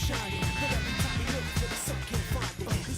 Shining, but every time he looks for the sun can't find it.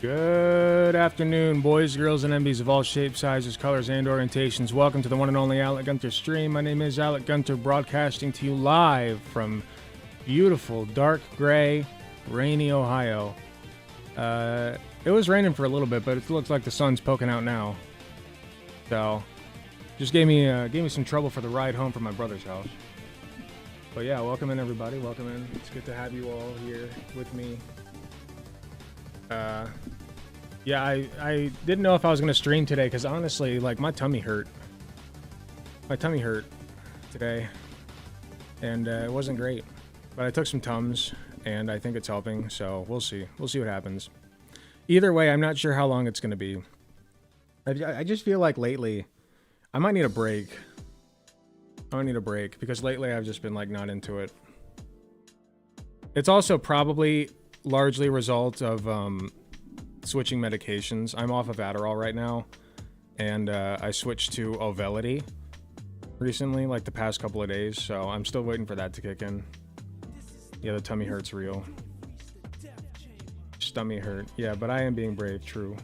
Good afternoon, boys, girls, and MBs of all shapes, sizes, colors, and orientations. Welcome to the one and only Alec Gunter stream. My name is Alec Gunter, broadcasting to you live from beautiful, dark gray, rainy Ohio. It was raining for a little bit, but it looks like the sun's poking out now. So, just gave me some trouble for the ride home from my brother's house. But yeah, welcome in, everybody. Welcome in. It's good to have you all here with me. Yeah, I didn't know if I was going to stream today because honestly, like, my tummy hurt. My tummy hurt today. And it wasn't great. But I took some Tums, and I think it's helping, so we'll see. We'll see what happens. Either way, I'm not sure how long it's going to be. I just feel like lately, I might need a break. I might need a break, because lately I've just been, like, not into it. It's also probably largely a result of switching medications. I'm off of Adderall right now, and I switched to Auvelity recently, like the past couple of days, so I'm still waiting for that to kick in. Yeah, the tummy hurt's real. Stummy hurt. Yeah, but I am being brave, true.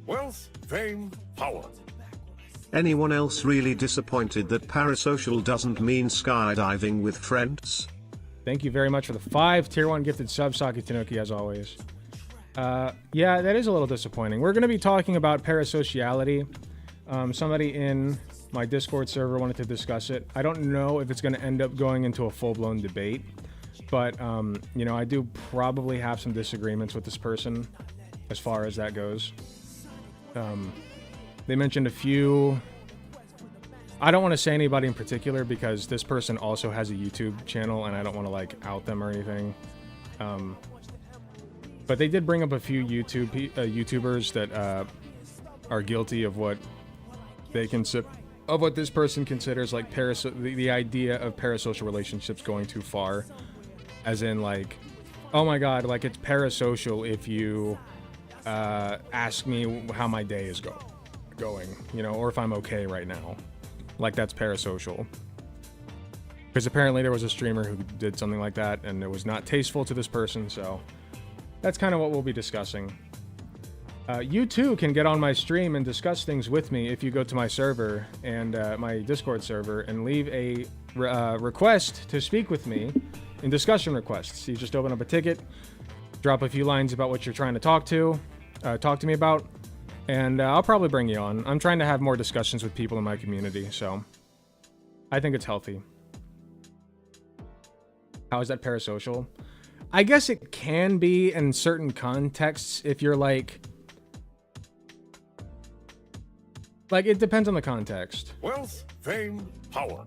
Wealth, fame, power. Anyone else really disappointed that parasocial doesn't mean skydiving with friends? Thank you very much for the 5 tier 1 gifted subs, Saki Tanuki, as always. Yeah, that is a little disappointing. We're going to be talking about parasociality. Somebody in my Discord server wanted to discuss it. I don't know if it's going to end up going into a full-blown debate, but, you know, I do probably have some disagreements with this person as far as that goes. They mentioned a few... I don't want to say anybody in particular because this person also has a YouTube channel and I don't want to, like, out them or anything. But they did bring up a few YouTubers that are guilty of what they consider, of what this person considers like the idea of parasocial relationships going too far, as in, like, oh my god, like, it's parasocial if you ask me how my day is going, you know, or if I'm okay right now. Like, that's parasocial. Because apparently there was a streamer who did something like that, and it was not tasteful to this person, so that's kind of what we'll be discussing. You too can get on my stream and discuss things with me if you go to my server and my Discord server and leave a request to speak with me in discussion requests. You just open up a ticket, drop a few lines about what you're trying to talk to me about, and I'll probably bring you on. I'm trying to have more discussions with people in my community, so I think it's healthy. How is that parasocial? I guess it can be in certain contexts if you're like, it depends on the context. Wealth, fame, power.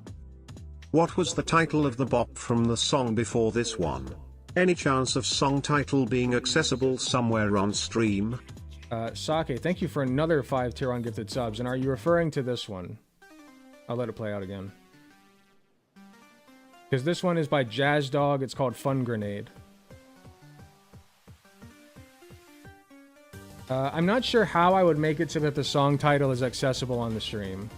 What was the title of the bop from the song before this one? Any chance of song title being accessible somewhere on stream? Sake, thank you for another 5 tier 1 gifted subs. And are you referring to this one? I'll let it play out again. Because this one is by Jazz Dog. It's called Fun Grenade. I'm not sure how I would make it so that the song title is accessible on the stream.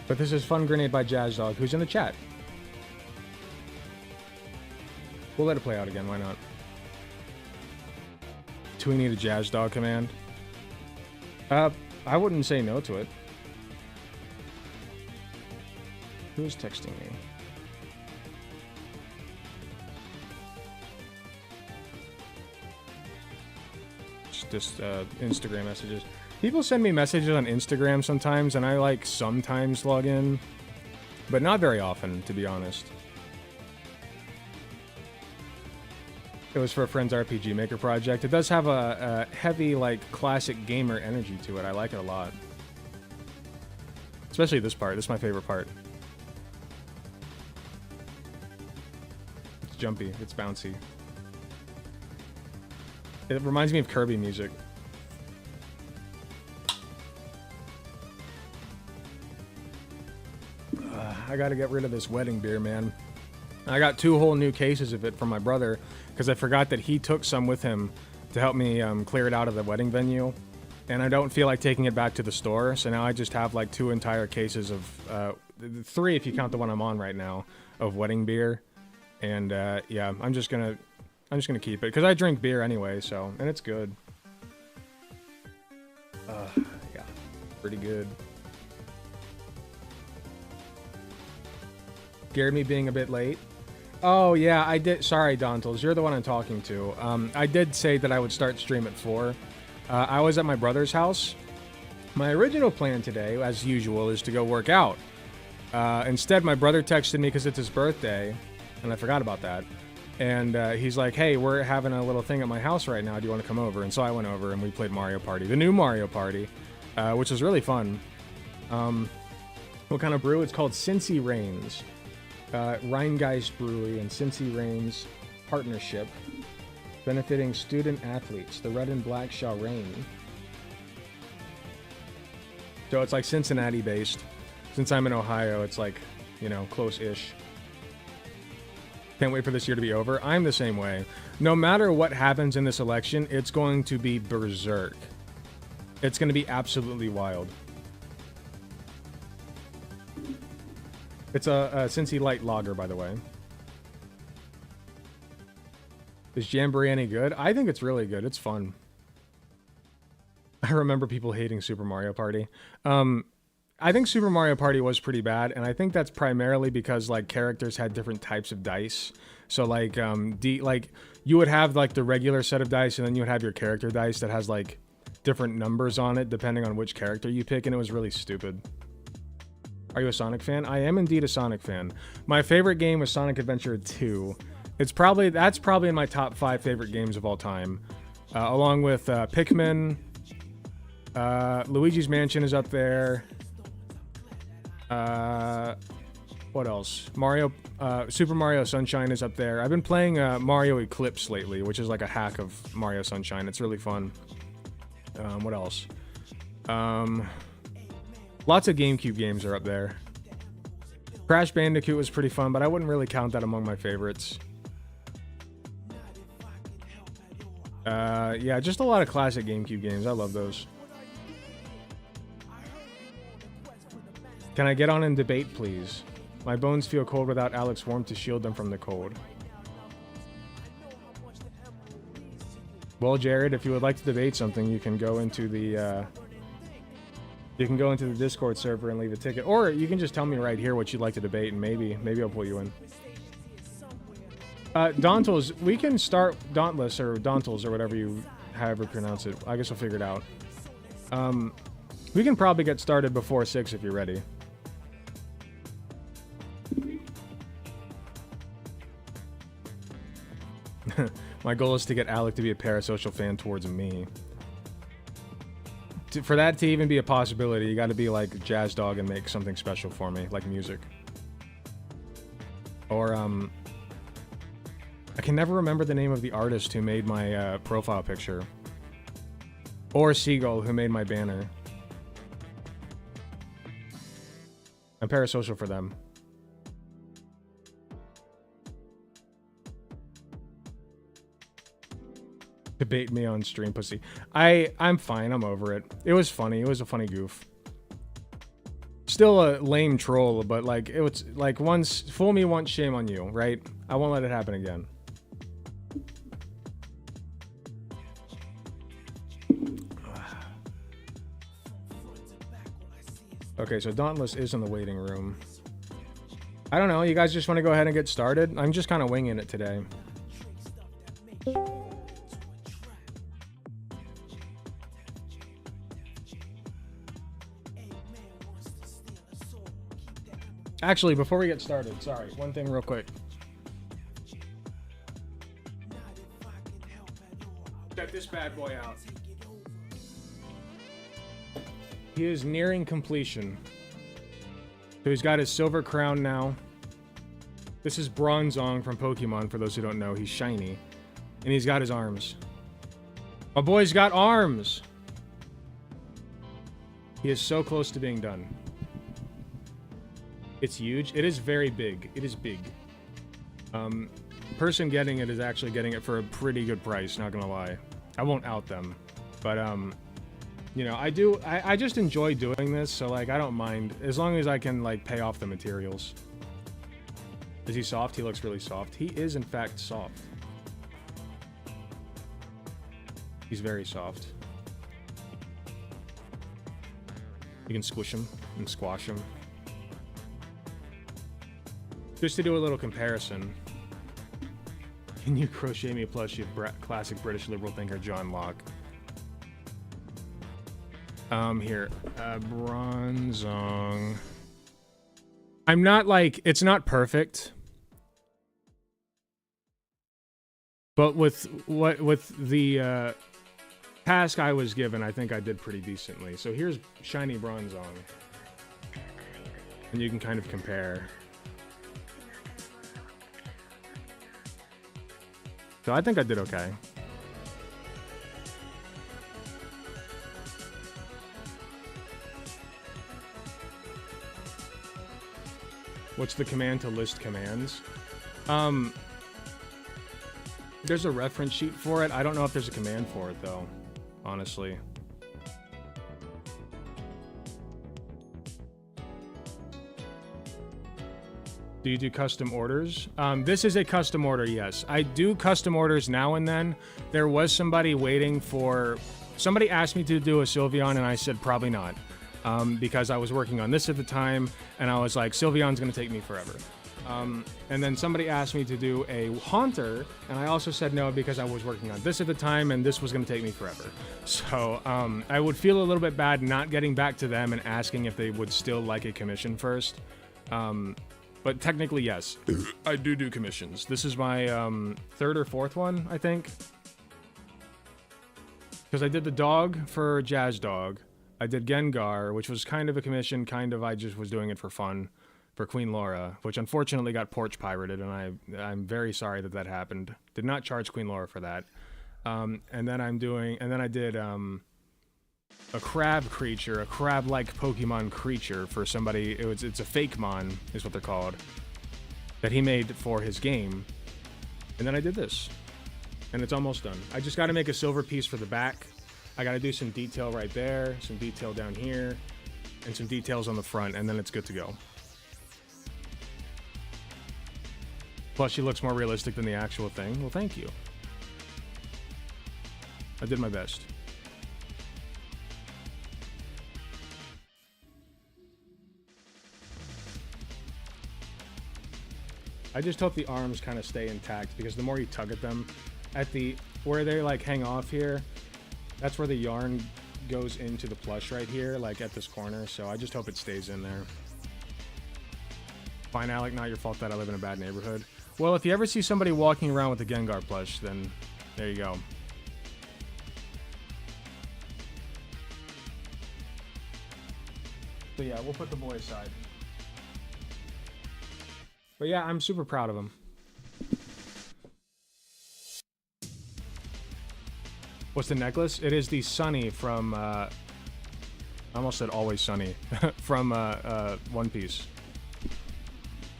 But this is Fun Grenade by Jazz Dog, who's in the chat. We'll let it play out again, why not? Do we need a Jazz Dog command? I wouldn't say no to it. Who's texting me? Just Instagram messages. People send me messages on Instagram sometimes, and I, like, sometimes log in. But not very often, to be honest. It was for a friend's RPG Maker project. It does have a heavy, like, classic gamer energy to it. I like it a lot. Especially this part. This is my favorite part. It's jumpy. It's bouncy. It reminds me of Kirby music. I gotta get rid of this wedding beer, man. I got 2 whole new cases of it from my brother, because I forgot that he took some with him to help me clear it out of the wedding venue. and I don't feel like taking it back to the store. So now I just have like 2 entire cases of 3 if you count the one I'm on right now of wedding beer. And yeah, I'm just gonna keep it because I drink beer anyway. So, and it's good. Yeah, pretty good. Scared me being a bit late. Oh yeah, I did. Sorry, Dontles, you're the one I'm talking to. I did say that I would start stream at 4. I was at my brother's house. My original plan today, as usual, is to go work out. Instead, my brother texted me because it's his birthday, and I forgot about that. And he's like, hey, we're having a little thing at my house right now. Do you want to come over? And so I went over, and we played Mario Party. The new Mario Party, which was really fun. What kind of brew? It's called Cincy Reigns. Rheingeist Brewery and Cincy Reigns partnership. Benefiting student athletes. The red and black shall reign. So it's like Cincinnati based. Since I'm in Ohio, it's like, you know, close-ish. Can't wait for this year to be over. I'm the same way. No matter what happens in this election, it's going to be berserk. It's going to be absolutely wild. It's a Cincy Light Lager, by the way. Is Jamboree any good? I think it's really good. It's fun. I remember people hating Super Mario Party. I think Super Mario Party was pretty bad, and I think that's primarily because like characters had different types of dice. So like like you would have like the regular set of dice, and then you would have your character dice that has like different numbers on it depending on which character you pick, and it was really stupid. Are you a Sonic fan? I am indeed a Sonic fan. My favorite game was Sonic Adventure 2. That's probably in my top 5 favorite games of all time, along with Pikmin. Luigi's Mansion is up there. What else? Super Mario Sunshine is up there. I've been playing Mario Eclipse lately, which is like a hack of Mario Sunshine. It's really fun. What else? Lots of GameCube games are up there. Crash Bandicoot was pretty fun, but I wouldn't really count that among my favorites. Yeah, just a lot of classic GameCube games. I love those. Can I get on and debate, please? My bones feel cold without Alex warm to shield them from the cold. Well, Jared, if you would like to debate something, you can go into the Discord server and leave a ticket, or you can just tell me right here what you'd like to debate, and maybe I'll pull you in. Dauntles, we can start Dauntless or Dauntles or whatever you however pronounce it. I guess we'll figure it out. We can probably get started before 6 if you're ready. My goal is to get Alec to be a parasocial fan towards me. For that to even be a possibility, you got to be like Jazz Dog and make something special for me, like music. Or, I can never remember the name of the artist who made my profile picture. Or Seagull, who made my banner. I'm parasocial for them. Debate me on stream, pussy. I'm fine. I'm over it. It was funny. It was a funny goof. Still a lame troll, but like it was like once fool me once, shame on you, right? I won't let it happen again. Okay, so Dauntless is in the waiting room. I don't know. You guys just want to go ahead and get started? I'm just kind of winging it today. Actually, before we get started, sorry, one thing real quick. Check this bad boy out. He is nearing completion. So he's got his silver crown now. This is Bronzong from Pokemon, for those who don't know. He's shiny. And he's got his arms. My boy's got arms! He is so close to being done. It's huge. It is very big. It is big. Person getting it is actually getting it for a pretty good price, not gonna lie. I won't out them. But, You know, I just enjoy doing this, so like I don't mind as long as I can like pay off the materials. Is he soft? He looks really soft. He is in fact soft. He's very soft. You can squish him and squash him. Just to do a little comparison. Can you crochet me a plushie of classic British liberal thinker John Locke? Here, Bronzong. I'm not like, it's not perfect. But with the task I was given, I think I did pretty decently. So here's shiny Bronzong. And you can kind of compare. So I think I did okay. What's the command to list commands? There's a reference sheet for it. I don't know if there's a command for it, though, honestly. Do you do custom orders? This is a custom order, yes. I do custom orders now and then. There was somebody waiting for... Somebody asked me to do a Sylveon, and I said probably not. Because I was working on this at the time, and I was like, Sylveon's gonna take me forever. And then somebody asked me to do a Haunter, and I also said no because I was working on this at the time, and this was gonna take me forever. So, I would feel a little bit bad not getting back to them and asking if they would still like a commission first. But technically, yes, I do commissions. This is my third or fourth one, I think. Because I did the dog for Jazz Dog. I did Gengar, which was kind of a commission, kind of I just was doing it for fun, for Queen Laura, which unfortunately got porch pirated, and I'm very sorry that that happened. Did not charge Queen Laura for that. And then I did a crab creature, a crab-like Pokemon creature for somebody. It's a fake mon, is what they're called, that he made for his game. And then I did this, and it's almost done. I just got to make a silver piece for the back. I got to do some detail right there, some detail down here, and some details on the front, and then it's good to go. Plus, she looks more realistic than the actual thing. Well, thank you. I did my best. I just hope the arms kind of stay intact, because the more you tug at them, where they like hang off here, that's where the yarn goes into the plush right here, like at this corner, so I just hope it stays in there. Fine, Alec, not your fault that I live in a bad neighborhood. Well, if you ever see somebody walking around with a Gengar plush, then there you go. So yeah, we'll put the boy aside. But yeah, I'm super proud of him. What's the necklace? It is the Sunny from, I almost said Always Sunny, from One Piece.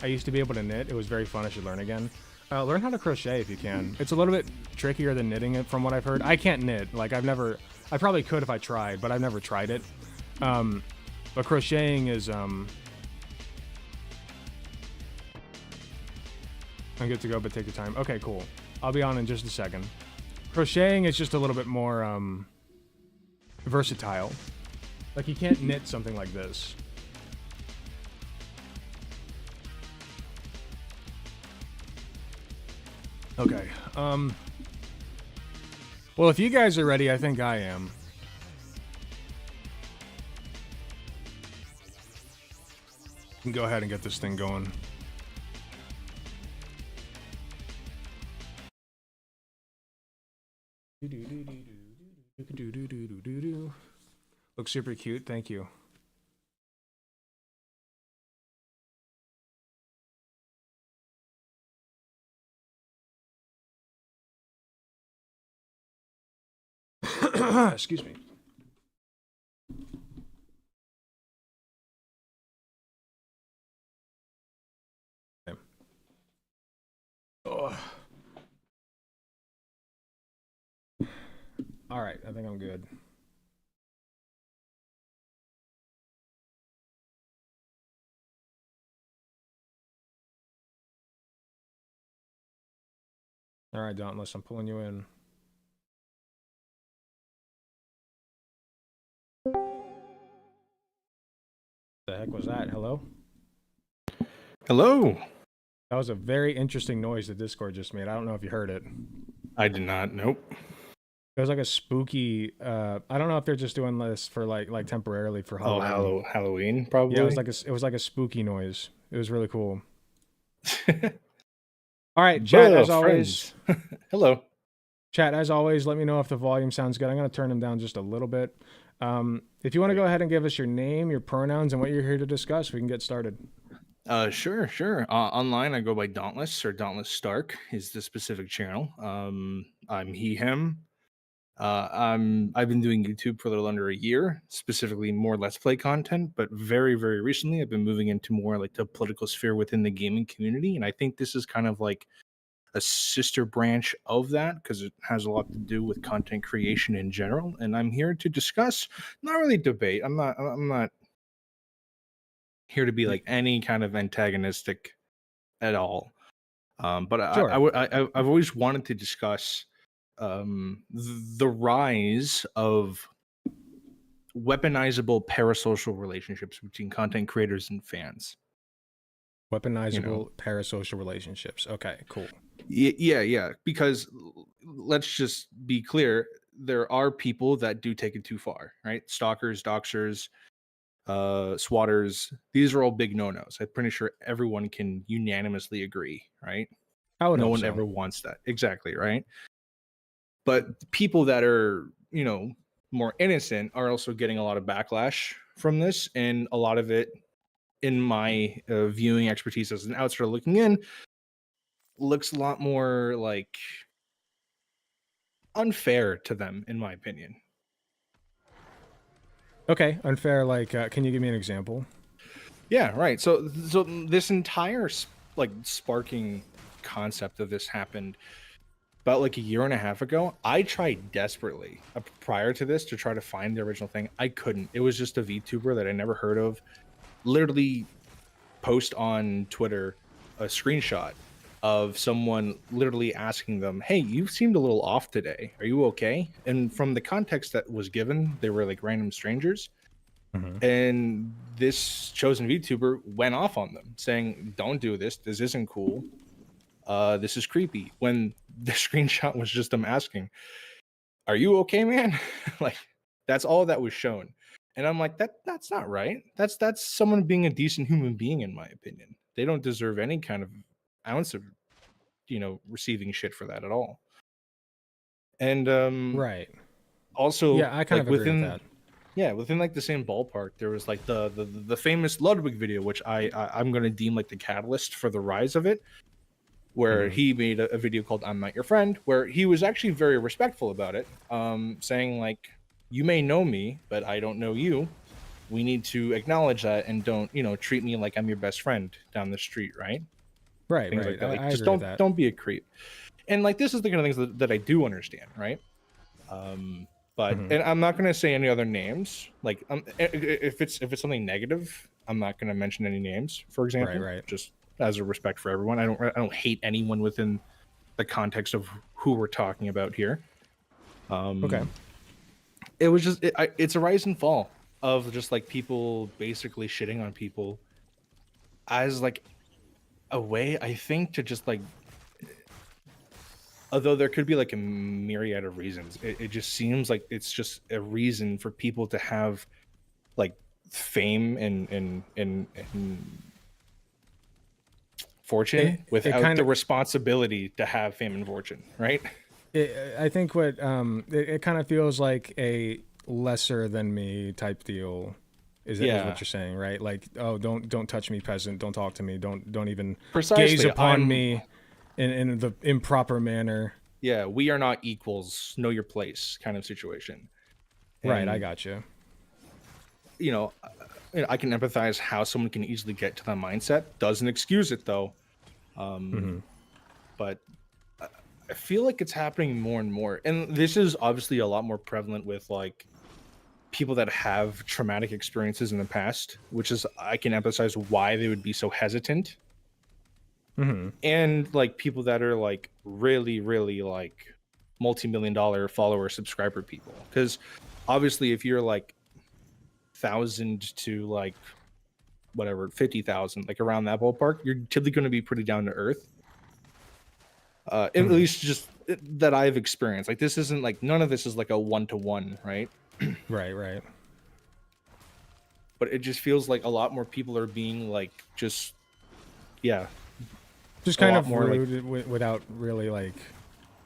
I used to be able to knit. It was very fun. I should learn again. Learn how to crochet if you can. It's a little bit trickier than knitting it from what I've heard. I can't knit. Like, I probably could if I tried, but I've never tried it. But crocheting is, I'm good to go, but take your time. Okay, cool. I'll be on in just a second. Crocheting is just a little bit more versatile. Like, you can't knit something like this. Okay. Well, if you guys are ready, I think I am. You can go ahead and get this thing going. Looks super cute, thank you. Excuse me. Okay. Oh. All right, I think I'm good. All right, Dauntless, I'm pulling you in. The heck was that? Hello? Hello. That was a very interesting noise the Discord just made. I don't know if you heard it. I did not. Nope. It was like a spooky. I don't know if they're just doing this for like temporarily for Oh, Halloween. Halloween, probably. Yeah, it was like a spooky noise. It was really cool. All right, chat, as always. Hello. Chat, as always, let me know if the volume sounds good. I'm going to turn them down just a little bit. If you want to go ahead and give us your name, your pronouns, and what you're here to discuss, we can get started. Sure. Online, I go by Dauntless, or Dauntless Stark is the specific channel. I'm he, him. I've been doing YouTube for a little under a year, specifically more Let's Play content, but very, very recently I've been moving into more like the political sphere within the gaming community, and I think this is kind of like a sister branch of that because it has a lot to do with content creation in general. And I'm here to discuss, not really debate. I'm not here to be like any kind of antagonistic at all. But Sure. I've always wanted to discuss the rise of weaponizable parasocial relationships between content creators and fans. Weaponizable parasocial relationships. Okay, cool. Yeah. Because let's just be clear, there are people that do take it too far, right? Stalkers, doxers, swatters. These are all big no-nos. I'm pretty sure everyone can unanimously agree, right? I would No hope one so. ever wants that. Exactly, right? But people that are, more innocent are also getting a lot of backlash from this, and a lot of it, in my viewing expertise as an outsider looking in, looks a lot more like unfair to them, in my opinion. Okay, unfair. Like, can you give me an example? Yeah, right. So this entire like sparking concept of this happened about like a year and a half ago. I tried desperately prior to this to try to find the original thing. I couldn't. It was just a VTuber that I never heard of. Literally post on Twitter a screenshot of someone literally asking them, "Hey, you seemed a little off today. Are you okay?" And from the context that was given, they were like random strangers. And this chosen VTuber went off on them, saying, "Don't do this. This isn't cool. This is creepy." When the screenshot was just them asking, "Are you okay, man?" Like, that's all that was shown. And I'm like, that's not right. That's someone being a decent human being, in my opinion. They don't deserve any kind of ounce of, receiving shit for that at all. And Right. also, Yeah, I kind like of agree with that. within like the same ballpark, there was like the famous Ludwig video, which I'm gonna deem like the catalyst for the rise of it, where he made a video called "I'm Not Your Friend," where he was actually very respectful about it, saying like, "You may know me, but I don't know you. We need to acknowledge that and don't, treat me like I'm your best friend down the street, right?" Right, Things right. like that. Like, I just agree with that. don't be a creep. And like, this is the kind of things that I do understand, right? But and I'm not going to say any other names. Like, if it's something negative, I'm not going to mention any names. For example, Right. just as a respect for everyone. I don't hate anyone within the context of who we're talking about here. Okay. It was just it's a rise and fall of just like people basically shitting on people as like a way, I think, to just like, although there could be like a myriad of reasons, it just seems like it's just a reason for people to have like fame and fortune without the responsibility to have fame and fortune, right? I think what it kind of feels like a lesser than me type deal. Is what you're saying, right? Like, oh, don't touch me, peasant. Don't talk to me. Don't even gaze upon me in the improper manner. Yeah, we are not equals. Know your place, kind of situation. Right, I got you. I can empathize how someone can easily get to that mindset. Doesn't excuse it though. But I feel like it's happening more and more, and this is obviously a lot more prevalent with like people that have traumatic experiences in the past, which is, I can emphasize why they would be so hesitant and like people that are like really, really like multi-million-dollar follower subscriber people. Because obviously, if you're like 1,000 to like whatever 50,000, like around that ballpark, you're typically going to be pretty down to earth. At least just that I've experienced. Like this isn't like none of this is like a one-to-one, right? Right. But it just feels like a lot more people are being like just yeah, Just a kind lot of more like rude without really like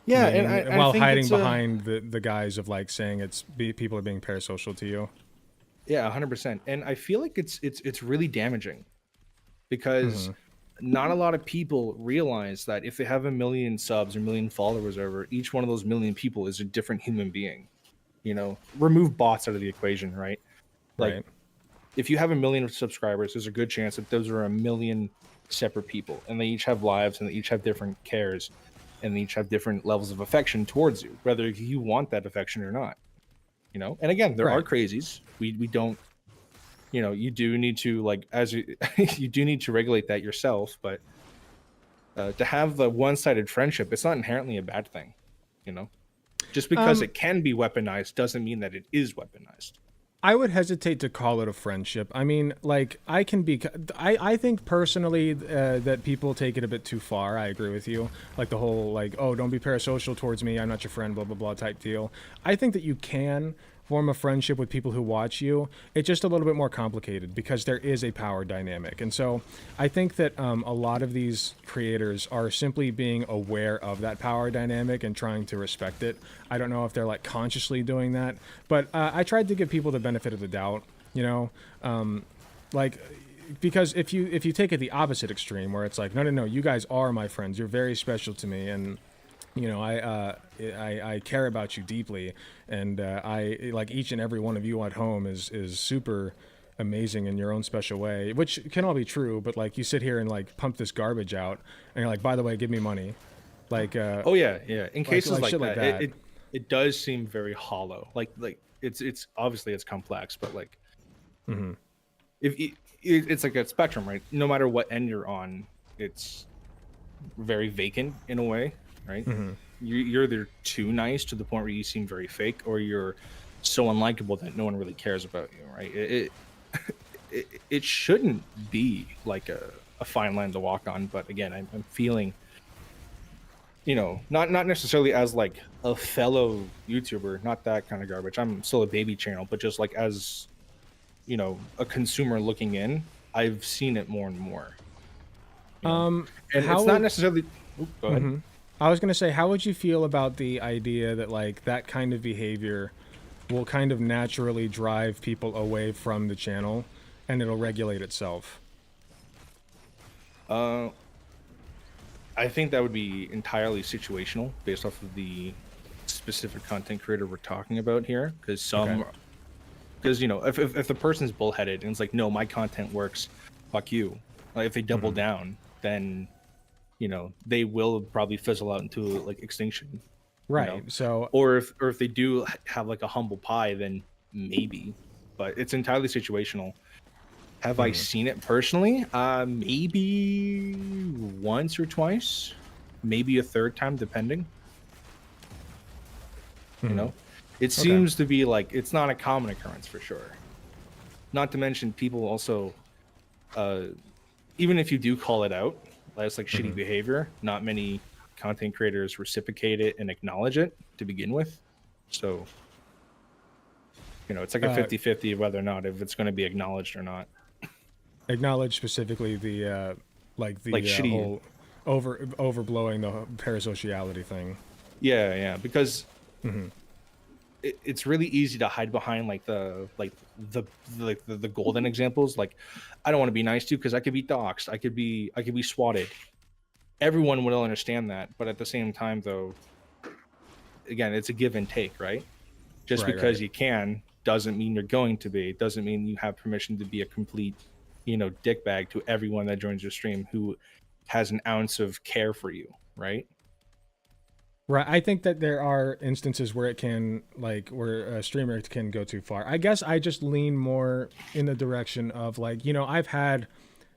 yeah, being, and I while think hiding it's behind the guise of like saying people are being parasocial to you. yeah, 100%. And I feel like it's really damaging because not a lot of people realize that if they have a million subs or million followers over, each one of those million people is a different human being. You know, remove bots out of the equation, right? Like Right. if you have a million subscribers, there's a good chance that those are a million separate people, and they each have lives, and they each have different cares, and they each have different levels of affection towards you, whether you want that affection or not. You know, and again, there are Right. crazies. We don't, you know, you do need to like as you, you do need to regulate that yourself, but to have the one-sided friendship, it's not inherently a bad thing. You know, just because it can be weaponized doesn't mean that it is weaponized. I would hesitate to call it a friendship. I mean, like, I think personally that people take it a bit too far. I agree with you. Like the whole, like, oh, don't be parasocial towards me. I'm not your friend, blah, blah, blah type deal. I think that you can form a friendship with people who watch you. It's just a little bit more complicated because there is a power dynamic. And so I think that a lot of these creators are simply being aware of that power dynamic and trying to respect it. I don't know if they're like consciously doing that, but I tried to give people the benefit of the doubt, you know, like, because if you take it the opposite extreme where it's like, no, you guys are my friends. You're very special to me. And you know, I care about you deeply, and I like each and every one of you at home is super amazing in your own special way, which can all be true. But like you sit here and like pump this garbage out, and you're like, by the way, give me money, like Oh yeah, yeah. In cases like shit that, like that. it does seem very hollow. Like it's obviously it's complex, but like if it's like a spectrum, right? No matter what end you're on, it's very vacant in a way, right? You're either too nice to the point where you seem very fake, or you're so unlikable that no one really cares about you, right? It shouldn't be like a fine line to walk on, but again, I'm feeling, you know, not necessarily as like a fellow YouTuber, not that kind of garbage. I'm still a baby channel, but just like as, you know, a consumer looking in, I've seen it more and more. And how it's not necessarily. Oop, go ahead. I was gonna say, how would you feel about the idea that like that kind of behavior will kind of naturally drive people away from the channel, and it'll regulate itself? I think that would be entirely situational based off of the specific content creator we're talking about here. Because because you know, if the person's bullheaded and it's like, no, my content works, fuck you. Like if they double down, then you know they will probably fizzle out into like extinction. Right. You know? So, Or if they do have like a humble pie, then maybe. But it's entirely situational. Have I seen it personally? Maybe once or twice, maybe a third time, depending. You know, it seems to be like it's not a common occurrence for sure. Not to mention, people also, even if you do call it out, that's like shitty behavior. Not many content creators reciprocate it and acknowledge it to begin with. So, you know, it's like a 50-50 whether or not if it's going to be acknowledged or not. acknowledge specifically the shitty whole overblowing the parasociality thing. Yeah, because it's really easy to hide behind like the golden examples. Like, I don't want to be nice to you because I could be doxxed, I could be swatted. Everyone will understand that, but at the same time, though, again, it's a give and take, right? Just because you can doesn't mean you're going to be. It doesn't mean you have permission to be a complete, you know, dickbag to everyone that joins your stream who has an ounce of care for you, right? Right. I think that there are instances where it can, like, where a streamer can go too far. I guess I just lean more in the direction of, like, you know, I've had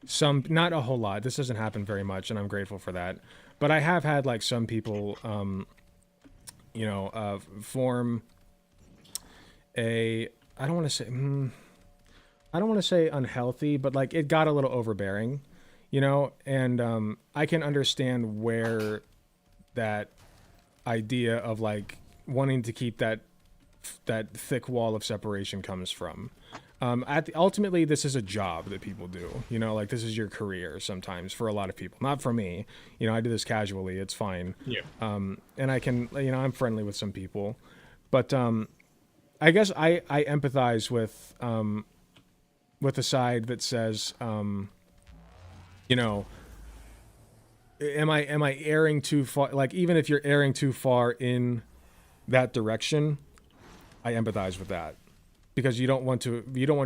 some, not a whole lot. This doesn't happen very much, and I'm grateful for that. But I have had like some people, form a, I don't want to say, I don't want to say unhealthy, but like it got a little overbearing, and I can understand where that idea of like wanting to keep that thick wall of separation comes from. Ultimately, this is a job that people do. Like this is your career sometimes for a lot of people. Not for me. I do this casually. It's fine. Yeah. And I can, I'm friendly with some people, but I guess I empathize with the side that says, am I erring too far? Like even if you're erring too far in that direction, I empathize with that. Because you don't want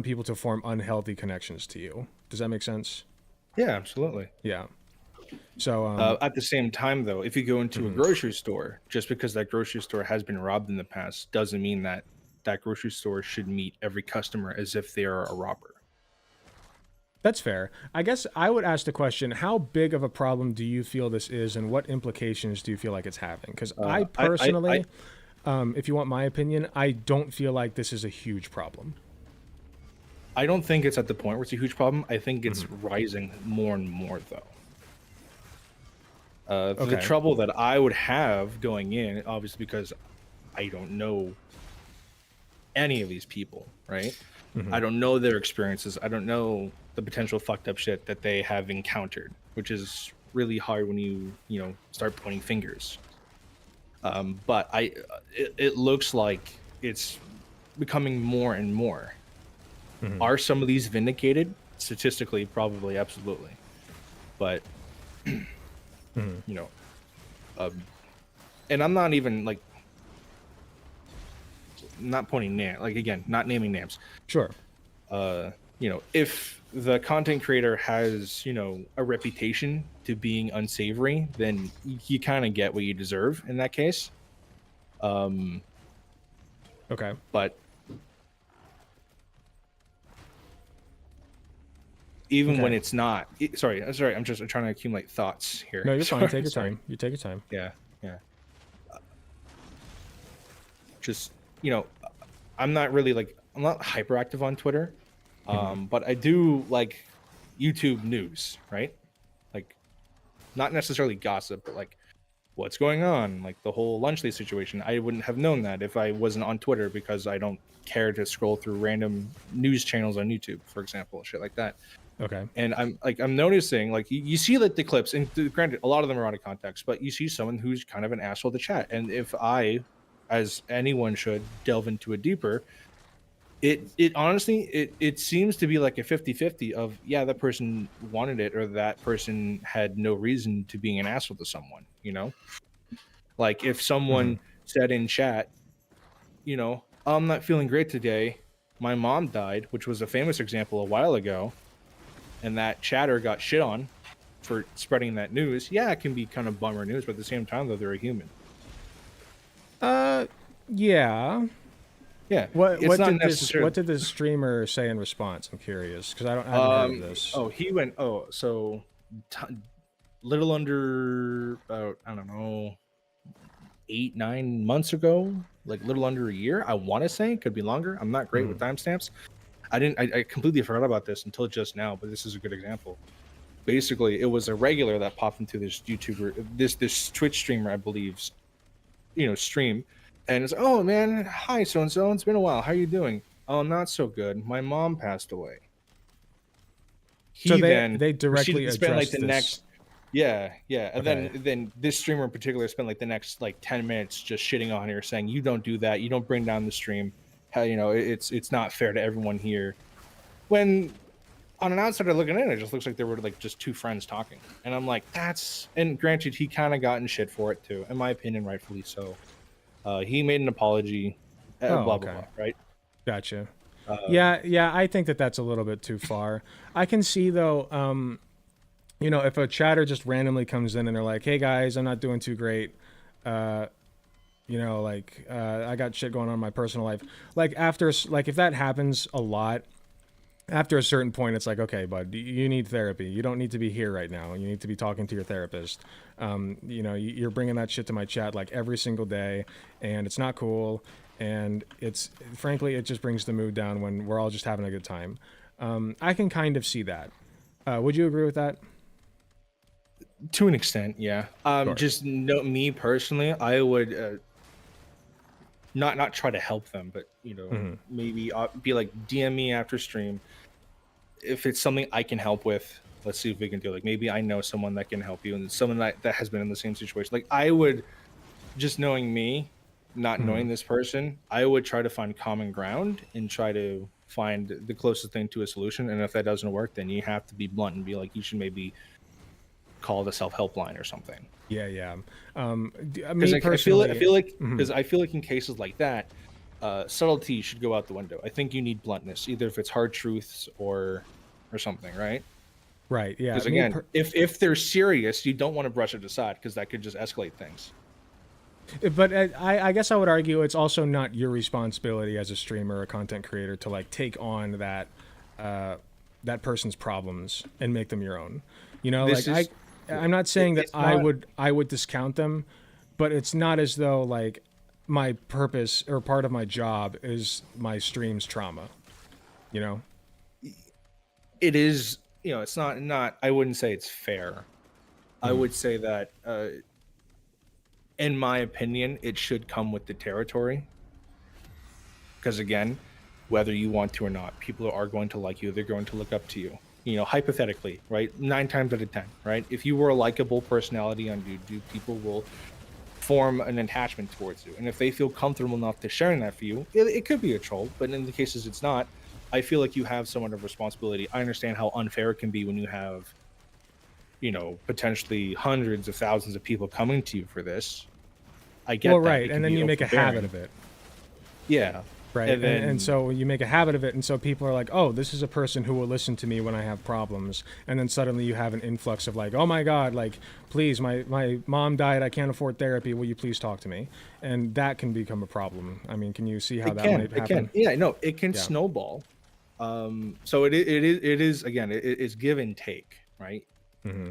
people to form unhealthy connections to you. Does that make sense? Yeah, absolutely. Yeah. So at the same time, though, if you go into a grocery store, just because that grocery store has been robbed in the past, doesn't mean that that grocery store should meet every customer as if they are a robber. that's fair. I guess I would ask the question: how big of a problem do you feel this is, and what implications do you feel like it's having? Because I personally. If you want my opinion, I don't feel like this is a huge problem. I don't think it's at the point where it's a huge problem. I think it's rising more and more, though. The trouble that I would have going in, obviously, because I don't know any of these people, right? I don't know their experiences. I don't know the potential fucked up shit that they have encountered, which is really hard when you start pointing fingers. But it looks like it's becoming more and more. Are some of these vindicated? Statistically, probably, absolutely. But, and I'm not even like, not pointing names, like again, not naming names. Sure. If the content creator has, a reputation to being unsavory, then you kind of get what you deserve in that case. Okay. But even when it's not, sorry, I'm trying to accumulate thoughts here. No, you're fine. Take your time. You take your time. Yeah. Just, I'm not hyperactive on Twitter. But I do like YouTube news, right? Like not necessarily gossip, but like what's going on, like the whole Lunchley situation. I wouldn't have known that if I wasn't on Twitter, because I don't care to scroll through random news channels on YouTube, for example, shit like that. Okay. And I'm noticing, like, you see like the clips, and granted, a lot of them are out of context, but you see someone who's kind of an asshole to chat. And if I, as anyone should, delve into it deeper, it honestly, it seems to be like a 50-50 of, yeah, that person wanted it, or that person had no reason to being an asshole to someone, Like if someone said in chat, I'm not feeling great today, my mom died, which was a famous example a while ago, and that chatter got shit on for spreading that news. Yeah, it can be kind of bummer news, but at the same time, though, they're a human. Yeah. Yeah. What did this streamer say in response? I'm curious, because I haven't heard of this. Oh, he went. Oh, so little under about, I don't know, 8-9 months ago, like little under a year. I want to say, could be longer. I'm not great with timestamps. I completely forgot about this until just now, but this is a good example. Basically, it was a regular that popped into this YouTuber, this Twitch streamer, I believe, stream. And it's, oh man, hi so and so. It's been a while. How are you doing? Oh, not so good. My mom passed away. So they directly addressed the this. next. Yeah. And then this streamer in particular spent like the next 10 minutes just shitting on her, saying, "You don't do that. You don't bring down the stream. How it's not fair to everyone here." When on an outsider looking in, it just looks like they were like just two friends talking. And I'm like, and granted, he kind of got in shit for it too, in my opinion, rightfully so. He made an apology, blah, blah, right? Gotcha. Yeah, I think that's a little bit too far. I can see, though, if a chatter just randomly comes in and they're like, hey, guys, I'm not doing too great. I got shit going on in my personal life. Like, if that happens a lot, after a certain point, it's like, okay, bud, you need therapy. You don't need to be here right now. You need to be talking to your therapist. You're bringing that shit to my chat like every single day, and it's not cool. And it's frankly, it just brings the mood down when we're all just having a good time. I can kind of see that. Would you agree with that? To an extent, yeah. Sure. Just me personally, I would not try to help them, but maybe be like DM me after stream if it's something I can help with. Let's see if we can do it. Like maybe I know someone that can help you, and someone that has been in the same situation. Like I would, just knowing me, not knowing this person, I would try to find common ground and try to find the closest thing to a solution. And if that doesn't work, then you have to be blunt and be like, you should maybe call the self-help line or something. Yeah. Because Me personally, I feel like because I feel like in cases like that, subtlety should go out the window. I think you need bluntness, either if it's hard truths or something, right? right? Yeah. Because again, if they're serious, you don't want to brush it aside because that could just escalate things. But I guess I would argue it's also not your responsibility as a streamer or content creator to like take on that person's problems and make them your own. I'm not saying that I would discount them, but it's not as though like my purpose or part of my job is my stream's trauma. You know? It is, it's not. I wouldn't say it's fair. I would say that. In my opinion, it should come with the territory. Because again, whether you want to or not, people are going to like you. They're going to look up to you. Hypothetically, right? 9 times out of 10, right? If you were a likable personality on YouTube, people will form an attachment towards you. And if they feel comfortable enough to sharing that for you, it could be a troll. But in the cases it's not, I feel like you have somewhat of responsibility. I understand how unfair it can be when you have potentially hundreds of thousands of people coming to you for this. I get well, that. right, and then you make a habit of it. Yeah. Right. And so you make a habit of it. And so people are like, oh, this is a person who will listen to me when I have problems. And then suddenly you have an influx of like, oh my God, like, please, my mom died. I can't afford therapy. Will you please talk to me? And that can become a problem. I mean, can you see how that might happen? It can. Yeah, no, it can snowball. So it is again, it's give and take, right? Mm-hmm.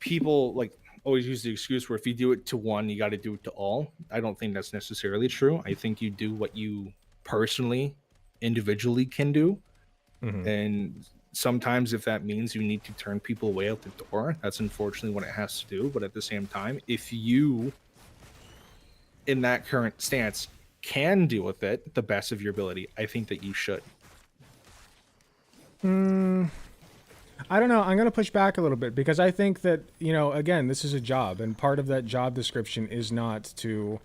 People like always use the excuse where if you do it to one, you got to do it to all. I don't think that's necessarily true. I think you do what you personally, individually can do. Mm-hmm. And sometimes if that means you need to turn people away out the door, that's unfortunately what it has to do. But at the same time, if you, in that current stance, can deal with it the best of your ability, I think that you should. I don't know. I'm going to push back a little bit because I think that, again, this is a job, and part of that job description is not to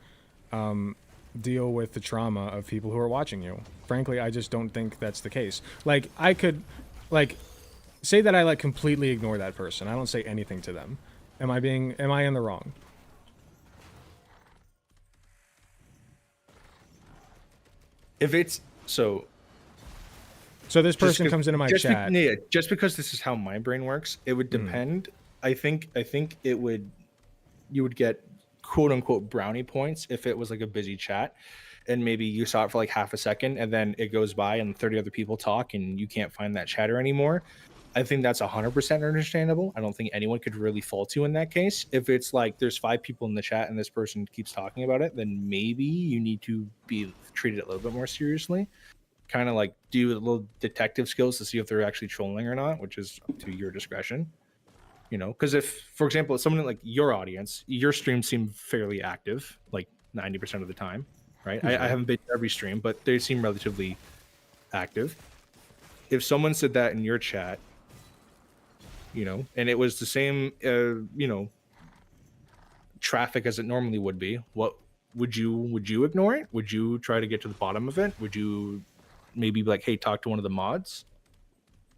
deal with the trauma of people who are watching you. Frankly, I just don't think that's the case. Like, I could, say that I, completely ignore that person. I don't say anything to them. Am I in the wrong? If it's, so this person comes into my chat. Just because this is how my brain works, it would depend. I think you would get quote unquote brownie points if it was like a busy chat and maybe you saw it for like half a second and then it goes by and 30 other people talk and you can't find that chatter anymore. I think that's 100% understandable. I don't think anyone could really fault you in that case. If it's like there's 5 people in the chat and this person keeps talking about it, then maybe you need to be treated a little bit more seriously. Kind of like do a little detective skills to see if they're actually trolling or not, which is up to your discretion. Because if, for example, someone like your audience, your streams seem fairly active, like 90% of the time, right? Mm-hmm. I haven't been to every stream, but they seem relatively active. If someone said that in your chat, and it was the same, traffic as it normally would be, what would you ignore it? Would you try to get to the bottom of it? Would you maybe be like, hey, talk to one of the mods?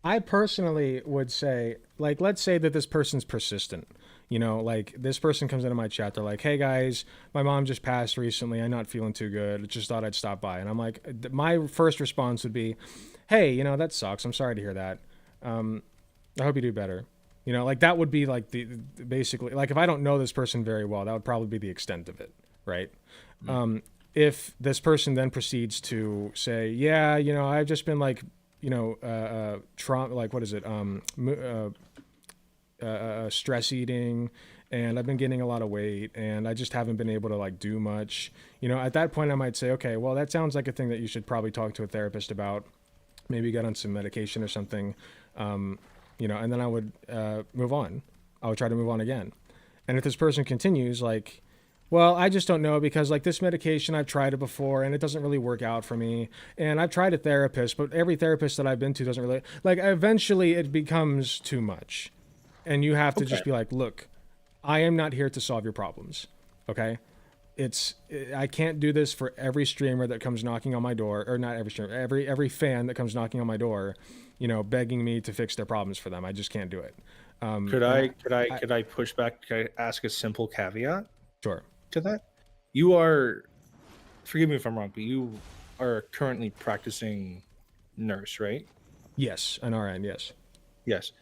I personally would say, let's say that this person's persistent. This person comes into my chat. They're like, hey, guys, my mom just passed recently. I'm not feeling too good. Just thought I'd stop by. And I'm like, my first response would be, hey, that sucks. I'm sorry to hear that. I hope you do better. That would be basically, if I don't know this person very well, that would probably be the extent of it, right? if this person then proceeds to say, yeah, I've just been like, trauma, like, what is it? Stress eating, and I've been gaining a lot of weight, and I just haven't been able to like do much. At that point I might say, okay, well, that sounds like a thing that you should probably talk to a therapist about. Maybe get on some medication or something, and then I would move on. I would try to move on again. And if this person continues like, well, I just don't know because like this medication, I've tried it before and it doesn't really work out for me. And I've tried a therapist, but every therapist that I've been to doesn't really, like, eventually it becomes too much. And you have to just be like, look, I am not here to solve your problems. Okay. I can't do this for every streamer that comes knocking on my door, or not every streamer, every fan that comes knocking on my door, begging me to fix their problems for them. I just can't do it. Could I push back? Could I ask a simple caveat? Sure. To that, you are, forgive me if I'm wrong, but you are currently practicing nurse, right? Yes, an RN, yes. Yes.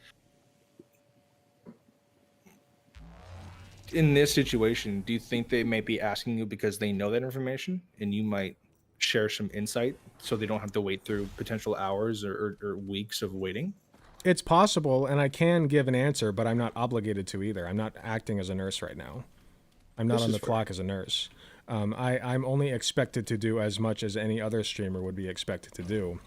In this situation, do you think they might be asking you because they know that information and you might share some insight so they don't have to wait through potential hours or weeks of waiting? It's possible, and I can give an answer, but I'm not obligated to either. I'm not acting as a nurse right now. I'm not on the clock as a nurse. I'm only expected to do as much as any other streamer would be expected to do.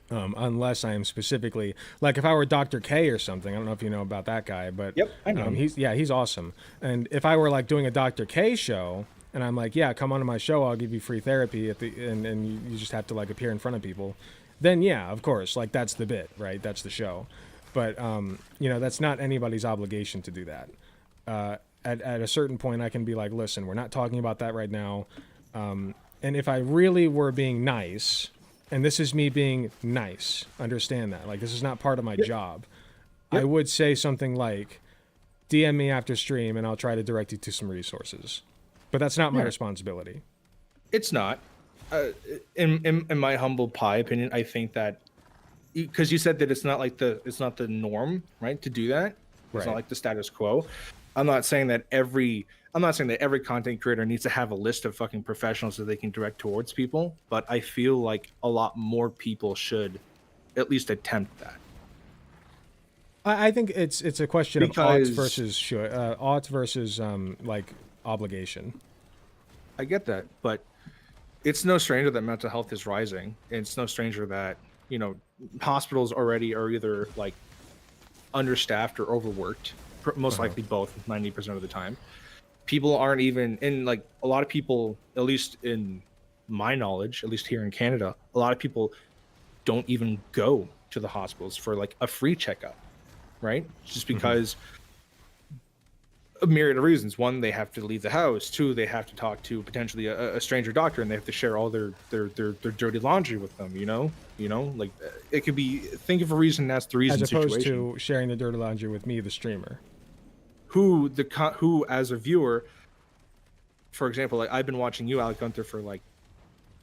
Unless I am specifically, like if I were Dr. K or something, I don't know if you know about that guy, but yep, I know. He's awesome. And if I were like doing a Dr. K show, and I'm like, yeah, come onto my show, I'll give you free therapy and you just have to like appear in front of people, then yeah, of course, like that's the bit, right? That's the show. But that's not anybody's obligation to do that. At a certain point, I can be like, listen, we're not talking about that right now. And if I really were being nice, and this is me being nice, understand that. Like, this is not part of my job. I would say something like, DM me after stream, and I'll try to direct you to some resources. But that's not my responsibility. It's not. In my humble pie opinion, I think that, because you said that it's not the norm, right, to do that. It's not like the status quo. I'm not saying that every content creator needs to have a list of fucking professionals that they can direct towards people, but I feel like a lot more people should at least attempt that. I think it's a question of ought versus like obligation. I get that, but it's no stranger that mental health is rising. It's no stranger that hospitals already are either like understaffed or overworked. Most likely both, 90% of the time. People aren't even in, like, a lot of people, at least in my knowledge, at least here in Canada, a lot of people don't even go to the hospitals for like a free checkup, right? Just because a myriad of reasons. One, they have to leave the house. Two, they have to talk to potentially a stranger doctor, and they have to share all their dirty laundry with them. Like it could be. Think of a reason that's the reason. As opposed to sharing the dirty laundry with me, the streamer, who as a viewer, for example, like I've been watching you, Alec Gunther, for like,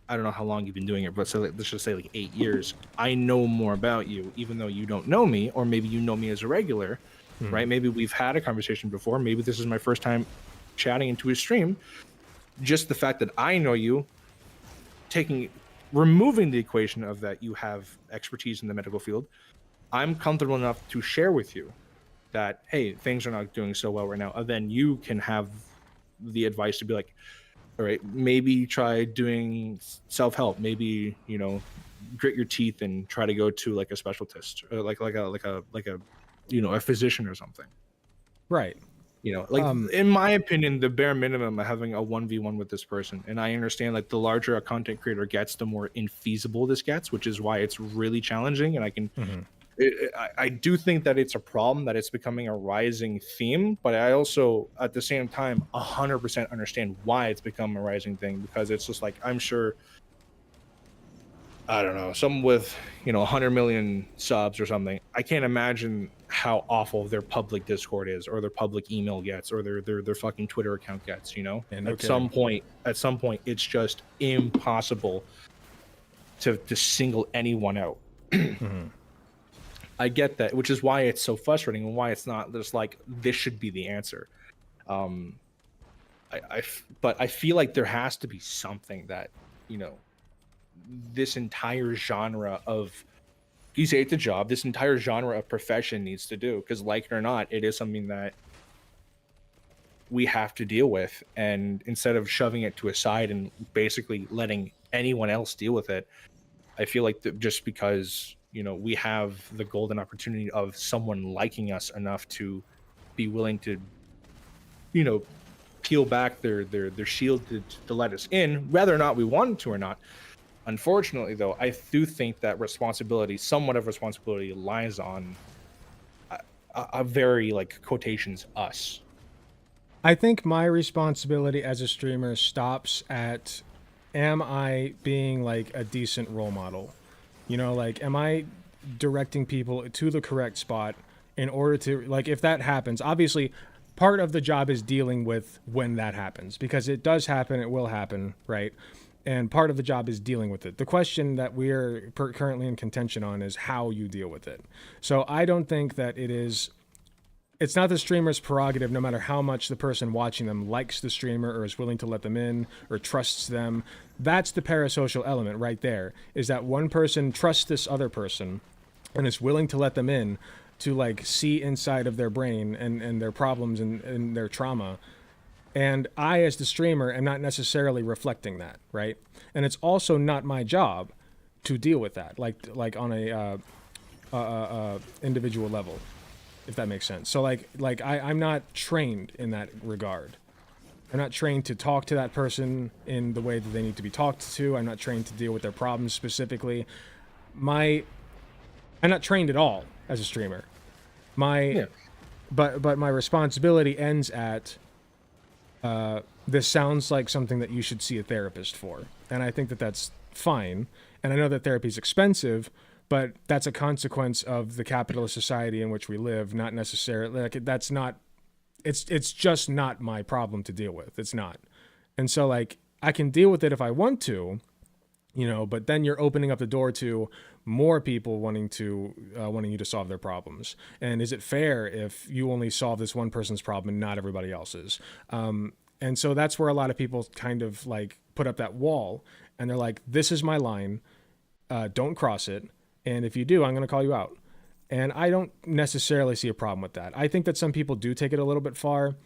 I don't know how long you've been doing it, but so let's just say like 8 years. I know more about you, even though you don't know me, or maybe you know me as a regular. Right? Maybe we've had a conversation before. Maybe this is my first time chatting into a stream. Just the fact that I know you, removing the equation of that you have expertise in the medical field, I'm comfortable enough to share with you that, hey, things are not doing so well right now. And then you can have the advice to be like, all right, maybe try doing self-help. Maybe, grit your teeth and try to go to like a specialist, or like a a physician or something. Right. In my opinion, the bare minimum of having a 1v1 with this person, and I understand like the larger a content creator gets, the more infeasible this gets, which is why it's really challenging. And I can, I do think that it's a problem, that it's becoming a rising theme, but I also, at the same time, 100% understand why it's become a rising thing, because it's just like, I'm sure, I don't know, someone with 100 million subs or something, I can't imagine how awful their public Discord is, or their public email gets, or their fucking Twitter account gets. At some point it's just impossible to single anyone out. I get that, which is why it's so frustrating, and why it's not just like this should be the answer. But I feel like there has to be something that, you know, this entire genre of, you say it's a job, this entire genre of profession needs to do, because like it or not, it is something that we have to deal with. And instead of shoving it to a side and basically letting anyone else deal with it, I feel like just because, you know, we have the golden opportunity of someone liking us enough to be willing to, you know, peel back their shield to let us in, whether or not we wanted to or not. Unfortunately, though, I do think that somewhat of responsibility, lies on a very, like, quotations, us. I think my responsibility as a streamer stops at, am I being like a decent role model? You know, like, am I directing people to the correct spot in order to, like, if that happens, obviously part of the job is dealing with when that happens, because it does happen, it will happen, right? And part of the job is dealing with it. The question that we're currently in contention on is how you deal with it. So I don't think that it's not the streamer's prerogative, no matter how much the person watching them likes the streamer or is willing to let them in or trusts them. That's the parasocial element right there, is that one person trusts this other person and is willing to let them in to, like, see inside of their brain and their problems and their trauma. And I, as the streamer, am not necessarily reflecting that, right? And it's also not my job to deal with that, like on a individual level, if that makes sense. So I'm not trained in that regard. I'm not trained to talk to that person in the way that they need to be talked to. I'm not trained to deal with their problems specifically. I'm not trained at all as a streamer. But my responsibility ends at, this sounds like something that you should see a therapist for. And I think that that's fine. And I know that therapy is expensive, but that's a consequence of the capitalist society in which we live, not necessarily, like, that's not, it's just not my problem to deal with. It's not. And so, like, I can deal with it if I want to, you know, but then you're opening up the door to more people wanting you to solve their problems. And is it fair if you only solve this one person's problem and not everybody else's? And so that's where a lot of people kind of, like, put up that wall, and they're like, this is my line, don't cross it, and if you do, I'm going to call you out. And I don't necessarily see a problem with that. I think that some people do take it a little bit far,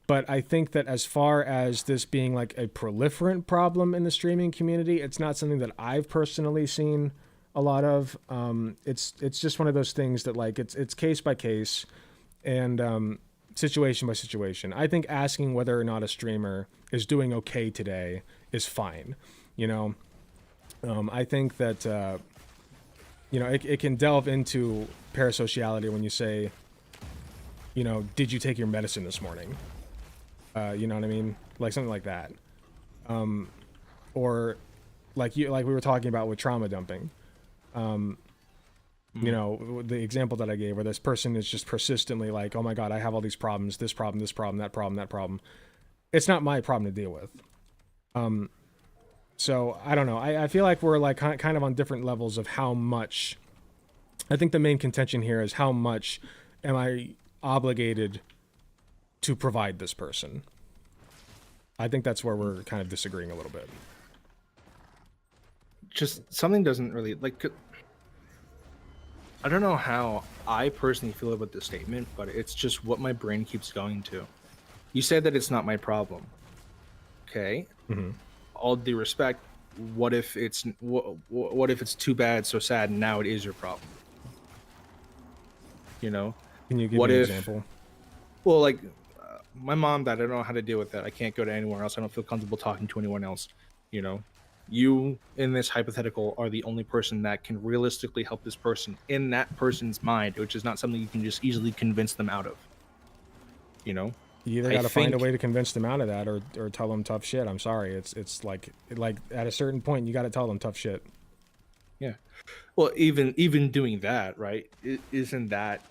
but I think that as far as this being, like, a proliferant problem in the streaming community, it's not something that I've personally seen a lot of. It's just one of those things that, like, it's case by case and situation by situation. I think asking whether or not a streamer is doing okay today is fine. You know, I think that you know, it can delve into parasociality when you say, you know, did you take your medicine this morning? You know what I mean? Like something like that. Or like we were talking about with trauma dumping. You know, the example that I gave where this person is just persistently like, oh my God, I have all these problems, this problem, that problem, that problem. It's not my problem to deal with. So I don't know. I feel like we're, like, kind of on different levels of how much. I think the main contention here is how much am I obligated to provide this person. I think that's where we're kind of disagreeing a little bit. Just something doesn't really, like, I don't know how I personally feel about this statement, but it's just what my brain keeps going to. You said that it's not my problem. Okay. Mm-hmm. All due respect, what if it's too bad, so sad, and now it is your problem? You know? Can you give me an example? Well, like, my mom died. I don't know how to deal with that. I can't go to anywhere else. I don't feel comfortable talking to anyone else. You know? You, in this hypothetical, are the only person that can realistically help this person in that person's mind, which is not something you can just easily convince them out of. You know? You either got to find a way to convince them out of that, or tell them tough shit. I'm sorry. It's like at a certain point, you got to tell them tough shit. Yeah. Well, even doing that, right? Isn't that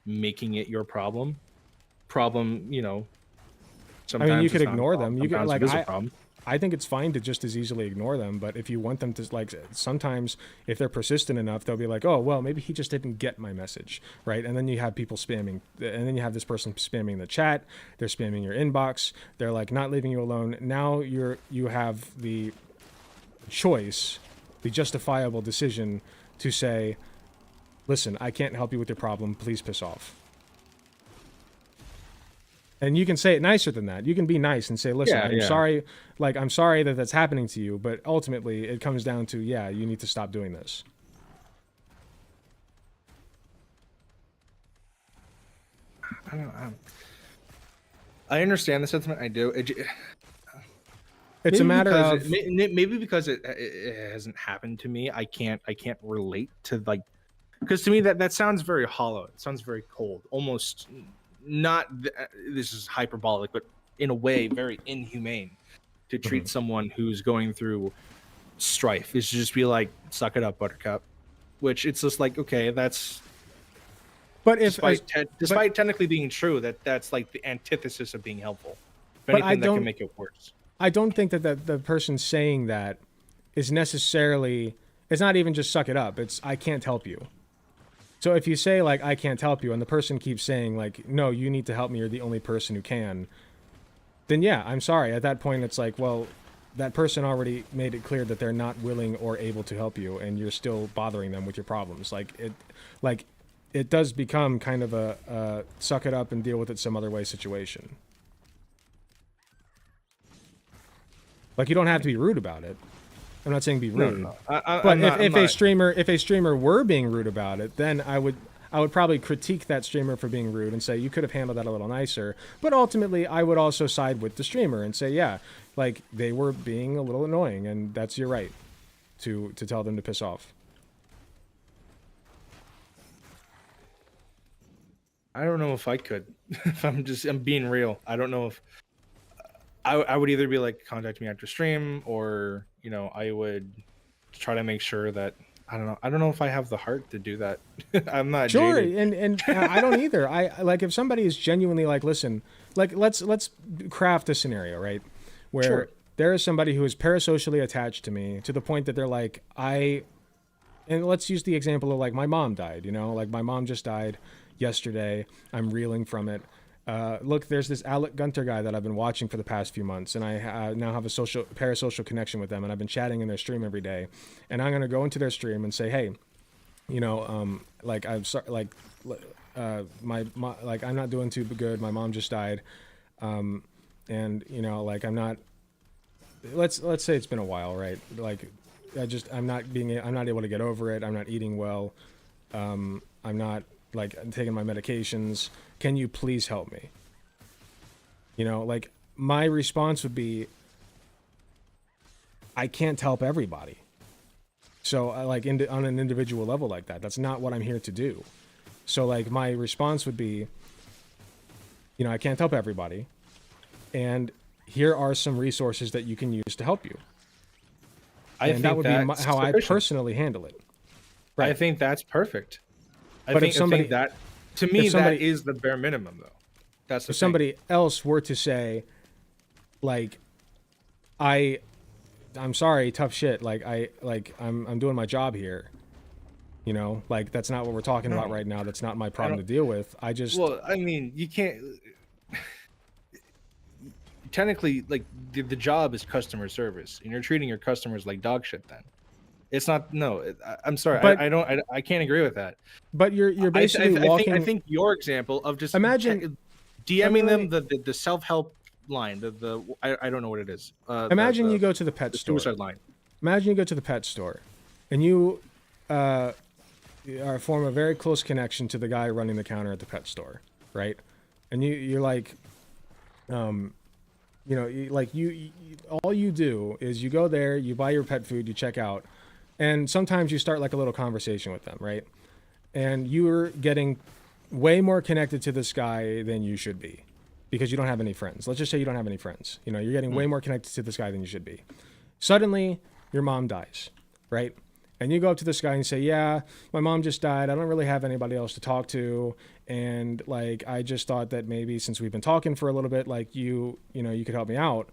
making it your problem? You know. I mean, you could ignore them. You could, like, I think it's fine to just as easily ignore them. But if you want them to, like, sometimes if they're persistent enough, they'll be like, oh, well, maybe he just didn't get my message, right? And then you have people spamming, and then you have this person spamming the chat. They're spamming your inbox. They're like not leaving you alone. Now you have the choice, the justifiable decision to say, listen, I can't help you with your problem. Please piss off. And you can say it nicer than that. You can be nice and say, listen, I'm sorry. Like, I'm sorry that that's happening to you. But ultimately, it comes down to, yeah, you need to stop doing this. I understand the sentiment. I do. It's a matter of maybe because it hasn't happened to me. I can't relate to, like, because to me that sounds very hollow. It sounds very cold, almost not. This is hyperbolic, but in a way, very inhumane to treat someone who's going through strife. Is to just be like, suck it up, Buttercup. Which it's just like, okay, that's. But if despite technically being true, that's like the antithesis of being helpful. If but anything, that can make it worse. I don't think that the person saying that is necessarily. It's not even just suck it up. It's I can't help you. So if you say, like, I can't help you, and the person keeps saying, like, no, you need to help me, you're the only person who can, then yeah, I'm sorry. At that point, it's like, well, that person already made it clear that they're not willing or able to help you, and you're still bothering them with your problems. It does become kind of a suck it up and deal with it some other way situation. Like, you don't have to be rude about it. I'm not saying be rude. No. But if a streamer were being rude about it, then I would probably critique that streamer for being rude and say you could have handled that a little nicer. But ultimately, I would also side with the streamer and say, yeah, like, they were being a little annoying, and that's your right to tell them to piss off. I don't know if I could. If I'm being real. I don't know if I would either be like, contact me after stream, or, you know, I would try to make sure that I don't know if I have the heart to do that. I'm not sure, jaded. and I don't either. I like, if somebody is genuinely like, listen, like, let's craft a scenario, right, where there is somebody who is parasocially attached to me to the point that they're like, and let's use the example of, like, my mom died. You know, like, my mom just died yesterday. I'm reeling from it. Look, there's this Alec Gunter guy that I've been watching for the past few months, and I now have a parasocial connection with them, and I've been chatting in their stream every day. And I'm gonna go into their stream and say, hey, you know, like, I'm sorry, like, my like, I'm not doing too good. My mom just died, and, you know, like, I'm not. Let's say it's been a while, right? Like, I'm not able to get over it. I'm not eating well. I'm not, like, I'm taking my medications. Can you please help me? You know, like, my response would be, I can't help everybody. So, like, on an individual level like that, that's not what I'm here to do. So, like, my response would be, you know, I can't help everybody, and here are some resources that you can use to help you. And that would be how I personally handle it. Right. I think that's perfect. I think that, to me, that is the bare minimum, though. That's the if somebody else were to say, like, I'm sorry, tough shit. Like, I'm doing my job here. You know, like, that's not what we're talking about right now. That's not my problem to deal with. Well, I mean, you can't. Technically, like, the job is customer service, and you're treating your customers like dog shit. Then it's not. No, I'm sorry. But, I can't agree with that. But you're basically walking. I think your example of just imagine DMing them the self-help line. I don't know what it is. Imagine you go to the pet store. Suicide line. Imagine you go to the pet store, and you form a very close connection to the guy running the counter at the pet store, right? And you're like, you know, you all you do is you go there, you buy your pet food, you check out, and sometimes you start, like, a little conversation with them, right? And you're getting way more connected to this guy than you should be because you don't have any friends. Let's just say you don't have any friends. You know, you're getting way more connected to this guy than you should be. Suddenly, your mom dies, right? And you go up to this guy and say, yeah, my mom just died. I don't really have anybody else to talk to. And, like, I just thought that maybe since we've been talking for a little bit, like, you could help me out.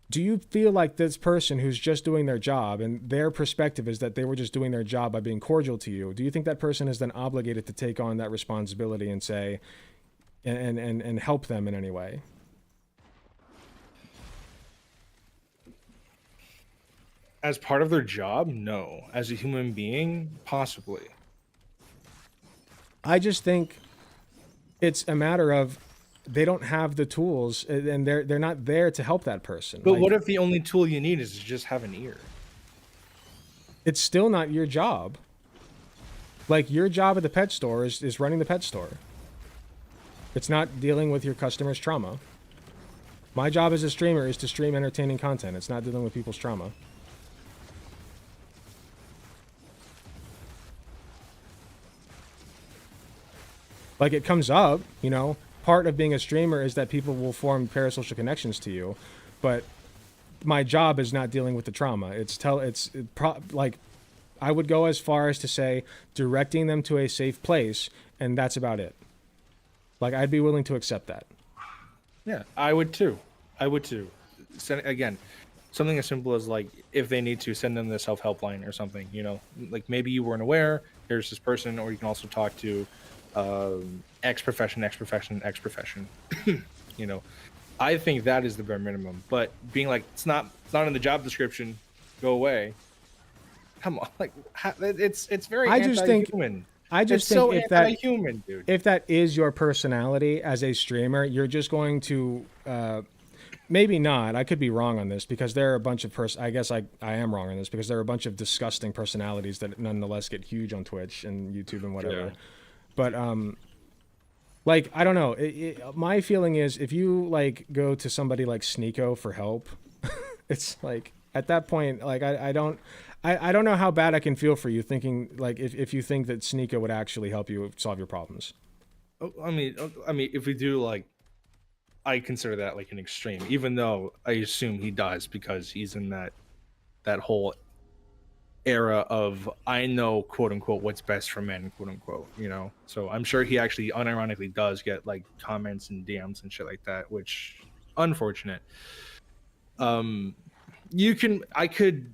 do you feel like this person who's just doing their job and their perspective is that they were just doing their job by being cordial to you? Do you think that person is then obligated to take on that responsibility and say, and help them in any way? As part of their job, no. As a human being, possibly. I just think it's a matter of they don't have the tools and they're not there to help that person. But Like, what if the only tool you need is to just have an ear? it's still not your job. Like, your job at the pet store is running the pet store. It's not dealing with your customers' trauma. My job as a streamer is to stream entertaining content. It's not dealing with people's trauma. Like, it comes up, you know, part of being a streamer is that people will form parasocial connections to you, but my job is not dealing with the trauma. Like, I would go as far as to say directing them to a safe place, and that's about it. Like, I'd be willing to accept that. Yeah, I would too. Again, something as simple as, like, if they need to, send them the self-help line or something, you know, like maybe you weren't aware, here's this person, or you can also talk to X profession, you know. I think that is the bare minimum. But being like, it's not in the job description, go away. Come on, like, it's very anti-human. I just it's think so anti-human, dude. If that is your personality as a streamer, you're just going to maybe not. I could be wrong on this because there are a bunch of I guess I am wrong on this because there are a bunch of disgusting personalities that nonetheless get huge on Twitch and YouTube and whatever. Yeah. But like, I don't know. My feeling is if you like go to somebody like Sneeko for help, it's like at that point, like I don't know how bad I can feel for you thinking like if you think that Sneeko would actually help you solve your problems. I mean, if we do, like, I consider that like an extreme, even though I assume he does because he's in that whole era of I know, quote unquote, what's best for men, quote unquote, you know. So I'm sure he actually unironically does get like comments and DMs and shit like that, which unfortunate. I could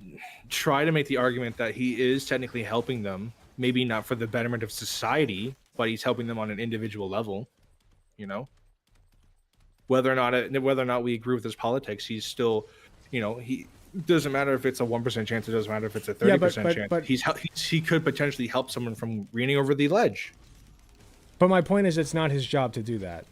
try to make the argument that he is technically helping them, maybe not for the betterment of society, but he's helping them on an individual level, you know. Whether or not we agree with his politics, he's still, you know, he doesn't matter if it's a 1% chance. It doesn't matter if it's a 30% chance. But he could potentially help someone from leaning over the ledge. But my point is, it's not his job to do that.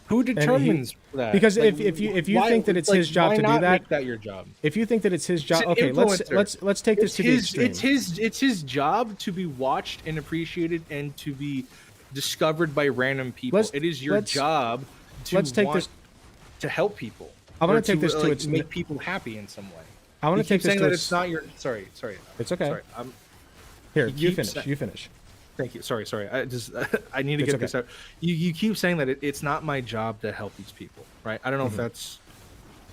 Who determines that? Because like, if you think that it's his job to do that, make that your job? If you think that it's his job, okay, let's take this to the extreme. It's his job to be watched and appreciated and to be discovered by random people. It is your job to help people. I want to take this to its make people happy in some way. I want to take this to its. It's not your. Sorry. It's okay. Sorry. Here, you finish. Thank you. Sorry. I need to get this out. You keep saying that it's not my job to help these people, right? I don't know if that's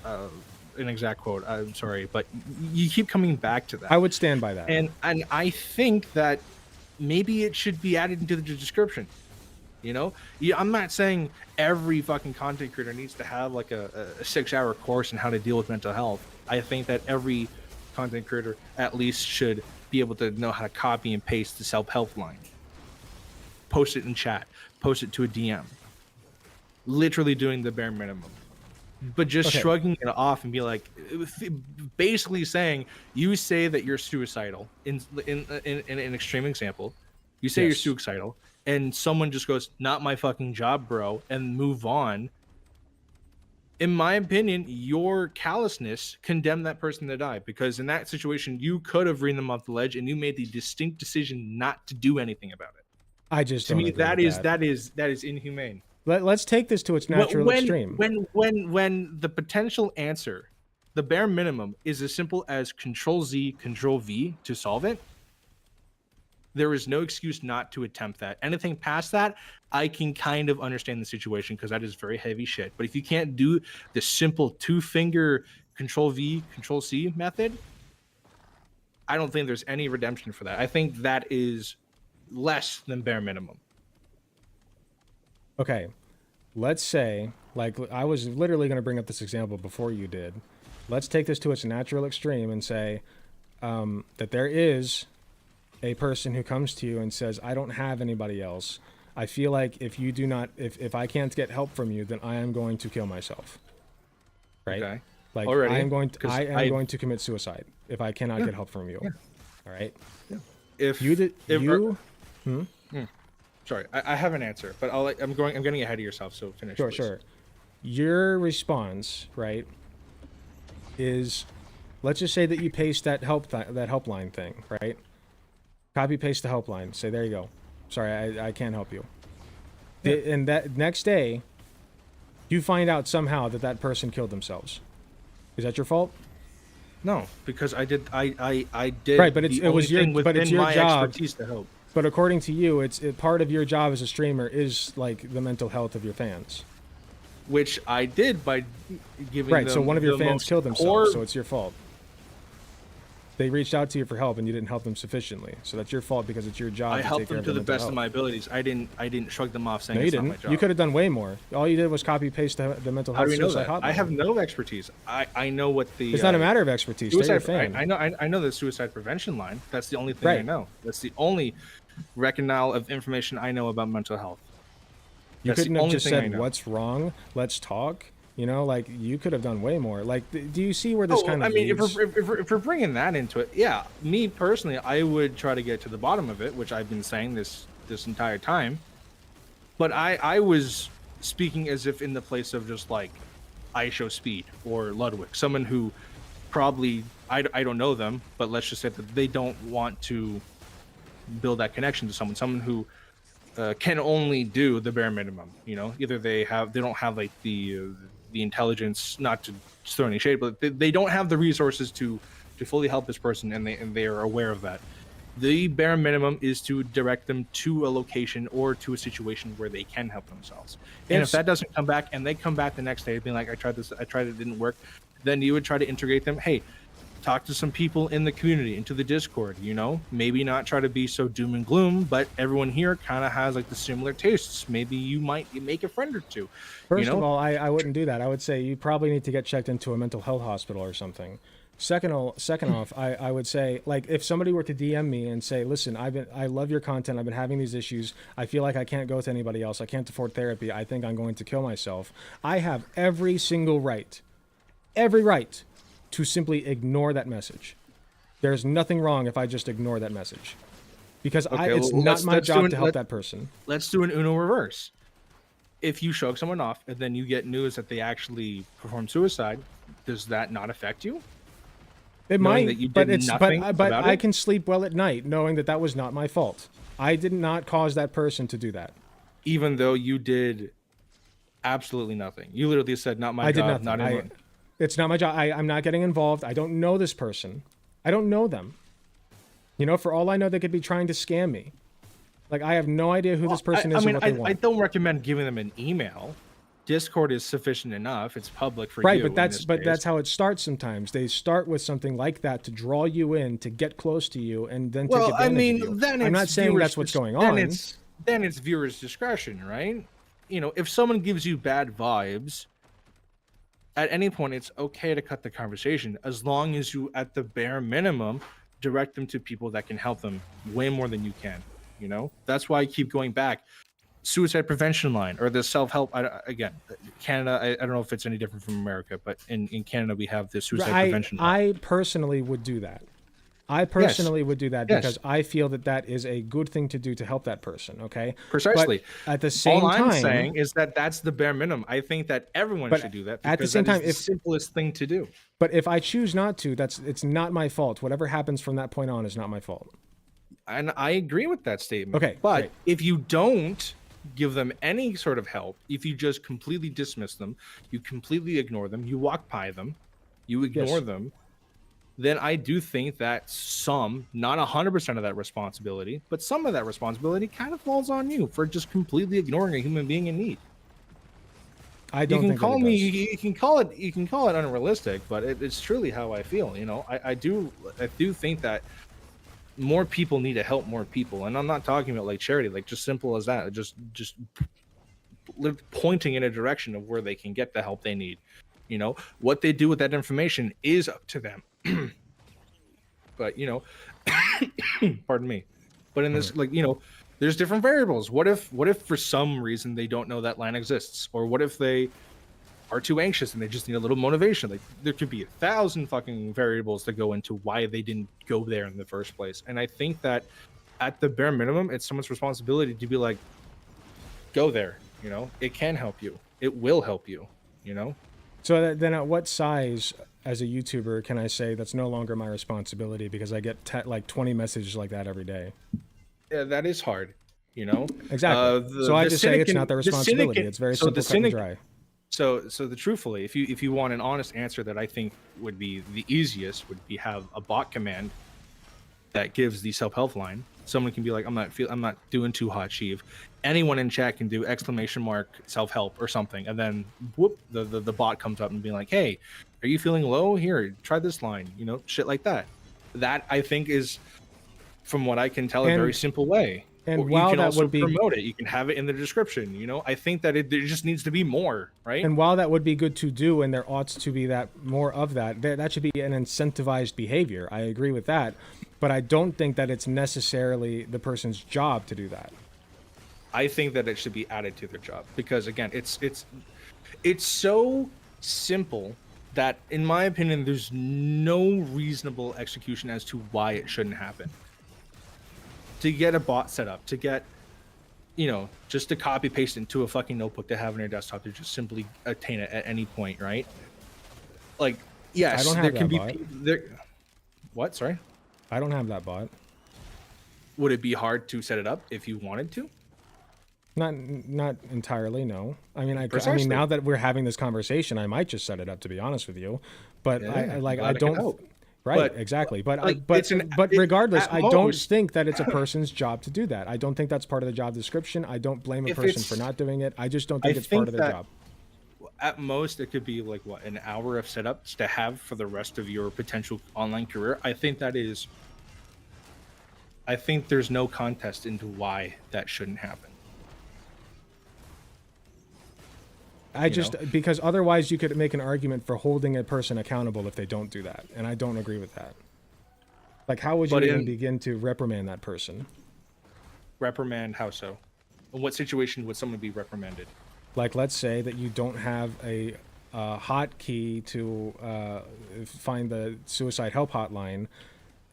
an exact quote. I'm sorry, but you keep coming back to that. I would stand by that. And I think that maybe it should be added into the description. You know, I'm not saying every fucking content creator needs to have like a 6-hour course on how to deal with mental health. I think that every content creator at least should be able to know how to copy and paste the self-help line, post it in chat, post it to a DM, literally doing the bare minimum, but just shrugging it off and be like, basically saying, you say that you're suicidal in an extreme example, you say you're suicidal, and someone just goes, not my fucking job, bro, and move on. In my opinion, your callousness condemned that person to die, because in that situation, you could have ridden them off the ledge, and you made the distinct decision not to do anything about it. I just to me that is inhumane. Let's take this to its natural extreme. When the potential answer, the bare minimum, is as simple as Control-Z, Control-V to solve it, there is no excuse not to attempt that. Anything past that, I can kind of understand the situation because that is very heavy shit. But if you can't do the simple 2-finger Control-V, Control-C method, I don't think there's any redemption for that. I think that is less than bare minimum. Okay, let's say like I was literally going to bring up this example before you did. Let's take this to its natural extreme and say that there is a person who comes to you and says, I don't have anybody else. I feel like if you do not, if I can't get help from you, then I am going to kill myself. Right? Okay. Like Already, I am going to commit suicide if I cannot get help from you. Yeah. All right. Yeah. If you did, Sorry, I have an answer, but I'm getting ahead of yourself. So finish. Sure, please. sure. Your response, right, is, let's just say that you paste that helpline thing, right? Copy paste the helpline. Say, there you go. Sorry, I can't help you. Yeah. And that next day, you find out somehow that that person killed themselves. Is that your fault? No, because I did. I did. Right, but it was your job. Expertise to help. But according to you, part of your job as a streamer is like the mental health of your fans. Which I did by giving right. them So one of your the fans most killed themselves, core- so it's your fault. They reached out to you for help, and you didn't help them sufficiently. So that's your fault because it's your job. I to helped take care them of to their the best mental of my abilities. I didn't shrug them off saying No, you it's not didn't. my job. You could have done way more. All you did was copy paste the mental How health do we know suicide that? hotline. I have no expertise. I know what the. It's not a matter of expertise. They're your Suicide, fan. I know the suicide prevention line. That's the only thing I Right. know. That's the only rationale of information I know about mental health. You That's the couldn't have only just thing I said know. what's wrong. Let's talk. You know, like you could have done way more. Like, do you see where this kind of? I mean, if leads? we're bringing that into it, yeah. Me personally, I would try to get to the bottom of it, which I've been saying this entire time. But I was speaking as if in the place of just like I Show Speed or Ludwig, someone who probably I don't know them, but let's just say that they don't want to build that connection to someone who can only do the bare minimum. You know, either they don't have like the intelligence, not to throw any shade, but they don't have the resources to fully help this person, and they are aware of that. The bare minimum is to direct them to a location or to a situation where they can help themselves. And if that doesn't come back, and they come back the next day being like, I tried it didn't work, then you would try to integrate them. Hey, talk to some people in the community, into the Discord, you know, maybe not try to be so doom and gloom, but everyone here kind of has like the similar tastes. Maybe you might make a friend or two. First you know? of all, I wouldn't do that. I would say you probably need to get checked into a mental health hospital or something. Second off, I would say, like, if somebody were to DM me and say, listen, I love your content. I've been having these issues. I feel like I can't go to anybody else. I can't afford therapy. I think I'm going to kill myself. I have every right to simply ignore that message. There's nothing wrong if I just ignore that message. Because it's not my job to help that person. Let's do an Uno reverse. If you shrug someone off and then you get news that they actually performed suicide, does that not affect you? It Knowing might, that you but did nothing but about I it? can sleep well at night knowing that that was not my fault. I did not cause that person to do that. Even though you did absolutely nothing. You literally said, not my I job, did nothing. not anyone. It's not my job. I'm not getting involved. I don't know this person. I don't know them. You know, for all I know, they could be trying to scam me. Like, I have no idea who this person is and what they want. I don't recommend giving them an email. Discord is sufficient enough. It's public for right, you. but that's how it starts sometimes. They start with something like that to draw you in, to get close to you, and then take advantage of you. Then I'm not saying that's what's going on. Then it's viewers' discretion, right? You know, if someone gives you bad vibes, at any point it's okay to cut the conversation, as long as you, at the bare minimum, direct them to people that can help them way more than you can. You know, that's why I keep going back. Suicide prevention line, or the self-help. Again, Canada, I don't know if it's any different from America, but in Canada we have the suicide prevention line. I personally would do that. Would do that because I feel that is a good thing to do to help that person. Okay, precisely. But at the same time, all I'm saying is that that's the bare minimum. I think that everyone should do that. Because at the same time, the simplest thing to do. But if I choose not to, it's not my fault. Whatever happens from that point on is not my fault. And I agree with that statement. Okay, but great. if you don't give them any sort of help, if you just completely dismiss them, you completely ignore them, you walk by them, you ignore them, then I do think that not 100% of that responsibility, but some of that responsibility kind of falls on you for just completely ignoring a human being in need. I don't think you can call it unrealistic, but it's truly how I feel. You know, I do think that more people need to help more people, and I'm not talking about like charity, like just simple as that. Just pointing in a direction of where they can get the help they need. You know, what they do with that information is up to them. But, you know, pardon me. But in this, like, you know, there's different variables. What if for some reason they don't know that line exists? Or what if they are too anxious and they just need a little motivation? Like, there could be 1,000 fucking variables that go into why they didn't go there in the first place. And I think that at the bare minimum, it's someone's responsibility to be like, go there. You know, it can help you. It will help you, you know? So then at what size as a YouTuber can I say that's no longer my responsibility because I get like 20 messages like that every day? Yeah, that is hard, you know? Exactly. So I just say it's not their responsibility. It's very simple, cut and dry. So truthfully, if you want an honest answer that I think would be the easiest, would be have a bot command that gives the self-help line. Someone can be like, I'm not doing too hot, Sheev. Anyone in chat can do ! self-help or something, and then whoop, the bot comes up and be like, hey, are you feeling low? Here, try this line, you know, shit like that. That I think is, from what I can tell, a very simple way. And or while you can that also would be promote it, you can have it in the description. You know, I think that there just needs to be more, right? And while that would be good to do, and there ought to be that more of that, that should be an incentivized behavior. I agree with that, but I don't think that it's necessarily the person's job to do that. I think that it should be added to their job because, again, it's so simple that, in my opinion, there's no reasonable execution as to why it shouldn't happen. To get a bot set up, to get, you know, just to copy paste into a fucking notebook to have on your desktop to just simply attain it at any point, right? Like, yes, I don't have there that can be bot. there. What? Sorry. I don't have that bot. Would it be hard to set it up if you wanted to? Not entirely, no. I mean, I Precisely. mean, now that we're having this conversation, I might just set it up, to be honest with you. But Yeah, I don't. help. Right, But, exactly. But like, but regardless, at I don't most- think that it's a person's job to do that. I don't think that's part of the job description. I don't blame a If person it's- for not doing it. I just don't think I it's part think of their that- job. At most, it could be like what, an hour of setups to have for the rest of your potential online career. I think there's no contest into why that shouldn't happen. Because otherwise you could make an argument for holding a person accountable if they don't do that, and I don't agree with that. Like, how would you even begin to reprimand that person? Reprimand? How so? In what situation would someone be reprimanded? Like, let's say that you don't have a hotkey to find the suicide help hotline,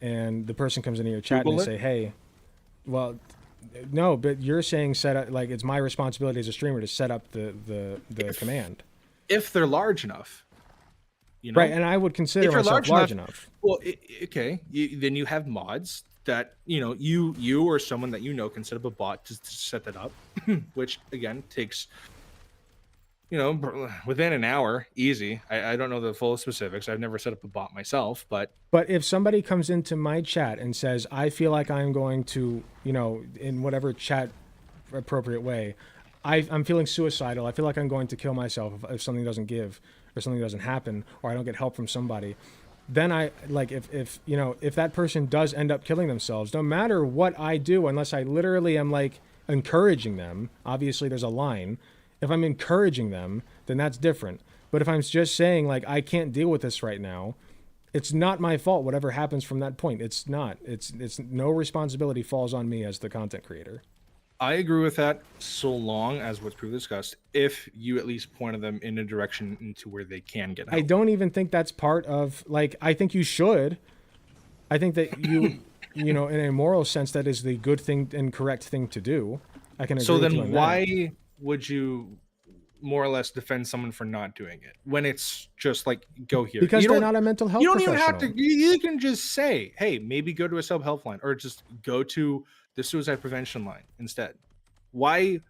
and the person comes into your chat Google and they say, hey, well, no, but you're saying set up, like, it's my responsibility as a streamer to set up the command. If they're large enough, you know? Right, and I would consider If you're myself large enough. Well, okay, then you have mods that, you know, you or someone that you know can set up a bot to set that up, which again takes, you know, within an hour, easy. I don't know the full specifics. I've never set up a bot myself, but if somebody comes into my chat and says, I feel like I'm going to, you know, in whatever chat appropriate way, I'm feeling suicidal. I feel like I'm going to kill myself if something doesn't give or something doesn't happen or I don't get help from somebody. Then I, like, if you know, if that person does end up killing themselves, no matter what I do, unless I literally am, like, encouraging them, obviously there's a line. If I'm encouraging them, then that's different. But if I'm just saying, like, I can't deal with this right now, it's not my fault. Whatever happens from that point, it's not. It's no responsibility falls on me as the content creator. I agree with that, so long as what's previously discussed, if you at least pointed them in a direction into where they can get help. I don't even think that's part of, like, I think you should. I think that you, you know, in a moral sense, that is the good thing and correct thing to do. I can agree So with you then on why that. would you more or less defend someone for not doing it when it's just like, go here? Because You they're don't- not a mental health You don't professional. even have to. You can just say, "Hey, maybe go to a self-help line, or just go to the suicide prevention line instead." Why?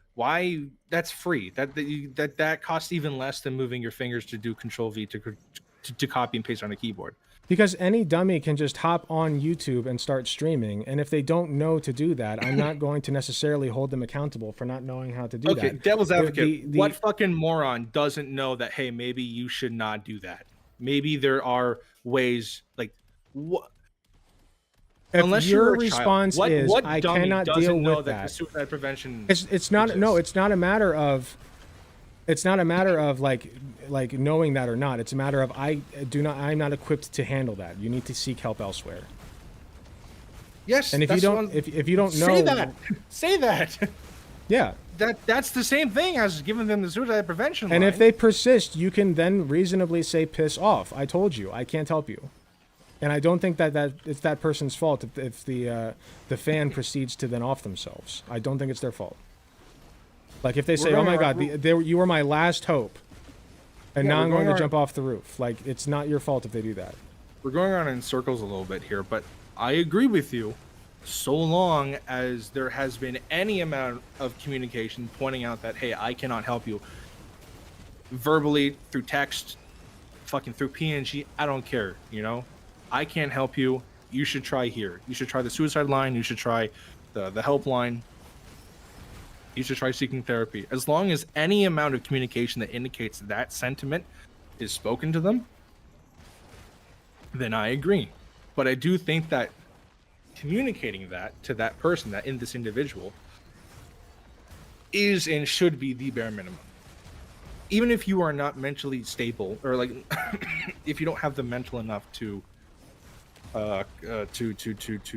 That's free. That costs even less than moving your fingers to do Control V to copy and paste on a keyboard. Because any dummy can just hop on YouTube and start streaming, and if they don't know to do that, I'm not going to necessarily hold them accountable for not knowing how to do that. Okay, devil's advocate. The- What fucking moron doesn't know that? Hey, maybe you should not do that. Maybe there are ways, like, what? If Unless your you're a response child. is, What I dummy cannot doesn't deal know with that the that. suicide prevention It's not. No, exists? it's not a matter of. It's not a matter of like knowing that or not. It's a matter of I'm not equipped to handle that. You need to seek help elsewhere. Yes, And if you don't, if you don't know, say that. Yeah. That's the same thing as giving them the suicide prevention And line. if they persist, you can then reasonably say, "Piss off! I told you, I can't help you." And I don't think that it's that person's fault if the fan proceeds to then off themselves. I don't think it's their fault. Like if they say, "Oh my God, you were my last hope," and now I'm going to jump off the roof. Like it's not your fault if they do that. We're going around in circles a little bit here, but I agree with you. So long as there has been any amount of communication pointing out that, hey, I cannot help you verbally, through text, fucking through PNG, I don't care, you know? I can't help you. You should try here. You should try the suicide line. You should try the helpline. You should try seeking therapy. As long as any amount of communication that indicates that sentiment is spoken to them, then I agree. But I do think that communicating that to that person, that in this individual, is and should be the bare minimum. Even if you are not mentally stable, or like if you don't have the mental enough to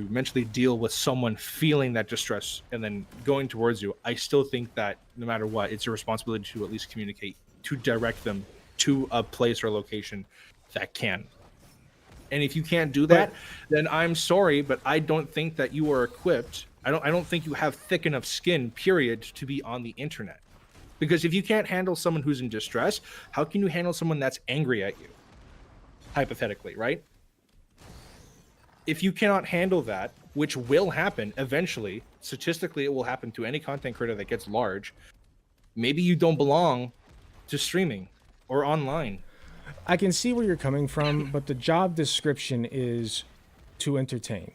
mentally deal with someone feeling that distress and then going towards you, I still think that no matter what, it's your responsibility to at least communicate, to direct them to a place or location that can. And if you can't do that, then I'm sorry, but I don't think that you are equipped. I don't think you have thick enough skin, period, to be on the internet. Because if you can't handle someone who's in distress, how can you handle someone that's angry at you? Hypothetically, right? If you cannot handle that, which will happen eventually, statistically it will happen to any content creator that gets large, maybe you don't belong to streaming or online. I can see where you're coming from, but the job description is to entertain.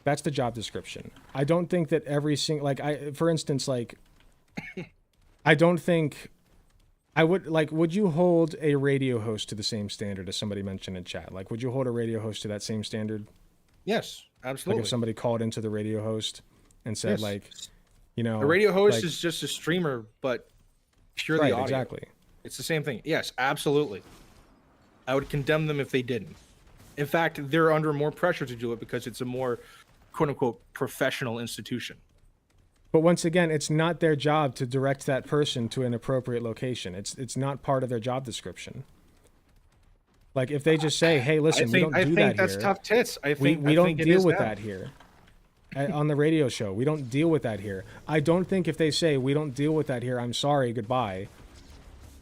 That's the job description. I don't think that every single, for instance, I don't think I would, would you hold a radio host to the same standard as somebody mentioned in chat? Like, would you hold a radio host to that same standard? Yes, absolutely. Like if somebody called into the radio host and said, a radio host is just a streamer, but purely audio. Exactly. It's the same thing. Yes, absolutely. I would condemn them if they didn't. In fact, they're under more pressure to do it because it's a more, quote unquote, professional institution. But once again, it's not their job to direct that person to an appropriate location. It's not part of their job description. Like if they just say, "Hey, listen, we don't do that here." I think that's tough tits. We don't deal with that here. On the radio show, we don't deal with that here. I don't think if they say we don't deal with that here, I'm sorry, goodbye,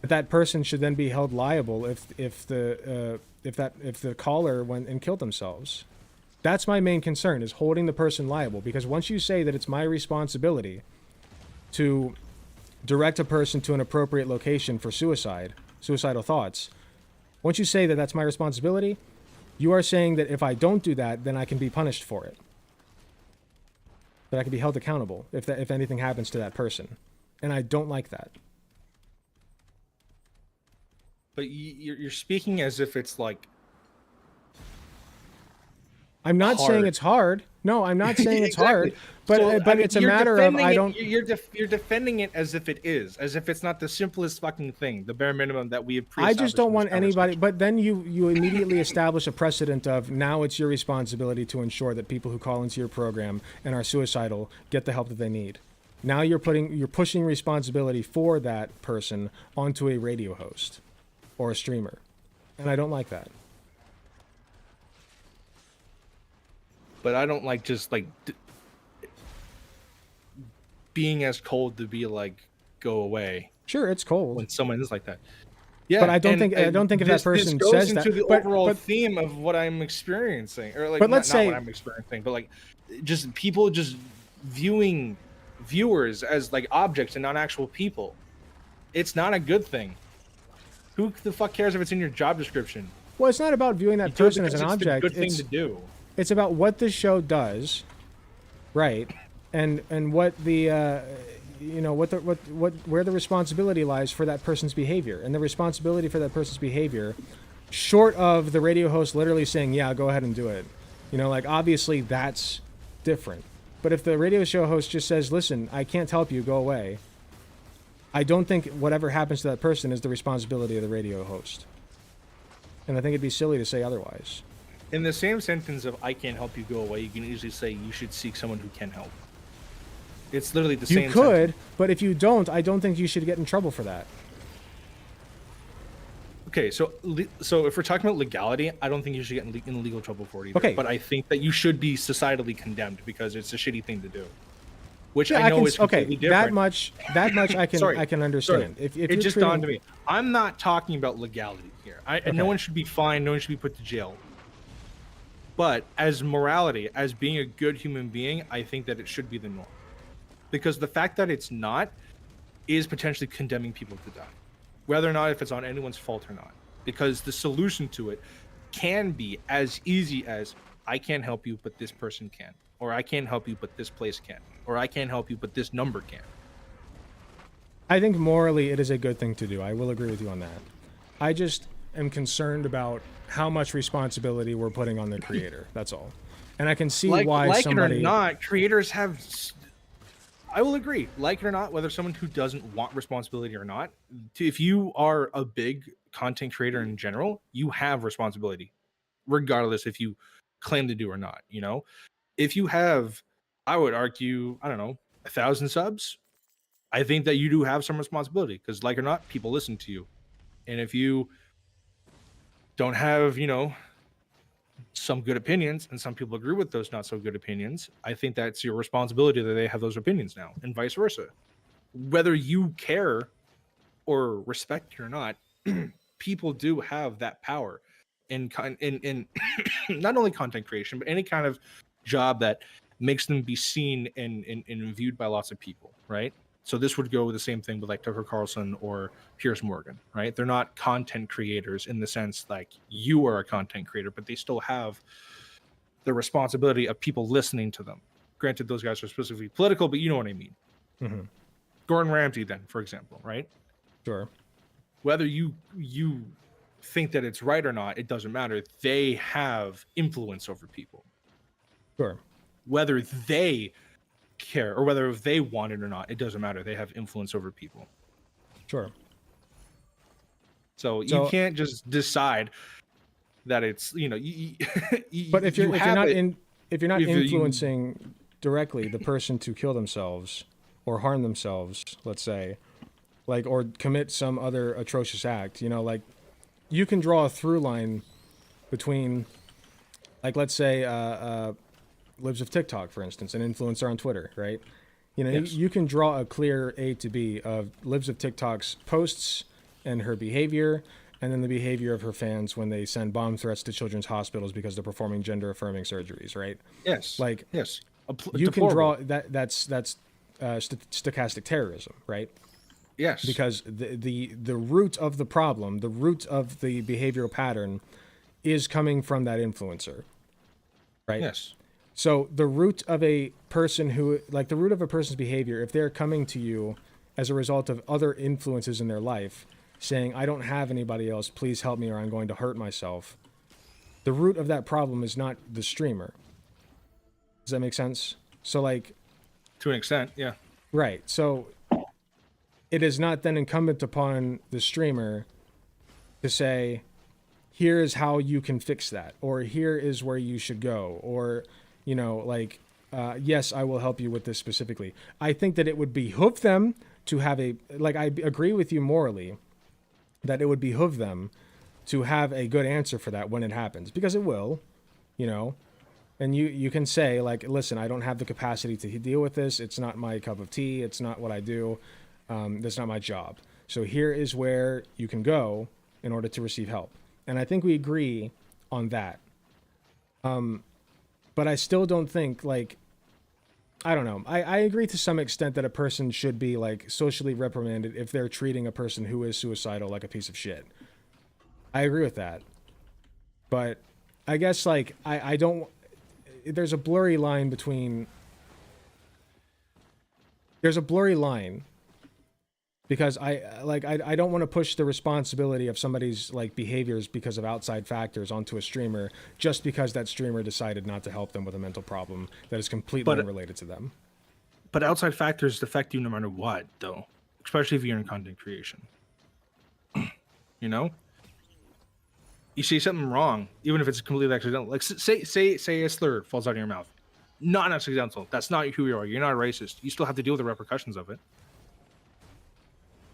that person should then be held liable if the caller went and killed themselves. That's my main concern, is holding the person liable, because once you say that it's my responsibility to direct a person to an appropriate location for suicidal thoughts, once you say that that's my responsibility, you are saying that if I don't do that, then I can be punished for it. That I can be held accountable if anything happens to that person. And I don't like that. But you're speaking as if it's like, I'm not saying it's hard. No, I'm not saying it's hard. But So, but it's a matter of I don't. You're defending it as if it is, as if it's not the simplest fucking thing, the bare minimum that we have. I just don't want anybody. But then you immediately establish a precedent of now it's your responsibility to ensure that people who call into your program and are suicidal get the help that they need. Now you're pushing responsibility for that person onto a radio host or a streamer, and I don't like that. But I don't like just being as cold to be like, go away. Sure, it's cold when someone is like that. Yeah, but I don't think if that person says that. This goes into the overall theme of what I'm experiencing, or like, not what I'm experiencing, but like, just people just viewing viewers as like objects and not actual people. It's not a good thing. Who the fuck cares if it's in your job description? Well, it's not about viewing that person as an object. It's a good thing to do. It's about what the show does, right? And what the where the responsibility lies for that person's behavior. And the responsibility for that person's behavior, short of the radio host literally saying, "Yeah, go ahead and do it," You know, like obviously that's different. But if the radio show host just says, listen, I can't help you, go away, I don't think whatever happens to that person is the responsibility of the radio host. And I think it'd be silly to say otherwise. In the same sentence of "I can't help you, go away," you can easily say you should seek someone who can help. It's literally the same. You could, sentence. but if you don't, I don't think you should get in trouble for that. Okay, so if we're talking about legality, I don't think you should get in legal trouble for it either. Okay. But I think that you should be societally condemned because it's a shitty thing to do. Which Yeah, I know can, is completely different. That much I can Sorry, I can understand. sorry. If It you're just treating- dawned on me. I'm not talking about legality here. No one should be fined. No one should be put to jail. But as morality, as being a good human being, I think that it should be the norm. Because the fact that it's not is potentially condemning people to die. Whether or not if it's on anyone's fault or not. Because the solution to it can be as easy as, I can't help you, but this person can. Or I can't help you, but this place can. Or I can't help you, but this number can. I think morally it is a good thing to do. I will agree with you on that. I just am concerned about how much responsibility we're putting on the creator. That's all. And I can see why somebody... it or not, creators have... I will agree. Like it or not, whether someone who doesn't want responsibility or not, if you are a big content creator in general, you have responsibility, regardless if you claim to do or not, you know? If you have, I would argue, I don't know, 1,000 subs, I think that you do have some responsibility because, like or not, people listen to you. And if you don't have, you know, some good opinions and some people agree with those not so good opinions, I think that's your responsibility that they have those opinions now, and vice versa. Whether you care or respect it or not, people do have that power in not only content creation, but any kind of job that makes them be seen and viewed by lots of people, right? So this would go with the same thing with like Tucker Carlson or Piers Morgan, right? They're not content creators in the sense like you are a content creator, but they still have the responsibility of people listening to them. Granted, those guys are specifically political, but you know what I mean. Mm-hmm. Gordon Ramsay, then, for example, right? Sure. Whether you think that it's right or not, it doesn't matter. They have influence over people. Sure. Whether they care or whether they want it or not, it doesn't matter. They have influence over people. Sure. So you can't just decide that it's, you know, but if you're not influencing you, directly the person to kill themselves or harm themselves, let's say, like, or commit some other atrocious act, you know, like, you can draw a through line between, like, let's say, Libs of TikTok, for instance, an influencer on Twitter, right? You know, yes. You can draw a clear A to B of Libs of TikTok's posts and her behavior, and then the behavior of her fans when they send bomb threats to children's hospitals because they're performing gender-affirming surgeries, right? Yes. Like, yes. You can draw that. That's stochastic terrorism, right? Yes. Because the root of the problem, the root of the behavioral pattern, is coming from that influencer, right? Yes. So the root of a person the root of a person's behavior, if they're coming to you as a result of other influences in their life, saying, I don't have anybody else, please help me or I'm going to hurt myself, the root of that problem is not the streamer. Does that make sense? So, like... To an extent, yeah. Right. So it is not then incumbent upon the streamer to say, here is how you can fix that, or here is where you should go, or... You know, like, yes, I will help you with this specifically. I think that it would behoove them to have I agree with you morally that it would behoove them to have a good answer for that when it happens, because it will, you know, and you can say, like, listen, I don't have the capacity to deal with this. It's not my cup of tea. It's not what I do. That's not my job. So here is where you can go in order to receive help. And I think we agree on that. But I still don't think, like, I don't know. I agree to some extent that a person should be, like, socially reprimanded if they're treating a person who is suicidal like a piece of shit. I agree with that. But I guess, like, I don't... There's a blurry line because I don't want to push the responsibility of somebody's like behaviors because of outside factors onto a streamer just because that streamer decided not to help them with a mental problem that is completely unrelated to them. But outside factors affect you no matter what, though, especially if you're in content creation. You know, you say something wrong, even if it's completely accidental. Like say a slur falls out of your mouth, not accidental. That's not who you are. You're not a racist. You still have to deal with the repercussions of it.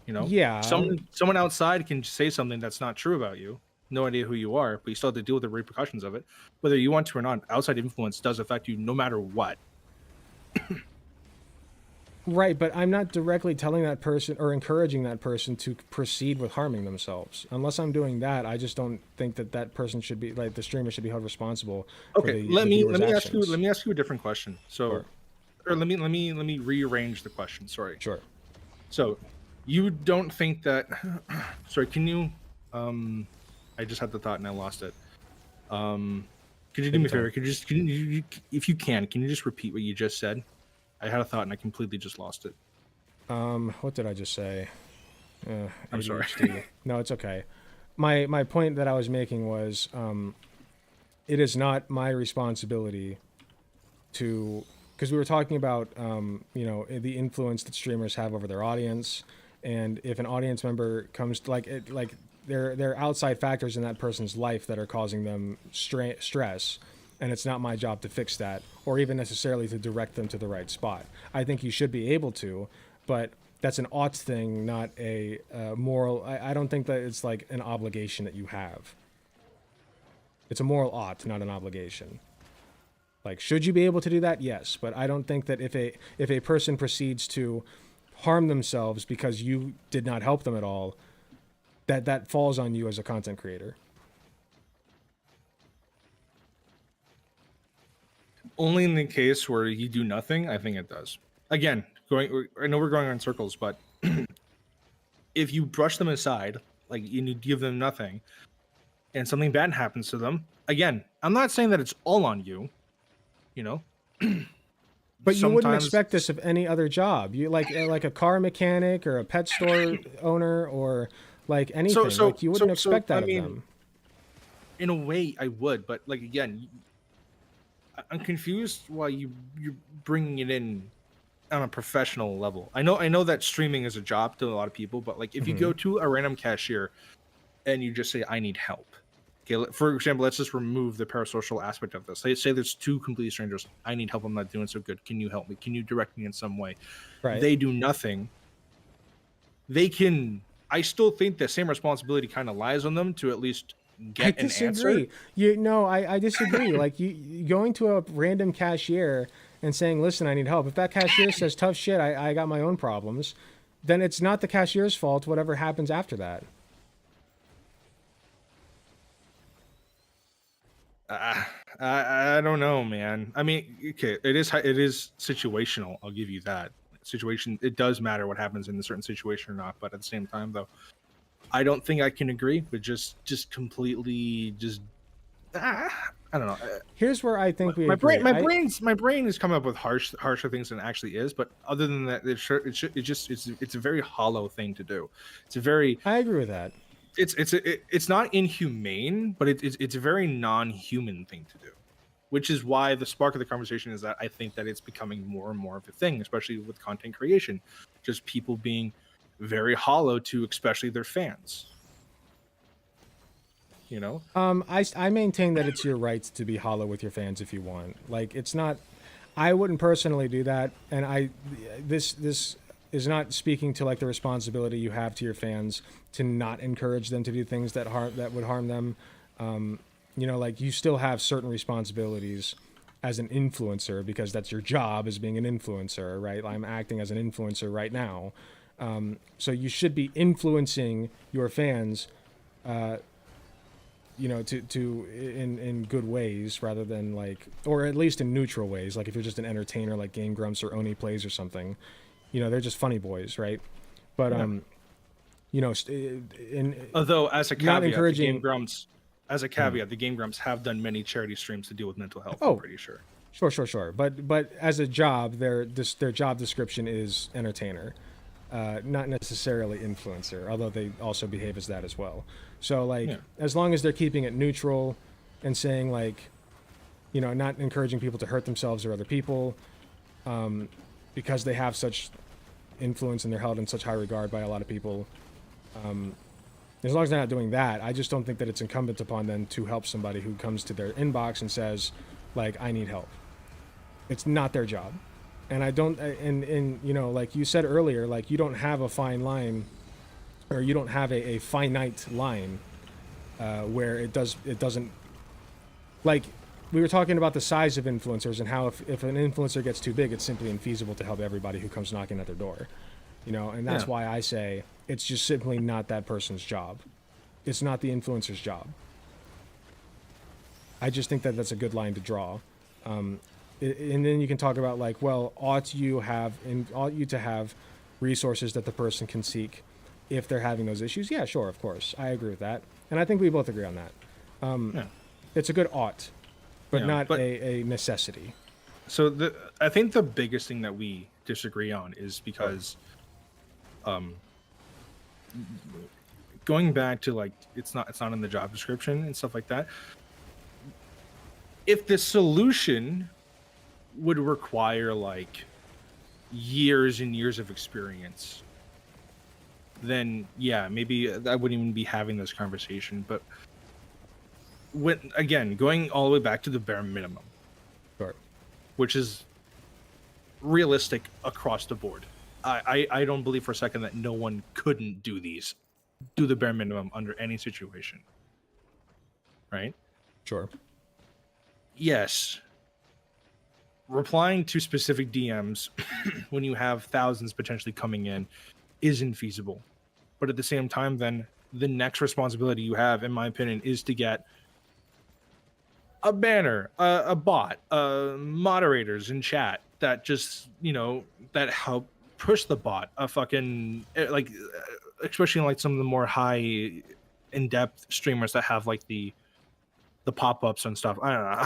You know, Yeah. Someone outside can say something that's not true about you. No idea who you are, but you still have to deal with the repercussions of it, whether you want to or not. Outside influence does affect you no matter what. Right, but I'm not directly telling that person or encouraging that person to proceed with harming themselves. Unless I'm doing that, I just don't think that that person should be like the streamer should be held responsible. Okay, for the viewer's actions. let me ask you a different question. So, Sure. or let me rearrange the question. Sorry. Sure. So, you don't think that? Sorry, can you? I just had the thought and I lost it. Could you do me a favor? If you can you just repeat what you just said? I had a thought and I completely just lost it. What did I just say? I'm sorry. No, it's okay. My point that I was making was, it is not my responsibility to, because we were talking about, the influence that streamers have over their audience, and if an audience member comes to, there are outside factors in that person's life that are causing them stress. And it's not my job to fix that or even necessarily to direct them to the right spot. I think you should be able to, but that's an ought thing, not a moral. I don't think that it's like an obligation that you have. It's a moral ought, not an obligation. Like, should you be able to do that? Yes, but I don't think that if a person proceeds to harm themselves because you did not help them at all, that falls on you as a content creator. Only in the case where you do nothing, I think it does. Again, I know we're going in circles, but if you brush them aside, like you give them nothing, and something bad happens to them, again, I'm not saying that it's all on you, you know. But you wouldn't expect this of any other job. You like a car mechanic or a pet store owner or like anything. Like you wouldn't expect that of them. In a way, I would, but like again. I'm confused why you're bringing it in on a professional level. I know that streaming is a job to a lot of people, but like if you go to a random cashier and you just say I need help. Okay, for example, let's just remove the parasocial aspect of this. Say there's two complete strangers. I need help. I'm not doing so good. Can you help me? Can you direct me in some way? Right. They do nothing. I still think the same responsibility kind of lies on them to at least get an answer. I disagree. Like you going to a random cashier and saying, listen, I need help. If that cashier says tough shit, I got my own problems, then it's not the cashier's fault, whatever happens after that. I don't know, man. I mean, okay, it is situational. I'll give you that. It does matter what happens in a certain situation or not, but at the same time though, I don't think I can agree with just completely I don't know. Here's where I think my brain is coming up with harsher things than it actually is. But other than that, it's a very hollow thing to do. I agree with that. It's not inhumane, but it's a very non-human thing to do, which is why the spark of the conversation is that I think that it's becoming more and more of a thing, especially with content creation, just people being very hollow to especially their fans. You know, I maintain that it's your right to be hollow with your fans if you want. Like, it's not. I wouldn't personally do that, and this is not speaking to like the responsibility you have to your fans to not encourage them to do things that would harm them. Like you still have certain responsibilities as an influencer because that's your job as being an influencer, right? I'm acting as an influencer right now. So you should be influencing your fans, to in good ways rather than like, or at least in neutral ways. Like if you're just an entertainer like Game Grumps or Oni Plays or something, they're just funny boys, right? But although as a caveat, the Game Grumps have done many charity streams to deal with mental health. I'm pretty sure. Sure. But as a job, their job description is entertainer. not necessarily influencer, although they also behave as that as well. So like, Yeah. as long as they're keeping it neutral and saying like, you know, not encouraging people to hurt themselves or other people, because they have such influence and they're held in such high regard by a lot of people. As long as they're not doing that, I just don't think that it's incumbent upon them to help somebody who comes to their inbox and says, like, I need help. It's not their job. And I don't, and you know, like you said earlier, like you don't have a fine line, or you don't have a finite line where it doesn't, like, we were talking about the size of influencers and how if an influencer gets too big, it's simply infeasible to help everybody who comes knocking at their door. You know, and that's why I say it's just simply not that person's job. It's not the influencer's job. I just think that that's a good line to draw. And then you can talk about like, well, ought you to have resources that the person can seek if they're having those issues? Yeah, sure, of course. I agree with that. And I think we both agree on that. It's a good ought, but not a necessity. So I think the biggest thing that we disagree on is because going back to like it's not in the job description and stuff like that. If the solution would require like years and years of experience, then yeah, maybe I wouldn't even be having this conversation. But when again, going all the way back to the bare minimum, Sure. which is realistic across the board. I don't believe for a second that no one couldn't do the bare minimum under any situation. Right? Sure. Yes. Replying to specific DMs when you have thousands potentially coming in is infeasible. But at the same time, then the next responsibility you have, in my opinion, is to get a banner, a bot, moderators in chat that just, you know, that help push the bot, a fucking, like, especially in like some of the more high in-depth streamers that have like the pop-ups and stuff. I don't know.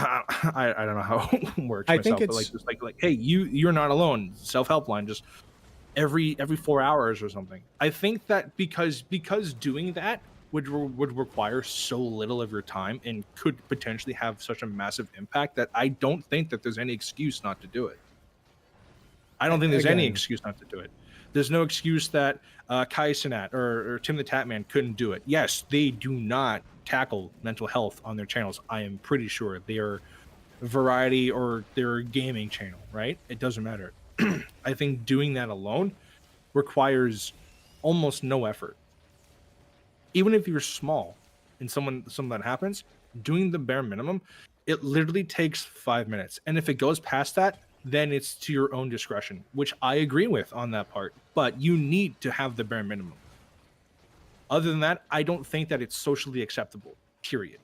I don't know how it works I myself, think but it's like just like hey, you're not alone. Self-help line just every 4 hours or something. I think that because doing that would require so little of your time and could potentially have such a massive impact that I don't think that there's any excuse not to do it. I don't think there's any excuse not to do it. There's no excuse that Kai Cenat or Tim the Tatman couldn't do it. Yes, they do not tackle mental health on their channels. I am pretty sure they are variety or they're a gaming channel, right? It doesn't matter. I think doing that alone requires almost no effort. Even if you're small and something that happens, doing the bare minimum, it literally takes 5 minutes. And if it goes past that, then it's to your own discretion, which I agree with on that part. But you need to have the bare minimum. Other than that, I don't think that it's socially acceptable, period.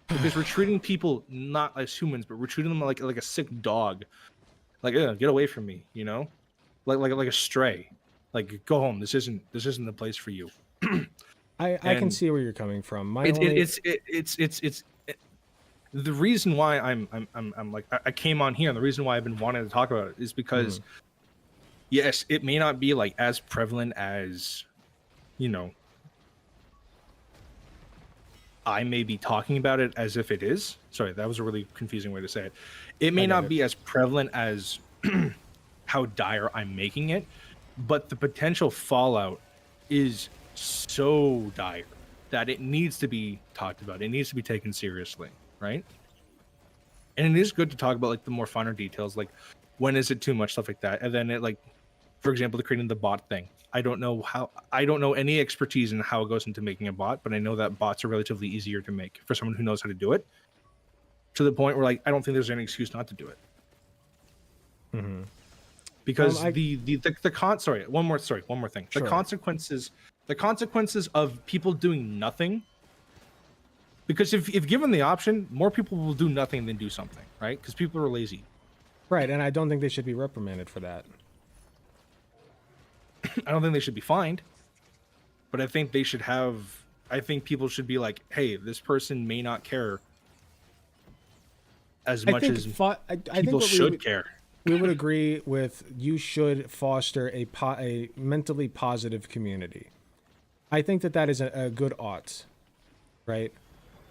Because we're treating people not as humans, but we're treating them like a sick dog. Like, get away from me, you know? Like a stray. Like, go home. This isn't the place for you. I can see where you're coming from. It's the reason why I'm like I came on here, and the reason why I've been wanting to talk about it is because yes, it may not be like as prevalent as, you know, I may be talking about it as if it is. Sorry, that was a really confusing way to say it. It may not be as prevalent as how dire I'm making it, but the potential fallout is so dire that it needs to be talked about. It needs to be taken seriously, right? And it is good to talk about like the more finer details, like when is it too much, stuff like that. And then it, like, for example, the creating the bot thing. I don't know any expertise in how it goes into making a bot, but I know that bots are relatively easier to make for someone who knows how to do it. To the point where, like, I don't think there's any excuse not to do it. Mm-hmm. Because one more thing. Sure. The consequences of people doing nothing. Because if given the option, more people will do nothing than do something, right? Because people are lazy. Right, and I don't think they should be reprimanded for that. I don't think they should be fined, but I think people should be like, hey, this person may not care as much as people should care. we would agree with you should foster a mentally positive community. I think that is a good ought, right?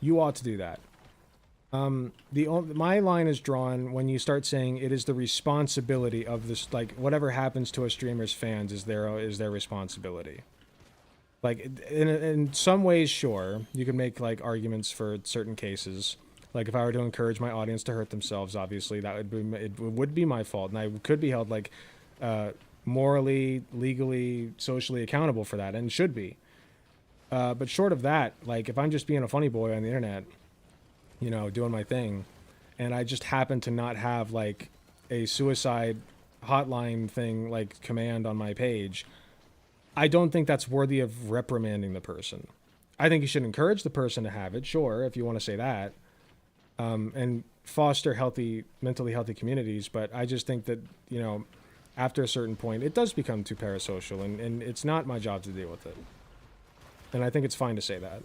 You ought to do that. My line is drawn when you start saying it is the responsibility of this, like whatever happens to a streamer's fans is their responsibility. Like in some ways, sure, you can make like arguments for certain cases. Like if I were to encourage my audience to hurt themselves, obviously it would be my fault, and I could be held like morally, legally, socially accountable for that, and should be. But short of that, like if I'm just being a funny boy on the internet, you know, doing my thing, and I just happen to not have like a suicide hotline thing like command on my page, I don't think that's worthy of reprimanding the person. I think you should encourage the person to have it, sure, if you want to say that, and foster mentally healthy communities. But I just think that, you know, after a certain point, it does become too parasocial, and it's not my job to deal with it. And I think it's fine to say that.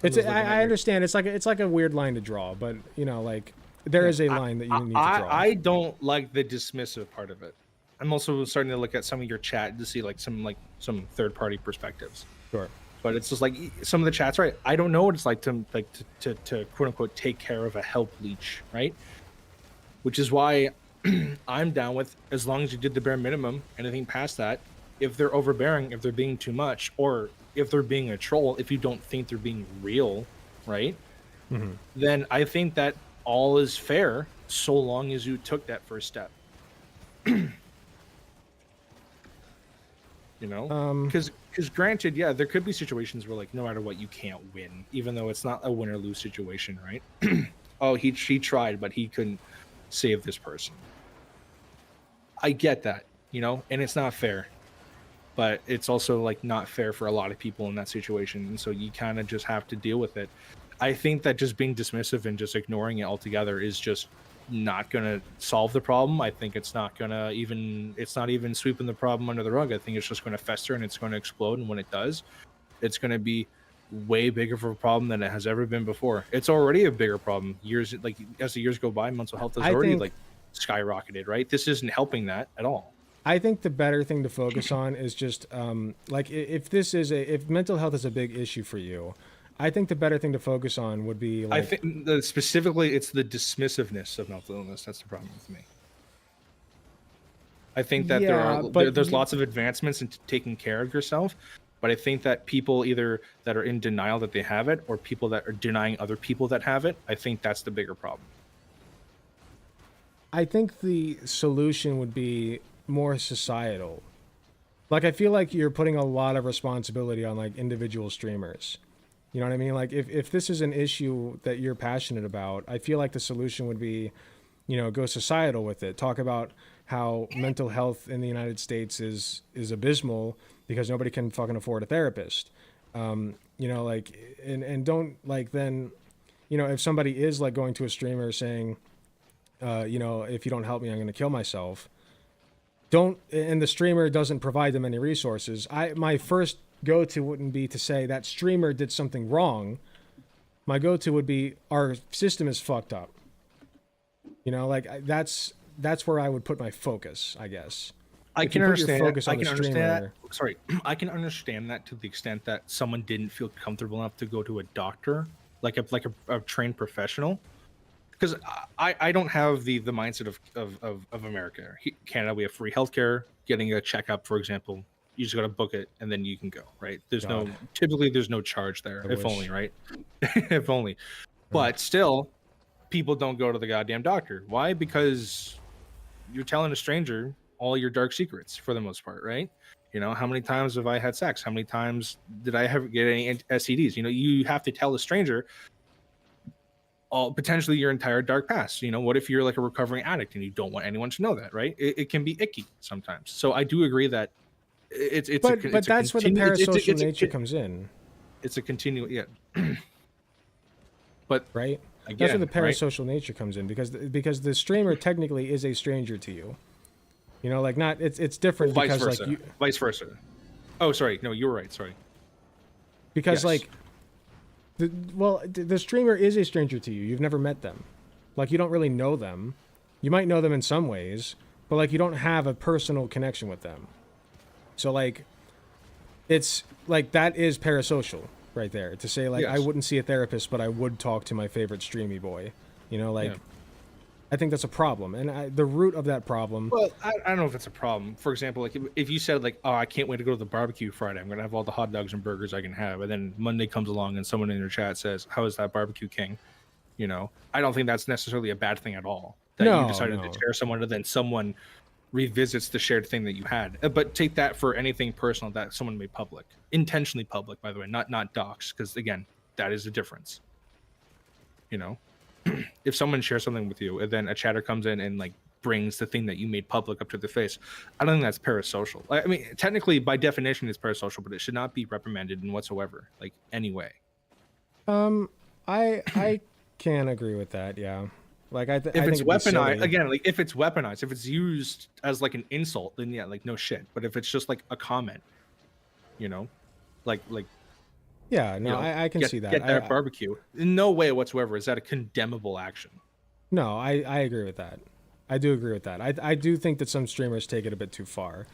I understand it's like a weird line to draw, but you know, like there is a line that you need to draw. I don't like the dismissive part of it. I'm also starting to look at some of your chat to see like some third party perspectives. Sure. But it's just like some of the chats, right? I don't know what it's like to quote unquote take care of a help leech, right? Which is why I'm down with, as long as you did the bare minimum. Anything past that, if they're overbearing, if they're being too much, or if they're being a troll, if you don't think they're being real, right? Mm-hmm. Then I think that all is fair, so long as you took that first step. You know, because granted, yeah, there could be situations where like no matter what you can't win, even though it's not a win or lose situation, right? Oh, he tried, but he couldn't save this person. I get that, you know, and it's not fair, but it's also like not fair for a lot of people in that situation, and so you kind of just have to deal with it. I think that just being dismissive and just ignoring it altogether is just not gonna solve the problem. I think it's not even sweeping the problem under the rug. I think it's just going to fester and it's going to explode, and when it does, it's going to be way bigger of a problem than it has ever been before. It's already a bigger problem. As the years go by, mental health has already skyrocketed, right? This isn't helping that at all. I think the better thing to focus on is just like if mental health is a big issue for you, I think the better thing to focus on would be like, I think specifically it's the dismissiveness of mental illness that's the problem with me. I think that there's lots of advancements in taking care of yourself, but I think that people either that are in denial that they have it, or people that are denying other people that have it, I think that's the bigger problem. I think the solution would be more societal. Like, I feel like you're putting a lot of responsibility on like individual streamers. You know what I mean? Like if this is an issue that you're passionate about, I feel like the solution would be, you know, go societal with it. Talk about how mental health in the United States is abysmal because nobody can fucking afford a therapist. You know, like, and don't like then, you know, if somebody is like going to a streamer saying, you know, if you don't help me, I'm going to kill myself. And the streamer doesn't provide them any resources. My first go-to wouldn't be to say that streamer did something wrong. My go-to would be our system is fucked up. You know, like that's where I would put my focus, I guess. I can understand that. Sorry, I can understand that to the extent that someone didn't feel comfortable enough to go to a doctor, like a trained professional. Because I don't have the mindset of America. Canada, we have free healthcare. Getting a checkup, for example, you just got to book it and then you can go, right? There's no charge there. If only, right? If only. But still, people don't go to the goddamn doctor. Why? Because you're telling a stranger all your dark secrets for the most part, right? You know, how many times have I had sex? How many times did I ever get any STDs? You know, you have to tell a stranger potentially your entire dark past. You know, what if you're like a recovering addict and you don't want anyone to know that, right? It can be icky sometimes. So I do agree that but that's where the parasocial nature comes in. It's a continual, yeah. But right, again, that's where the parasocial nature comes in because the streamer technically is a stranger to you. You know, like not it's different vice because versa. like vice versa. Oh, sorry, no, you were right. Sorry. Because like the streamer is a stranger to you. You've never met them. Like, you don't really know them. You might know them in some ways, but like, you don't have a personal connection with them. So like, it's like, that is parasocial right there, to say like, I Yes. wouldn't see a therapist, but I would talk to my favorite streamy boy. You know, like, Yeah. I think that's a problem, and the root of that problem. Well, I don't know if it's a problem. For example, like if you said like, "Oh, I can't wait to go to the barbecue Friday. I'm gonna have all the hot dogs and burgers I can have," and then Monday comes along and someone in your chat says, "How is that barbecue king?" You know, I don't think that's necessarily a bad thing at all. That No, you decided no. to share someone, and then someone revisits the shared thing that you had. But take that for anything personal that someone made public, intentionally public, by the way, not docs, because again, that is a difference. You know, if someone shares something with you and then a chatter comes in and like brings the thing that you made public up to the face, I don't think that's parasocial. I mean, technically by definition it's parasocial, but it should not be reprimanded in whatsoever, like anyway. I can agree with that. Yeah, like If I it's think it'd be weaponized, silly. again, like if it's weaponized, if it's used as like an insult, then yeah, like no shit. But if it's just like a comment, you know, like Yeah, no, you know, I can see that. Get that barbecue. In no way whatsoever is that a condemnable action. No, I agree with that. I do agree with that. I do think that some streamers take it a bit too far.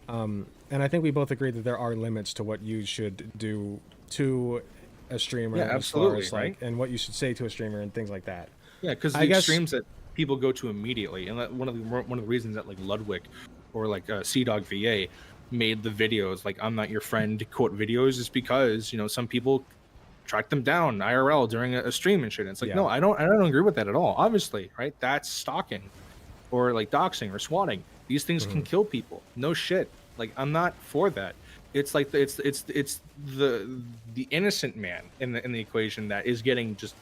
And I think we both agree that there are limits to what you should do to a streamer, Yeah, as far absolutely, as like, right? and what you should say to a streamer and things like that. Yeah, because I the guess- extremes that people go to immediately, and that one of the reasons that like Ludwig or like Sea Dog VA made the videos like "I'm not your friend" quote videos is because, you know, some people track them down IRL during a stream and shit. And it's like, Yeah. no, I don't agree with that at all. Obviously, right? That's stalking, or like doxing or swatting. These things can kill people. No shit. Like, I'm not for that. It's like it's the innocent man in the equation that is getting just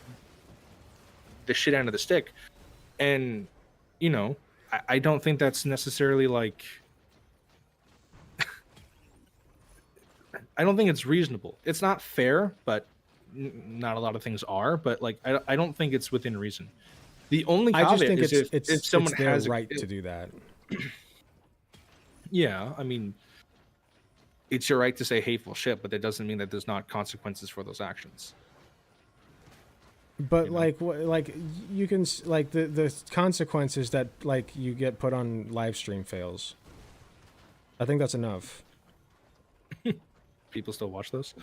the shit out of the stick. And you know, I don't think that's necessarily like I don't think it's reasonable. It's not fair, but not a lot of things are. But like, I don't think it's within reason. The only I just caveat think is it's if someone their has right to do that. Yeah, I mean, it's your right to say hateful shit, but that doesn't mean that there's not consequences for those actions. But like, like you can like the consequences that like you get put on live stream fails. I think that's enough. People still watch those.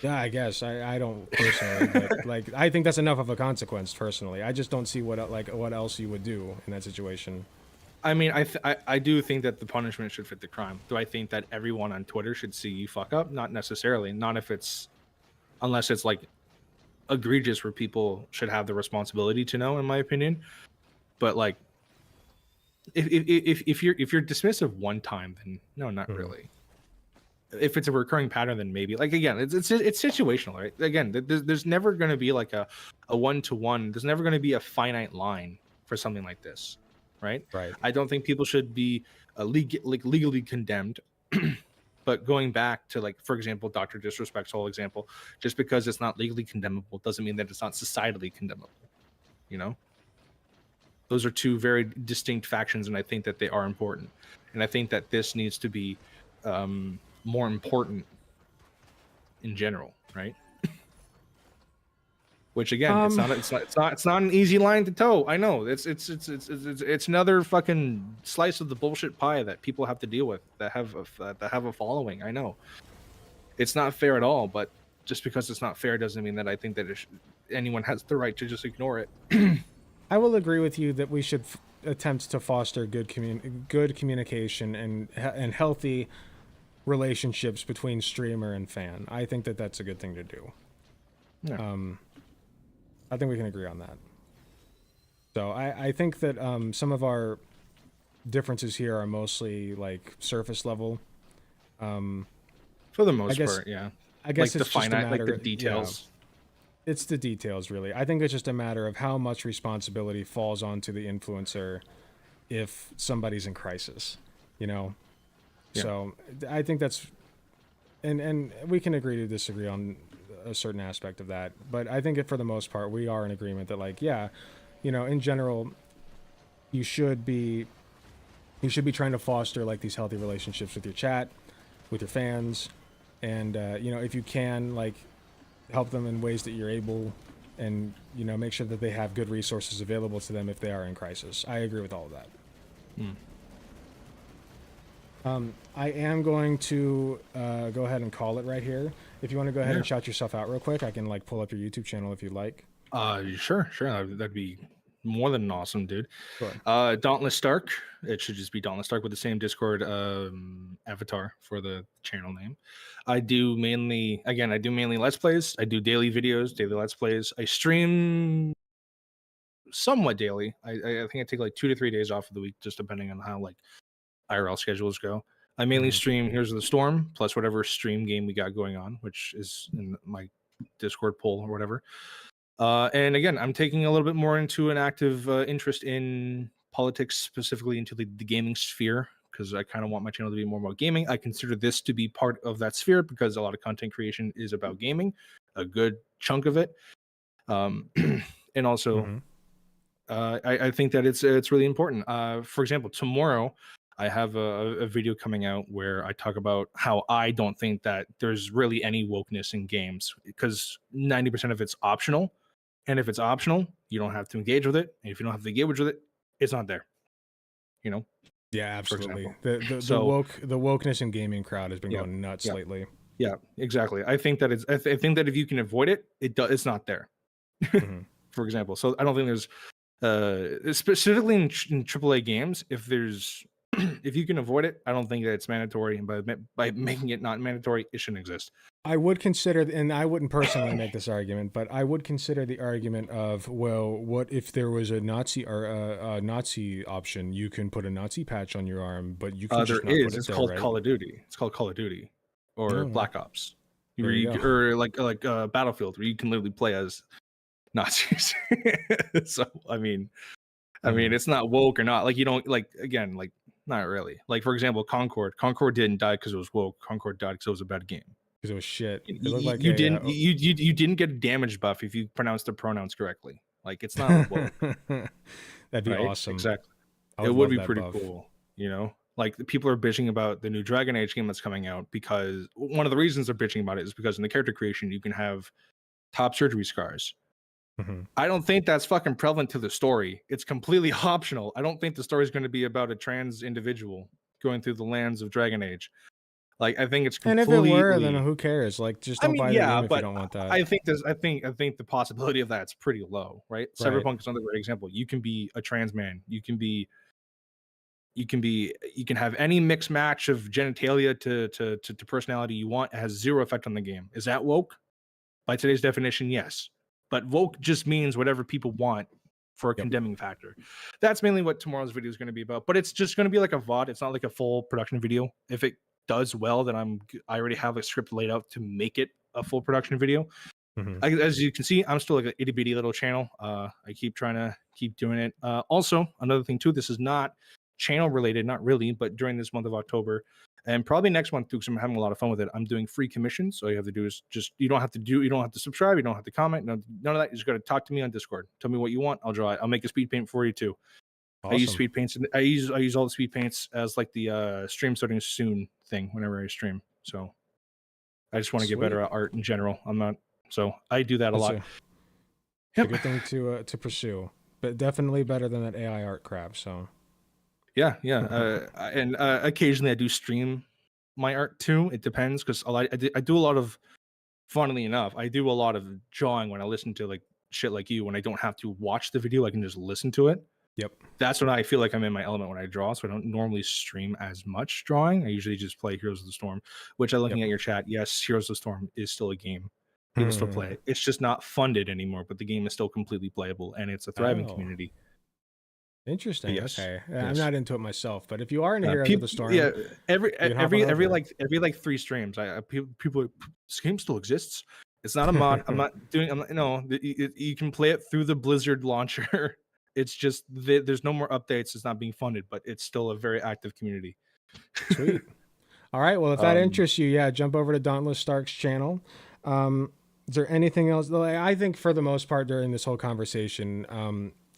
Yeah, I guess I don't personally, but like I think that's enough of a consequence personally. I just don't see what else you would do in that situation. I mean, I do think that the punishment should fit the crime. Do I think that everyone on Twitter should see you fuck up? Not necessarily. Not if it's, unless it's like egregious where people should have the responsibility to know, in my opinion. But like, if you're dismissive one time, then no, not really. If it's a recurring pattern, then maybe. Like, again, it's situational, right? Again, there's never going to be like a one-to-one. There's never going to be a finite line for something like this, right? Right. I don't think people should be legally condemned. But going back to, like, for example, Dr. Disrespect's whole example, just because it's not legally condemnable doesn't mean that it's not societally condemnable. You know, those are two very distinct factions, and I think that they are important. And I think that this needs to be more important in general, right? Which again, it's not an easy line to toe. I know it's another fucking slice of the bullshit pie that people have to deal with that have a following. I know it's not fair at all, but just because it's not fair doesn't mean that I think that anyone has the right to just ignore it. I will agree with you that we should attempt to foster good communication and healthy relationships between streamer and fan. I think that that's a good thing to do. Yeah. I think we can agree on that. So I think that some of our differences here are mostly like surface level. For the most guess- part, yeah. I guess Like it's the just a finite, like matter the details. Yeah, it's the details, really. I think it's just a matter of how much responsibility falls onto the influencer if somebody's in crisis, you know? Yeah. So I think that's, and we can agree to disagree on a certain aspect of that, but I think for the most part, we are in agreement that, like, yeah, you know, in general, you should be trying to foster like these healthy relationships with your chat, with your fans, and you know, if you can, like, help them in ways that you're able, and make sure that they have good resources available to them if they are in crisis. I agree with all of that. I am going to go ahead and call it right here. If you want to go ahead and shout yourself out real quick, I can like pull up your YouTube channel if you'd like. Sure. That'd be more than awesome, dude. Sure. Dauntless Stark. It should just be Dauntless Stark with the same Discord avatar for the channel name. I do mainly Let's Plays. I do daily videos, daily Let's Plays. I stream somewhat daily. I think I take like 2 to 3 days off of the week, just depending on how like IRL schedules go. I mainly stream Heroes of the Storm plus whatever stream game we got going on, which is in my Discord poll or whatever. And again, I'm taking a little bit more into an active interest in politics, specifically into the gaming sphere, because I kind of want my channel to be more about gaming. I consider this to be part of that sphere because a lot of content creation is about gaming, a good chunk of it. And also, I think that it's really important. For example, tomorrow I have a video coming out where I talk about how I don't think that there's really any wokeness in games because 90% of it's optional. And if it's optional, you don't have to engage with it. And if you don't have to engage with it, it's not there. Yeah, absolutely. The wokeness in gaming crowd has been going nuts lately. Yeah, exactly. I think that I think that if you can avoid it, it's not there. For example, so I don't think there's specifically in AAA games, if you can avoid it, I don't think that it's mandatory, and by making it not mandatory, it shouldn't exist. I would consider, and I wouldn't personally make this argument, but I would consider the argument of, well, what if there was a Nazi or a Nazi option? You can put a Nazi patch on your arm, but you can just not put it it's there, called right? Call of Duty. It's called Call of Duty or Black Ops, There or like Battlefield, where you can literally play as Nazis. So I mean, it's not woke or not. Like you don't not really. Like for example, Concord didn't die because it was woke. Concord died because it was a bad game. Because it was shit. It You, looked like you didn't you didn't get a damage buff if you pronounced the pronouns correctly. Like it's not woke. That'd be awesome. Exactly. It would be pretty cool. Like the people are bitching about the new Dragon Age game that's coming out because one of the reasons they're bitching about it is because in the character creation you can have top surgery scars. I don't think that's fucking prevalent to the story. It's completely optional. I don't think the story is going to be about a trans individual going through the lands of Dragon Age. Like I think it's completely. And if it were, then who cares? Like just don't buy the game if you don't want that. I think the possibility of that's pretty low, right? Cyberpunk is another great example. You can be a trans man. You can have any mixed match of genitalia to personality you want. It has zero effect on the game. Is that woke? By today's definition, yes. But woke just means whatever people want for a condemning factor. That's mainly what tomorrow's video is going to be about. But it's just going to be like a VOD. It's not like a full production video. If it does well, then I already have a script laid out to make it a full production video. As you can see, I'm still like an itty bitty little channel. I keep trying to keep doing it. Also, another thing too, this is not channel related, not really, but during this month of October and probably next month too, because I'm having a lot of fun with it. I'm doing free commissions. So all you have to do is you don't have to subscribe, you don't have to comment, none of that. You just got to talk to me on Discord. Tell me what you want, I'll draw it. I'll make a speed paint for you too. Awesome. I use speed paints, and I use all the speed paints as like the stream starting soon thing whenever I stream. So I just want to get better at art in general. So I do that a lot. It's a good thing to pursue, but definitely better than that AI art crap. So yeah. And occasionally I do stream my art too. It depends because I do a lot of, funnily enough, I do a lot of drawing when I listen to like shit like you. When I don't have to watch the video, I can just listen to it. Yep. That's when I feel like I'm in my element when I draw. So I don't normally stream as much drawing. I usually just play Heroes of the Storm, which I'm looking at your chat. Yes, Heroes of the Storm is still a game. People still play it. It's just not funded anymore, but the game is still completely playable and it's a thriving community. Interesting. Yes. Okay. I'm not into it myself, but if you are into Heroes of the Storm, every like 3 streams, people this game still exists. It's not a mod. You can play it through the Blizzard launcher. It's just there's no more updates. It's not being funded, but it's still a very active community. Sweet. All right. Well, if that interests you, jump over to Dauntless Stark's channel. Is there anything else? I think for the most part during this whole conversation,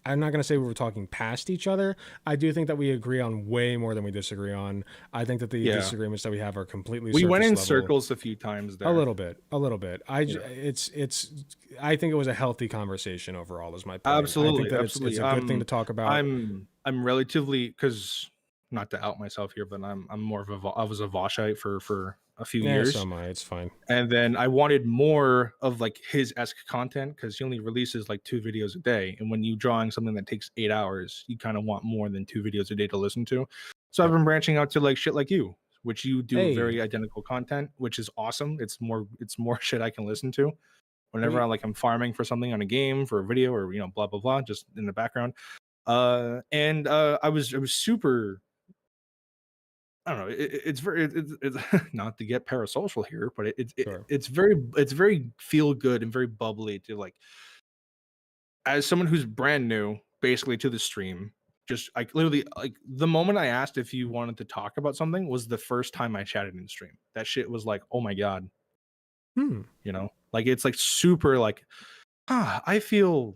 I'm not going to say we were talking past each other. I do think that we agree on way more than we disagree on. I think that the Yeah. disagreements that we have are completely We went surface in level. circles a few times there. A little bit. I think it was a healthy conversation overall is my point. Absolutely. I think that absolutely. it's a good thing to talk about. I'm relatively, because not to out myself here, but I'm more of I was a Voshite for a few years. So am I. It's fine. And then I wanted more of like his esque content because he only releases like 2 videos a day. And when you're drawing something that takes 8 hours, you kind of want more than 2 videos a day to listen to. So I've been branching out to like shit like you, which you do very identical content, which is awesome. It's more shit I can listen to whenever I'm farming for something on a game, for a video, or blah blah blah, just in the background. I was super. I don't know. It's very it's not to get parasocial here, but it's very feel good and very bubbly to like, as someone who's brand new basically to the stream. Just like literally like the moment I asked if you wanted to talk about something was the first time I chatted in stream. That shit was like, oh my god, like it's like super like, I feel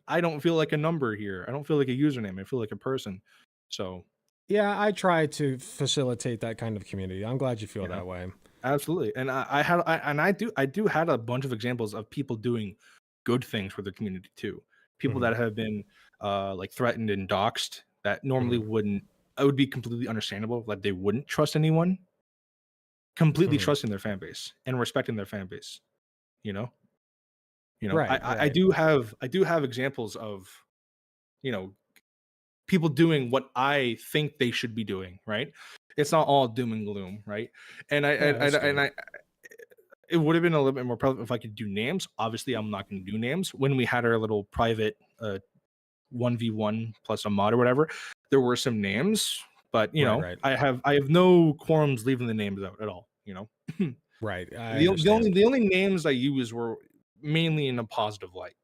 I don't feel like a number here. I don't feel like a username. I feel like a person. So yeah, I try to facilitate that kind of community. I'm glad you feel that way. Absolutely. And I do had a bunch of examples of people doing good things for the community too. People that have been like threatened and doxxed that normally it would be completely understandable that they wouldn't trust anyone. Completely trusting their fan base and respecting their fan base. Right. I do have examples of people doing what I think they should be doing, right? It's not all doom and gloom, right? And I it would have been a little bit more prevalent if I could do names. Obviously, I'm not going to do names. When we had our little private 1v1 plus a mod or whatever, there were some names, but I have no quorums leaving the names out at all. Right. The only names I used were mainly in a positive light.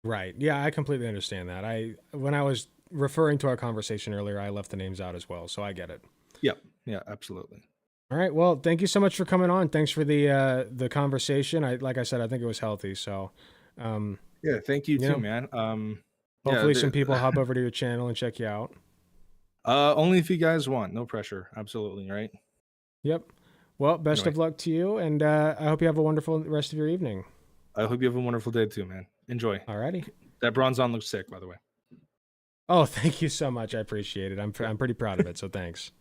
Right. Yeah, I completely understand that. When I was referring to our conversation earlier, I left the names out as well, so I get it. Yep. Yeah, absolutely. All right. Well, thank you so much for coming on. Thanks for the conversation. Like I said, I think it was healthy. So, yeah, thank you too, man. Hopefully, some people hop over to your channel and check you out. Only if you guys want. No pressure. Absolutely. Right. Yep. Well, best of luck to you, and I hope you have a wonderful rest of your evening. I hope you have a wonderful day too, man. Enjoy. Alrighty. That bronze on looks sick, by the way. Oh, thank you so much. I appreciate it. I'm pretty proud of it. So thanks.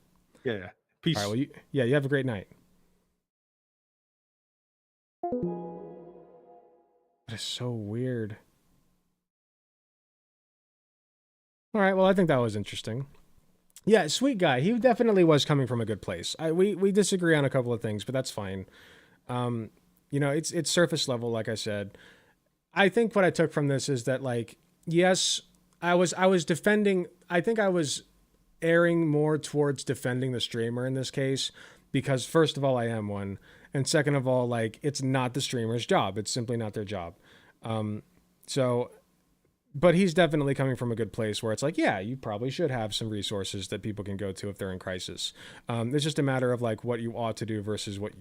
Yeah. Peace. All right. Well, you have a great night. That is so weird. All right. Well, I think that was interesting. Yeah, sweet guy. He definitely was coming from a good place. We disagree on a couple of things, but that's fine. It's surface level, like I said. I think what I took from this is that, like, yes, I was defending. I think I was erring more towards defending the streamer in this case because, first of all, I am one, and second of all, like, it's not the streamer's job. It's simply not their job. But he's definitely coming from a good place where it's like, yeah, you probably should have some resources that people can go to if they're in crisis. It's just a matter of like what you ought to do versus what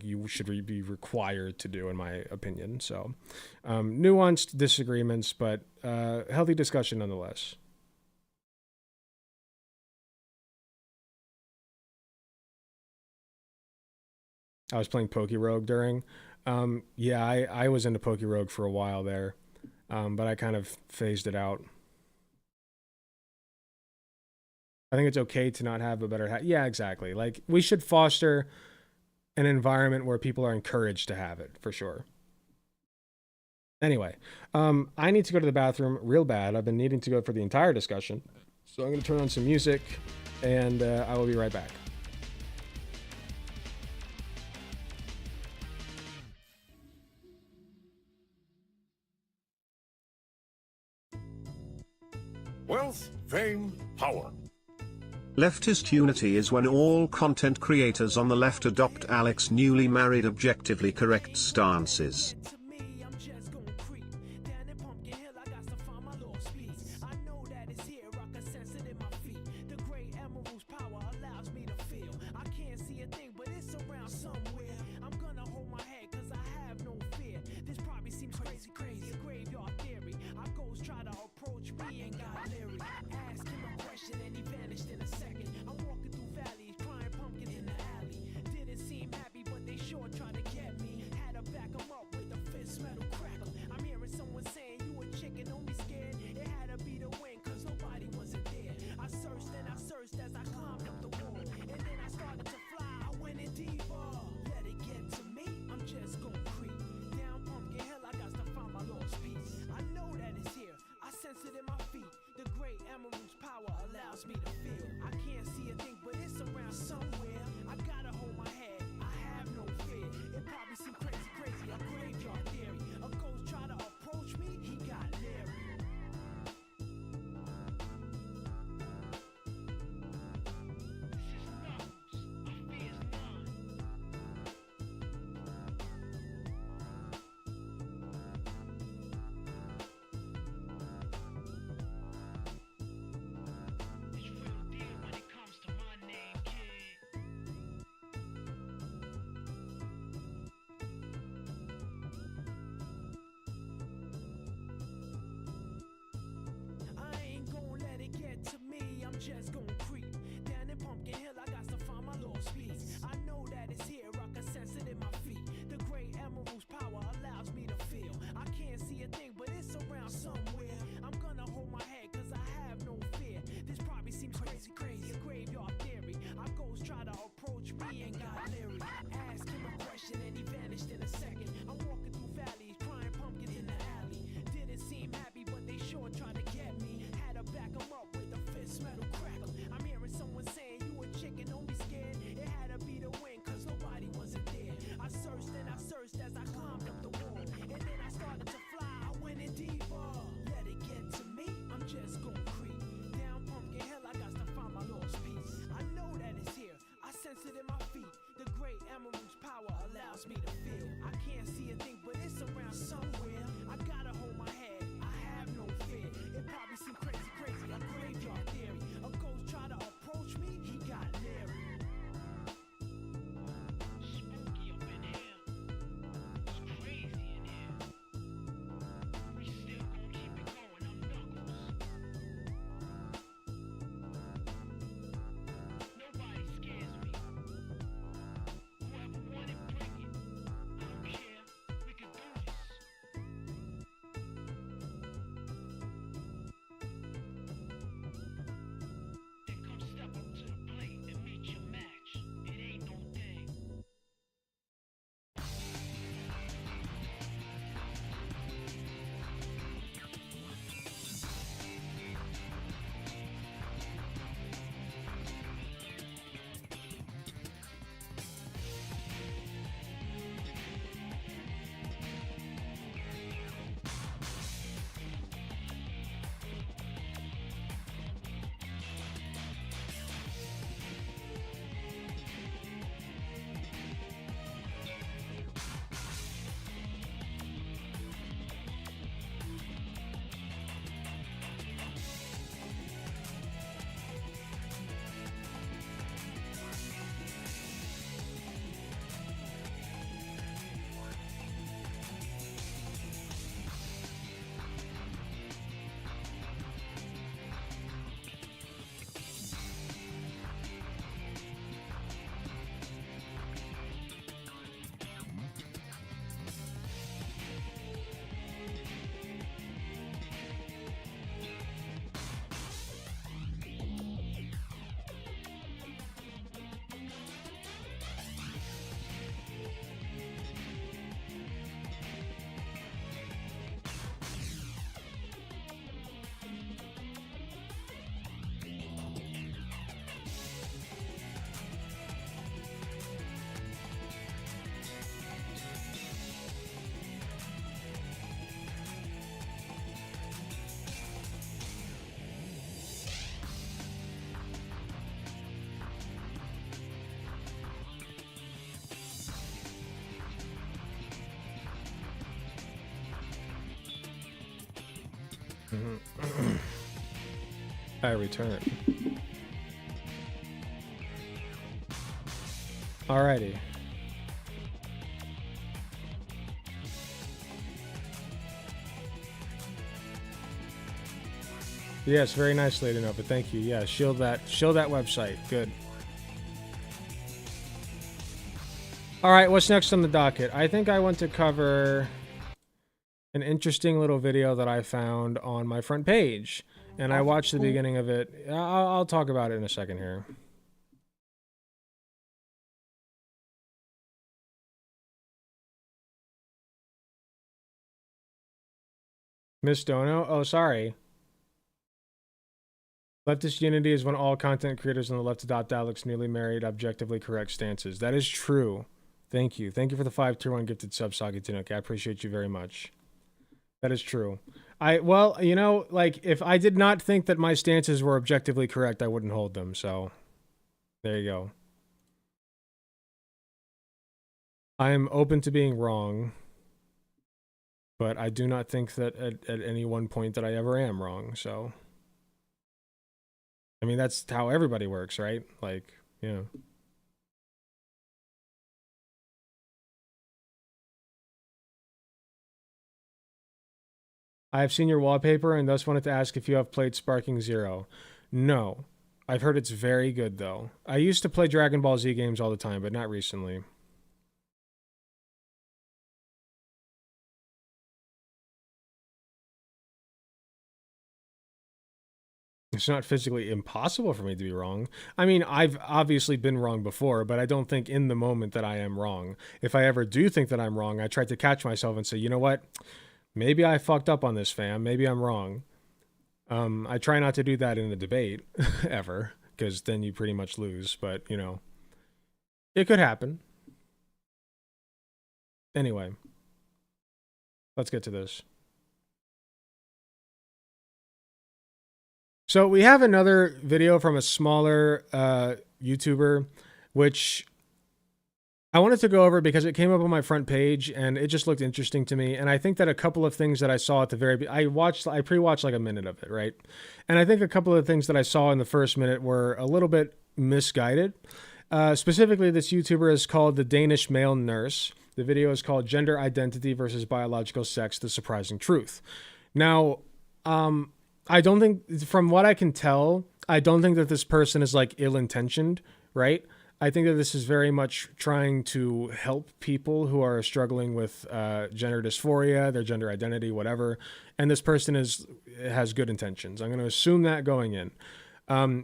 you should be required to do, in my opinion. So nuanced disagreements, but healthy discussion nonetheless. I was playing Pokerogue during. I was into Pokerogue for a while there. But I kind of phased it out. I think it's okay to not have a better yeah, exactly. Like, we should foster an environment where people are encouraged to have it, for sure. Anyway, I need to go to the bathroom real bad. I've been needing to go for the entire discussion. So I'm going to turn on some music, and I will be right back. Wealth, fame, power. Leftist unity is when all content creators on the left adopt Alex's newly married objectively correct stances. I return. Alrighty. Yes, very nice, Lady Nova. Thank you. Yeah, shield that website. Good. All right, what's next on the docket? I think I want to cover an interesting little video that I found on my front page, and I watched the beginning of it. I'll talk about it in a second here. Miss Dono? Oh, sorry. Leftist unity is when all content creators on the left adopt Alex newly married, objectively correct stances. That is true. Thank you. Thank you for the 5 tier 1 gifted sub, Sagi Tanuki. I appreciate you very much. That is true. Well, you know, like, if I did not think that my stances were objectively correct, I wouldn't hold them, so there you go. I am open to being wrong, but I do not think that at any one point that I ever am wrong, so... I mean, that's how everybody works, right? Like, yeah. I have seen your wallpaper and thus wanted to ask if you have played Sparking Zero. No. I've heard it's very good, though. I used to play Dragon Ball Z games all the time, but not recently. It's not physically impossible for me to be wrong. I mean, I've obviously been wrong before, but I don't think in the moment that I am wrong. If I ever do think that I'm wrong, I try to catch myself and say, you know what? Maybe I fucked up on this, fam. Maybe I'm wrong. I try not to do that in a debate, ever, because then you pretty much lose, but, you know, it could happen. Anyway, let's get to this. So we have another video from a smaller YouTuber, which I wanted to go over because it came up on my front page and it just looked interesting to me. And I think that a couple of things that I saw at the very I pre-watched like a minute of it, right? And I think a couple of things that I saw in the first minute were a little bit misguided. Specifically, this YouTuber is called The Danish Male Nurse. The video is called Gender Identity versus Biological Sex, The Surprising Truth. Now, I don't think, from what I can tell, I don't think that this person is like ill-intentioned, right? I think that this is very much trying to help people who are struggling with gender dysphoria, their gender identity, whatever. And this person has good intentions. I'm going to assume that going in.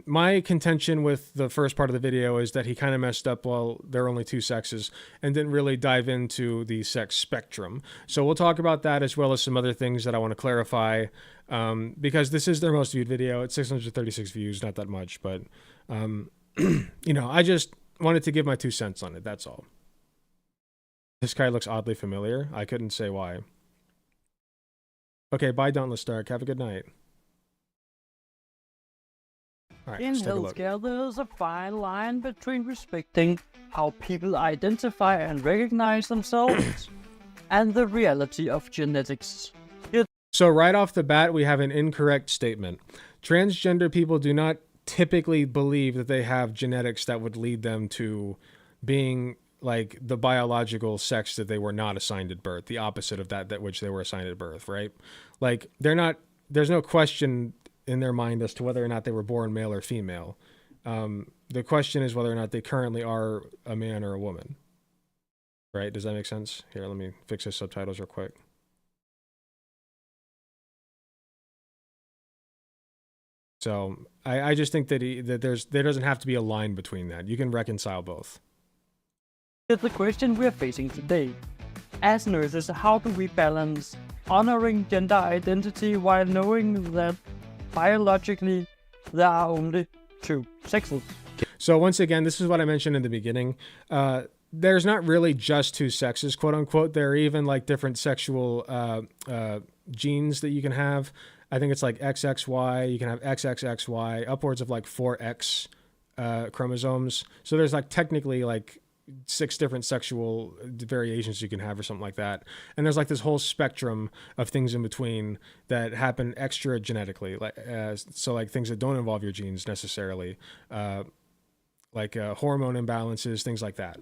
My contention with the first part of the video is that he kind of messed up while there are only 2 sexes and didn't really dive into the sex spectrum. So we'll talk about that as well as some other things that I want to clarify, because this is their most viewed video. It's 636 views, not that much, but, you know, I just wanted to give my 2 cents on it. That's all. This guy looks oddly familiar. I couldn't say why. Okay, bye, Dauntless Stark. Have a good night. All right, In let's take a look. healthcare, there is a fine line between respecting how people identify and recognize themselves and the reality of genetics. So right off the bat, we have an incorrect statement. Transgender people do not typically believe that they have genetics that would lead them to being like the biological sex that they were not assigned at birth, the opposite of that which they were assigned at birth, right? Like there's no question in their mind as to whether or not they were born male or female. The question is whether or not they currently are a man or a woman, right? Does that make sense? Here, let me fix his subtitles real quick. So I just think that there doesn't have to be a line between that. You can reconcile both. It's the question we're facing today. As nurses, how do we balance honoring gender identity while knowing that biologically there are only 2 sexes? So once again, this is what I mentioned in the beginning. There's not really just 2 sexes, quote unquote. There are even like different sexual genes that you can have. I think it's like XXY, you can have XXXY, upwards of like 4X chromosomes. So there's like technically like 6 different sexual variations you can have or something like that. And there's like this whole spectrum of things in between that happen extra genetically, like so like things that don't involve your genes necessarily, like hormone imbalances, things like that.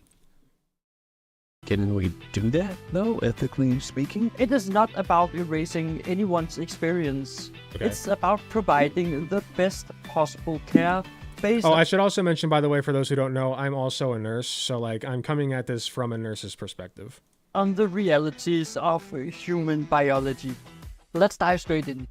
Can we do that, though, ethically speaking? It is not about erasing anyone's experience. Okay. It's about providing the best possible care based I should also mention, by the way, for those who don't know, I'm also a nurse. So like I'm coming at this from a nurse's perspective. on the realities of human biology. Let's dive straight in.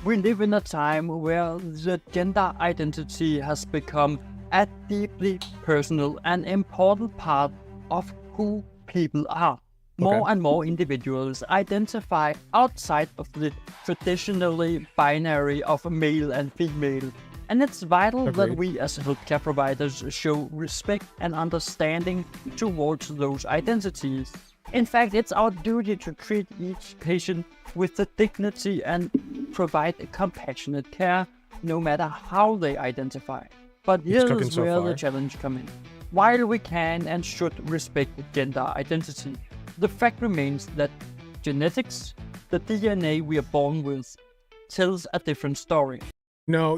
We live in a time where the gender identity has become a deeply personal and important part of who people are. More and more individuals identify outside of the traditionally binary of male and female. And it's vital that we as healthcare providers show respect and understanding towards those identities. In fact, it's our duty to treat each patient with the dignity and provide compassionate care, no matter how they identify. But here's where the challenge comes in. While we can and should respect gender identity, the fact remains that genetics, the DNA we are born with, tells a different story. No,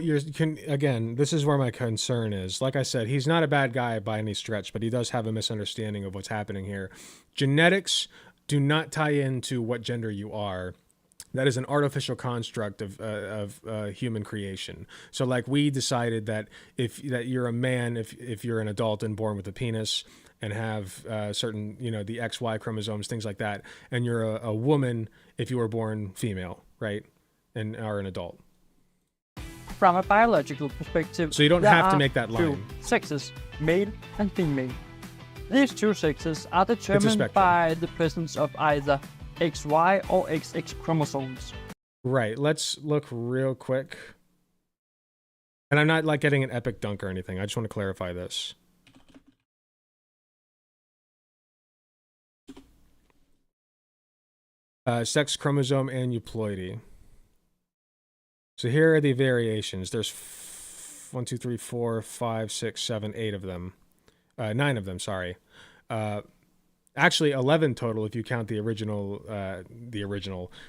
again, this is where my concern is. Like I said, he's not a bad guy by any stretch, but he does have a misunderstanding of what's happening here. Genetics do not tie into what gender you are. That is an artificial construct of human creation. So like we decided that that you're a man if you're an adult and born with a penis and have certain, the XY chromosomes, things like that. And you're a woman if you were born female, right? And are an adult. From a biological perspective, so you don't have to make that line. Two sexes, male and female. These two sexes are determined by the presence of either XY or XX chromosomes. Right. Let's look real quick. And I'm not like getting an epic dunk or anything. I just want to clarify this. Sex chromosome aneuploidy. So here are the variations. There's 1, 2, 3, 4, 5, 6, 7, 8 of them. 9 of them, sorry. Actually 11 total if you count the original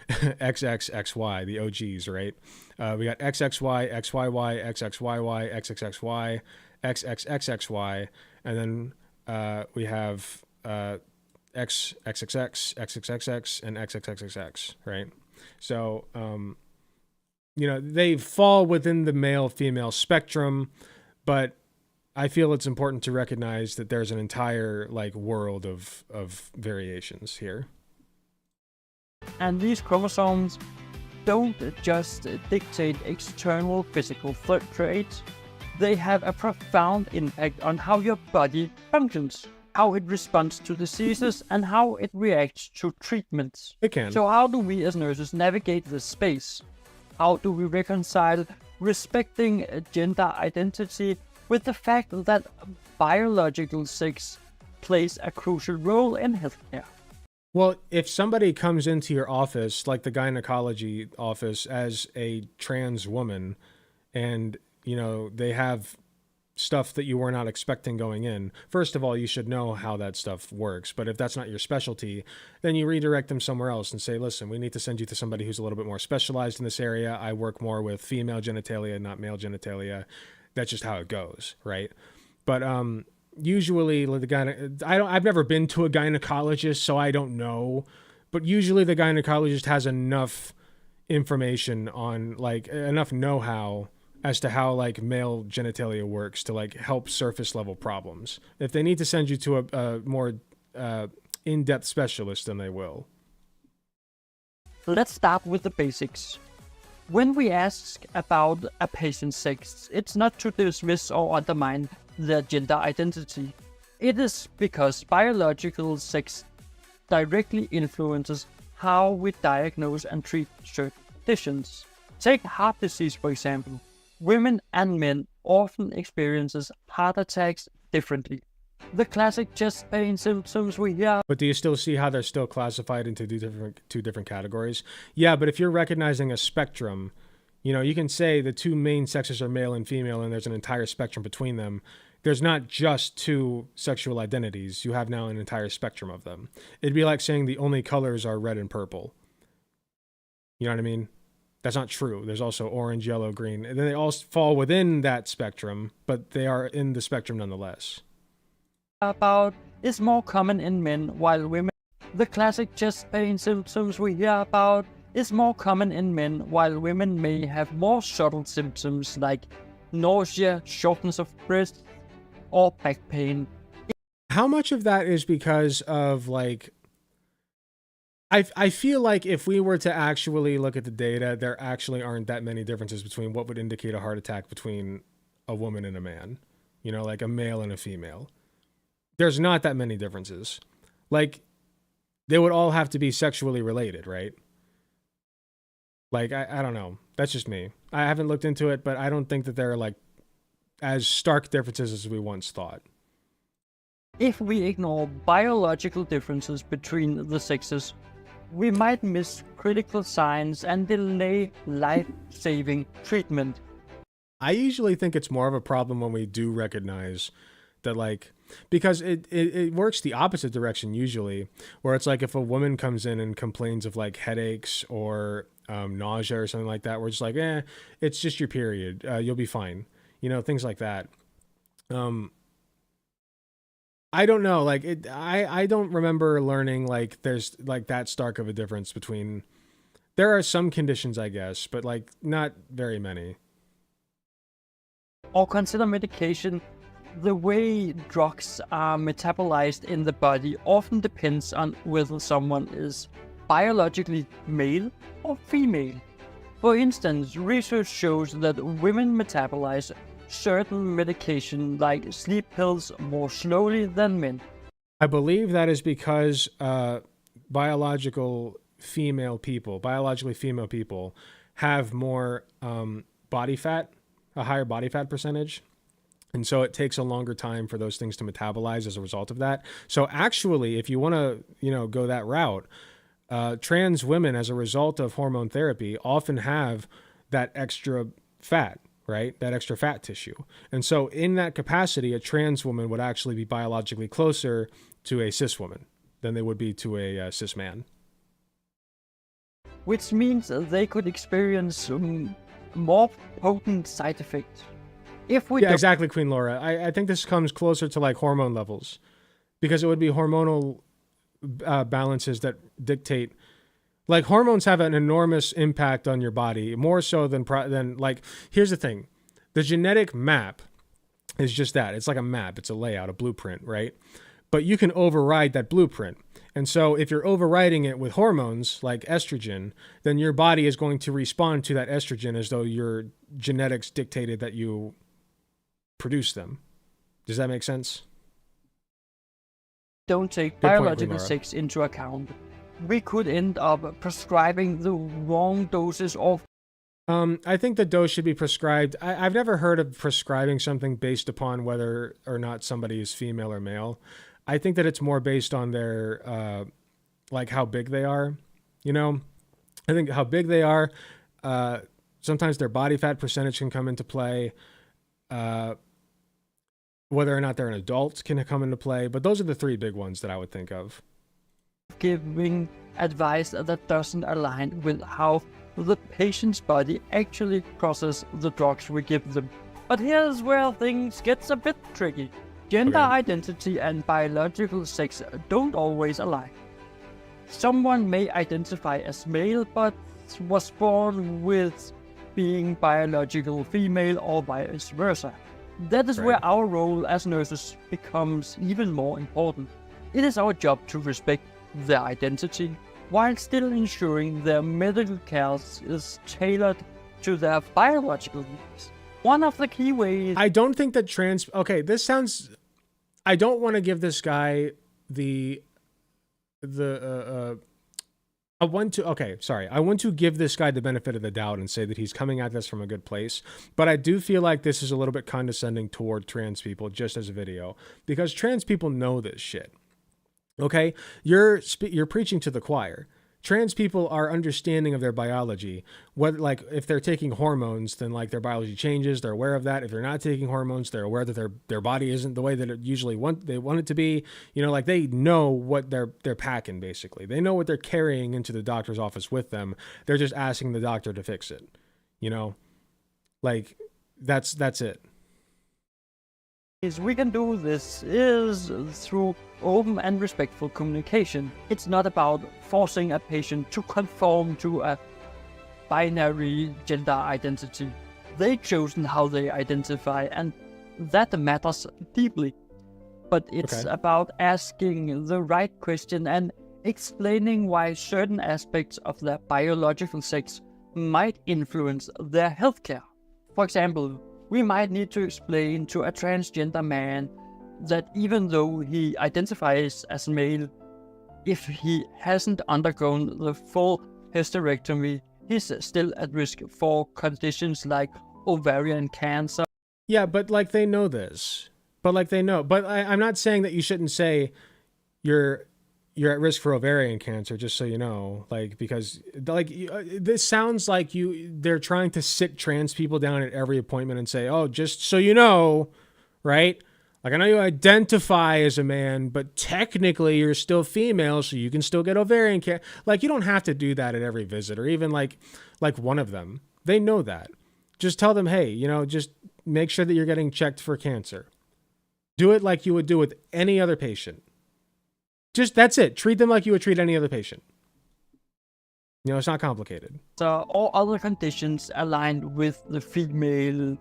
XXXY, the OGs, right? We got XXY, XYY, XXYY, XXXY, XXXXY, and then we have XXX, XXXX, and XXXXX, right? So, they fall within the male-female spectrum, but I feel it's important to recognize that there's an entire world of variations here. And these chromosomes don't just dictate external physical traits, they have a profound impact on how your body functions, how it responds to diseases, and how it reacts to treatments. It can. So how do we as nurses navigate this space? How do we reconcile respecting gender identity with the fact that biological sex plays a crucial role in healthcare? Well, if somebody comes into your office, like the gynecology office, as a trans woman, and, they have stuff that you were not expecting going in, first of all, you should know how that stuff works. But if that's not your specialty, then you redirect them somewhere else and say, listen, we need to send you to somebody who's a little bit more specialized in this area. I work more with female genitalia, not male genitalia. That's just how it goes, right? But usually I've never been to a gynecologist, so I don't know. But usually the gynecologist has enough information on enough know-how as to how male genitalia works to help surface level problems. If they need to send you to a more in-depth specialist, then they will. Let's start with the basics. When we ask about a patient's sex, it's not to dismiss or undermine their gender identity. It is because biological sex directly influences how we diagnose and treat certain conditions. Take heart disease, for example. Women and men often experiences heart attacks differently. The classic chest pain symptoms we hear. But do you still see how they're still classified into two different categories? Yeah, but if you're recognizing a spectrum, You know, you can say the two main sexes are male and female, and there's an entire spectrum between them. There's not just two sexual identities. You have now an entire spectrum of them. It'd be like saying the only colors are red and purple. You know what I mean? That's not true. There's also orange, yellow, green. And then they all fall within that spectrum, but they are in the spectrum nonetheless. About is more common in men, while women. The classic chest pain symptoms we hear about is more common in men, while women may have more subtle symptoms like nausea, shortness of breath, or back pain. How much of that is because of like, I feel like if we were to actually look at the data, there actually aren't that many differences between what would indicate a heart attack between a woman and a man, you know, like a male and a female. There's not that many differences. Like, they would all have to be sexually related, right? Like, I don't know. That's just me. I haven't looked into it, but I don't think that there are like as stark differences as we once thought. If we ignore biological differences between the sexes, we might miss critical signs and delay life-saving treatment. I usually think it's more of a problem when we do recognize that, like, because it works the opposite direction usually, where it's like if a woman comes in and complains of like headaches or nausea or something like that, we're just like, it's just your period. You'll be fine. You know, things like that. I don't know. Like I don't remember learning like there's like that stark of a difference between. There are some conditions, I guess, but like not very many. Or consider medication. The way drugs are metabolized in the body often depends on whether someone is biologically male or female. For instance, research shows that women metabolize certain medication like sleep pills more slowly than men. I believe that is because biologically female people have more body fat, a higher body fat percentage. And so it takes a longer time for those things to metabolize as a result of that. So actually, if you want to, you know, go that route, trans women, as a result of hormone therapy, often have that extra fat, right? That extra fat tissue. And so in that capacity, a trans woman would actually be biologically closer to a cis woman than they would be to a cis man. Which means they could experience more potent side effects. If we Exactly, Queen Laura. I think this comes closer to like hormone levels, because it would be hormonal balances that dictate. Like, hormones have an enormous impact on your body, more so than like. Here's the thing: the genetic map is just that. It's like a map. It's a layout, a blueprint, right? But you can override that blueprint. And so if you're overriding it with hormones like estrogen, then your body is going to respond to that estrogen as though your genetics dictated that you produce them. Does that make sense? don't take Good point, biological Lumara. sex into account, we could end up prescribing the wrong doses of. I think the dose should be prescribed. I've never heard of prescribing something based upon whether or not somebody is female or male. I think that it's more based on their, like how big they are. You know, I think how big they are. Sometimes their body fat percentage can come into play. Whether or not they're an adult can come into play. But those are the three big ones that I would think of. Giving advice that doesn't align with how the patient's body actually processes the drugs we give them. But here's where things gets a bit tricky. Gender identity and biological sex don't always align. Someone may identify as male but was born with being biological female or vice versa. That is where our role as nurses becomes even more important. It is our job to respect their identity while still ensuring their medical care is tailored to their biological needs. One of the key ways... I don't think that Okay, this sounds... I don't want to give this guy I want to give this guy the benefit of the doubt and say that he's coming at this from a good place. But I do feel like this is a little bit condescending toward trans people just as a video, because trans people know this shit. Okay, you're preaching to the choir. trans people are understanding of their biology. What, like, if they're taking hormones, then like their biology changes. They're aware of that. If they're not taking hormones, they're aware that their body isn't the way that it usually they want it to be. You know, like they know what they're packing basically. They know what they're carrying into the doctor's office with them. They're just asking the doctor to fix it. You know, like that's it. Is we can do this is through open and respectful communication. It's not about forcing a patient to conform to a binary gender identity. They've chosen how they identify, and that matters deeply. But it's about asking the right question and explaining why certain aspects of their biological sex might influence their healthcare. For example, we might need to explain to a transgender man that even though he identifies as male, if he hasn't undergone the full hysterectomy, he's still at risk for conditions like ovarian cancer. Yeah, but like they know this. But like they know. But I'm not saying that you shouldn't say you're at risk for ovarian cancer, just so you know, like, because like this sounds like they're trying to sit trans people down at every appointment and say, oh, just so you know, right? Like, I know you identify as a man, but technically you're still female, so you can still get ovarian cancer. Like, you don't have to do that at every visit, or even like one of them. They know that. Just tell them, hey, you know, just make sure that you're getting checked for cancer. Do it like you would do with any other patient. Just, that's it. Treat them like you would treat any other patient. You know, it's not complicated. So, or other conditions aligned with the female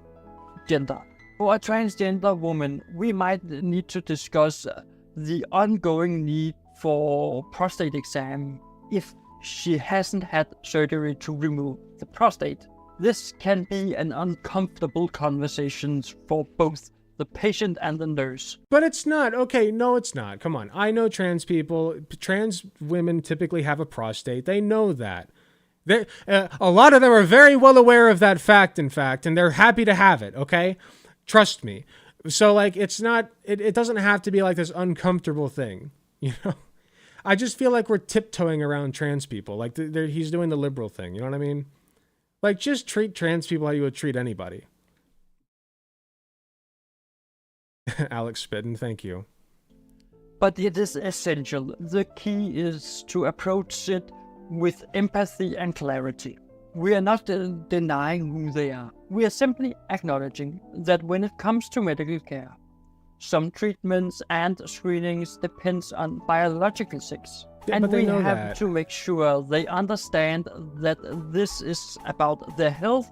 gender. For a transgender woman, we might need to discuss the ongoing need for prostate exam if she hasn't had surgery to remove the prostate. This can be an uncomfortable conversation for both the patient and the nurse. But it's not. Okay, no, it's not. Come on. I know trans people. Trans women typically have a prostate. They know that. A lot of them are very well aware of that fact, in fact, and they're happy to have it, okay? Trust me. So, like, it's not, it doesn't have to be like this uncomfortable thing, you know? I just feel like we're tiptoeing around trans people. Like, he's doing the liberal thing, you know what I mean? Like, just treat trans people how you would treat anybody. Alex Spitton, thank you. But it is essential. The key is to approach it with empathy and clarity. We are not denying who they are. We are simply acknowledging that when it comes to medical care, some treatments and screenings depends on biological sex. Yeah, and we have that. to make sure they understand that this is about their health,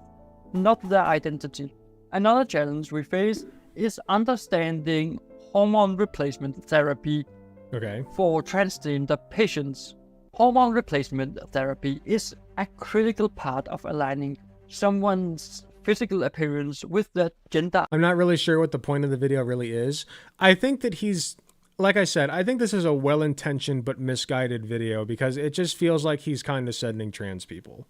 not their identity. Another challenge we face is understanding hormone replacement therapy for transgender patients. Hormone replacement therapy is a critical part of aligning someone's physical appearance with their gender. I'm not really sure what the point of the video really is. I think that like I said, I think this is a well-intentioned but misguided video because it just feels like he's condescending trans people.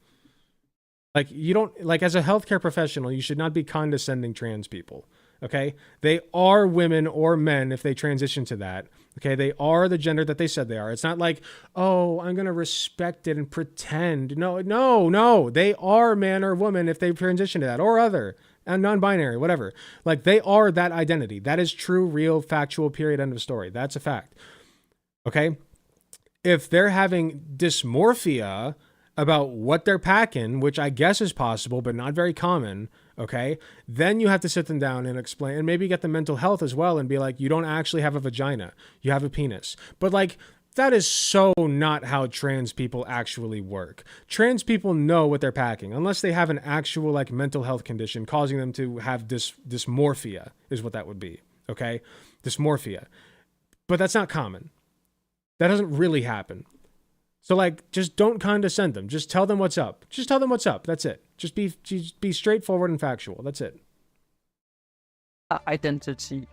Like, you don't, like, as a healthcare professional, you should not be condescending trans people. Okay, they are women or men if they transition to that. Okay, they are the gender that they said they are. It's not like, oh, I'm going to respect it and pretend. No. They are man or woman if they transition to that, or other, and non-binary, whatever. Like, they are that identity. That is true, real, factual, period, end of story. That's a fact. Okay, if they're having dysmorphia about what they're packing, which I guess is possible, but not very common, okay, then you have to sit them down and explain, and maybe get the mental health as well and be like, you don't actually have a vagina, you have a penis. But like, that is so not how trans people actually work. Trans people know what they're packing, unless they have an actual like mental health condition causing them to have dysmorphia is what that would be, okay? Dysmorphia. But that's not common. That doesn't really happen. So, like, just don't condescend them. Just tell them what's up. Just tell them what's up. That's it. Just be straightforward and factual. That's it. Identity.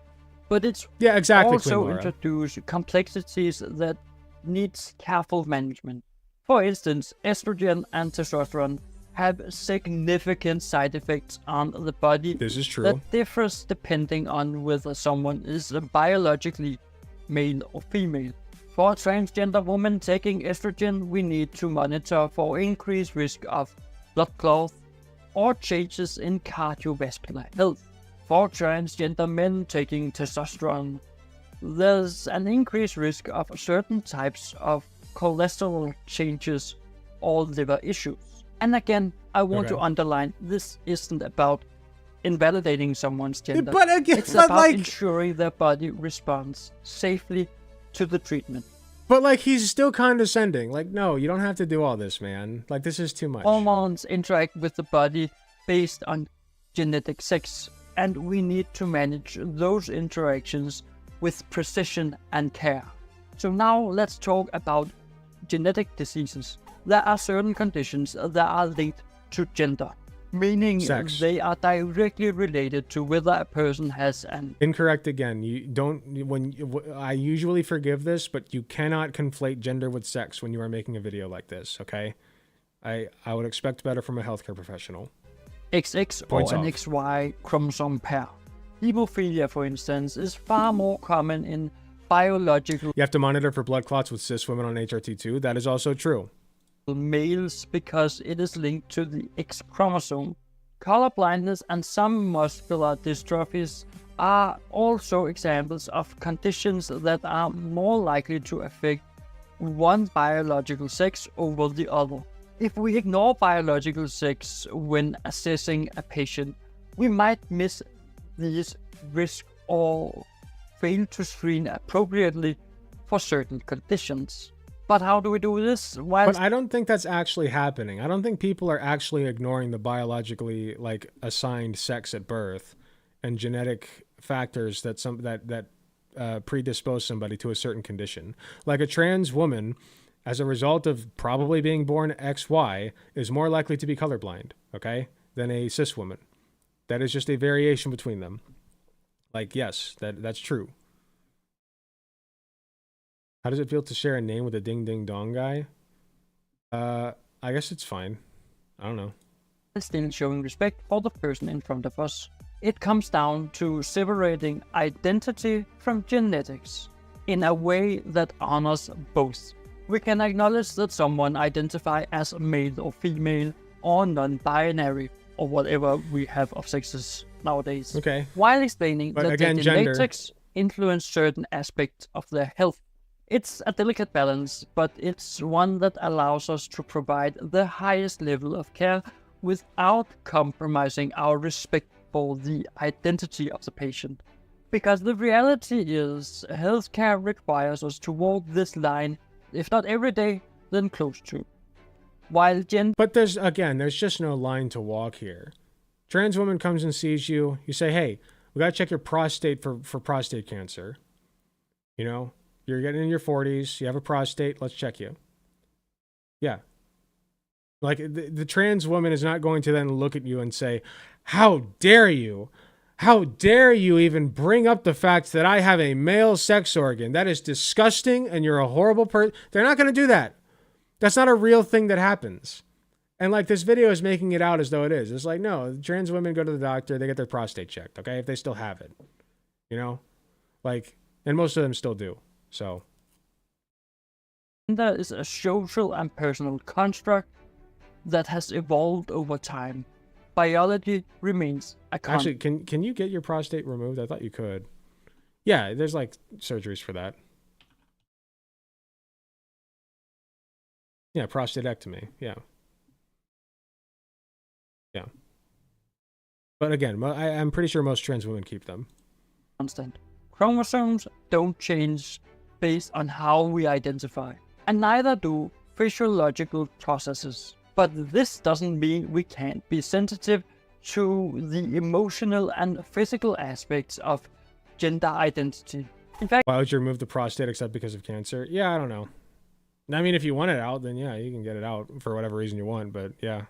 But it's exactly, also introduce complexities that needs careful management. For instance, estrogen and testosterone have significant side effects on the body. This is true. That differs depending on whether someone is biologically male or female. For a transgender woman taking estrogen, we need to monitor for increased risk of blood clot or changes in cardiovascular health. For transgender men taking testosterone, there's an increased risk of certain types of cholesterol changes or liver issues. And again, I want to underline, this isn't about invalidating someone's gender. But again, it's but about like, ensuring their body responds safely to the treatment. but like, he's still condescending. Like, no, you don't have to do all this, man. Like, this is too much. Hormones interact with the body based on genetic sex, and we need to manage those interactions with precision and care. So now let's talk about genetic diseases. There are certain conditions that are linked to gender, meaning Sex. they are directly related to whether a person has an Incorrect again. You don't. I usually forgive this, but you cannot conflate gender with sex when you are making a video like this. Okay, I would expect better from a healthcare professional. XX Points or an off. XY chromosome pair. Hemophilia, for instance, is far more common in biological You have to monitor for blood clots with cis women on HRT2. That is also true. males because it is linked to the X chromosome. Color blindness and some muscular dystrophies are also examples of conditions that are more likely to affect one biological sex over the other. If we ignore biological sex when assessing a patient, we might miss these risks or fail to screen appropriately for certain conditions. But how do we do this? But I don't think that's actually happening. I don't think people are actually ignoring the biologically like assigned sex at birth and genetic factors that predispose somebody to a certain condition. Like a trans woman, as a result of probably being born XY, is more likely to be colorblind, okay, than a cis woman. That is just a variation between them. Like, yes, that's true. How does it feel to share a name with a ding ding dong guy? I guess it's fine. I don't know. Still showing respect for the person in front of us. It comes down to separating identity from genetics in a way that honors both. We can acknowledge that someone identify as male or female or non-binary or whatever we have of sexes nowadays. Okay. While explaining But that again, their gender. genetics influence certain aspects of their health. It's a delicate balance, but it's one that allows us to provide the highest level of care without compromising our respect for the identity of the patient. Because the reality is, healthcare requires us to walk this line, if not every day, then close to. While gender But there's just no line to walk here. Trans woman comes and sees you. You say, hey, we got to check your prostate for prostate cancer. You know, you're getting in your 40s. You have a prostate. Let's check you. Yeah. Like the trans woman is not going to then look at you and say, how dare you? How dare you even bring up the fact that I have a male sex organ? That is disgusting and you're a horrible person. They're not going to do that. That's not a real thing that happens. And like this video is making it out as though it is. It's like, no, trans women go to the doctor, they get their prostate checked, okay? If they still have it, you know? Like, and most of them still do, so. gender is a social and personal construct that has evolved over time. Biology remains a constant. Actually, can you get your prostate removed? I thought you could. Yeah, there's like surgeries for that. Yeah, prostatectomy, yeah. Yeah. But again, I'm pretty sure most trans women keep them. Chromosomes don't change based on how we identify, and neither do physiological processes. But this doesn't mean we can't be sensitive to the emotional and physical aspects of gender identity. In fact, Why would you remove the prostate except because of cancer? Yeah, I don't know. I mean, if you want it out, then yeah, you can get it out for whatever reason you want, but yeah.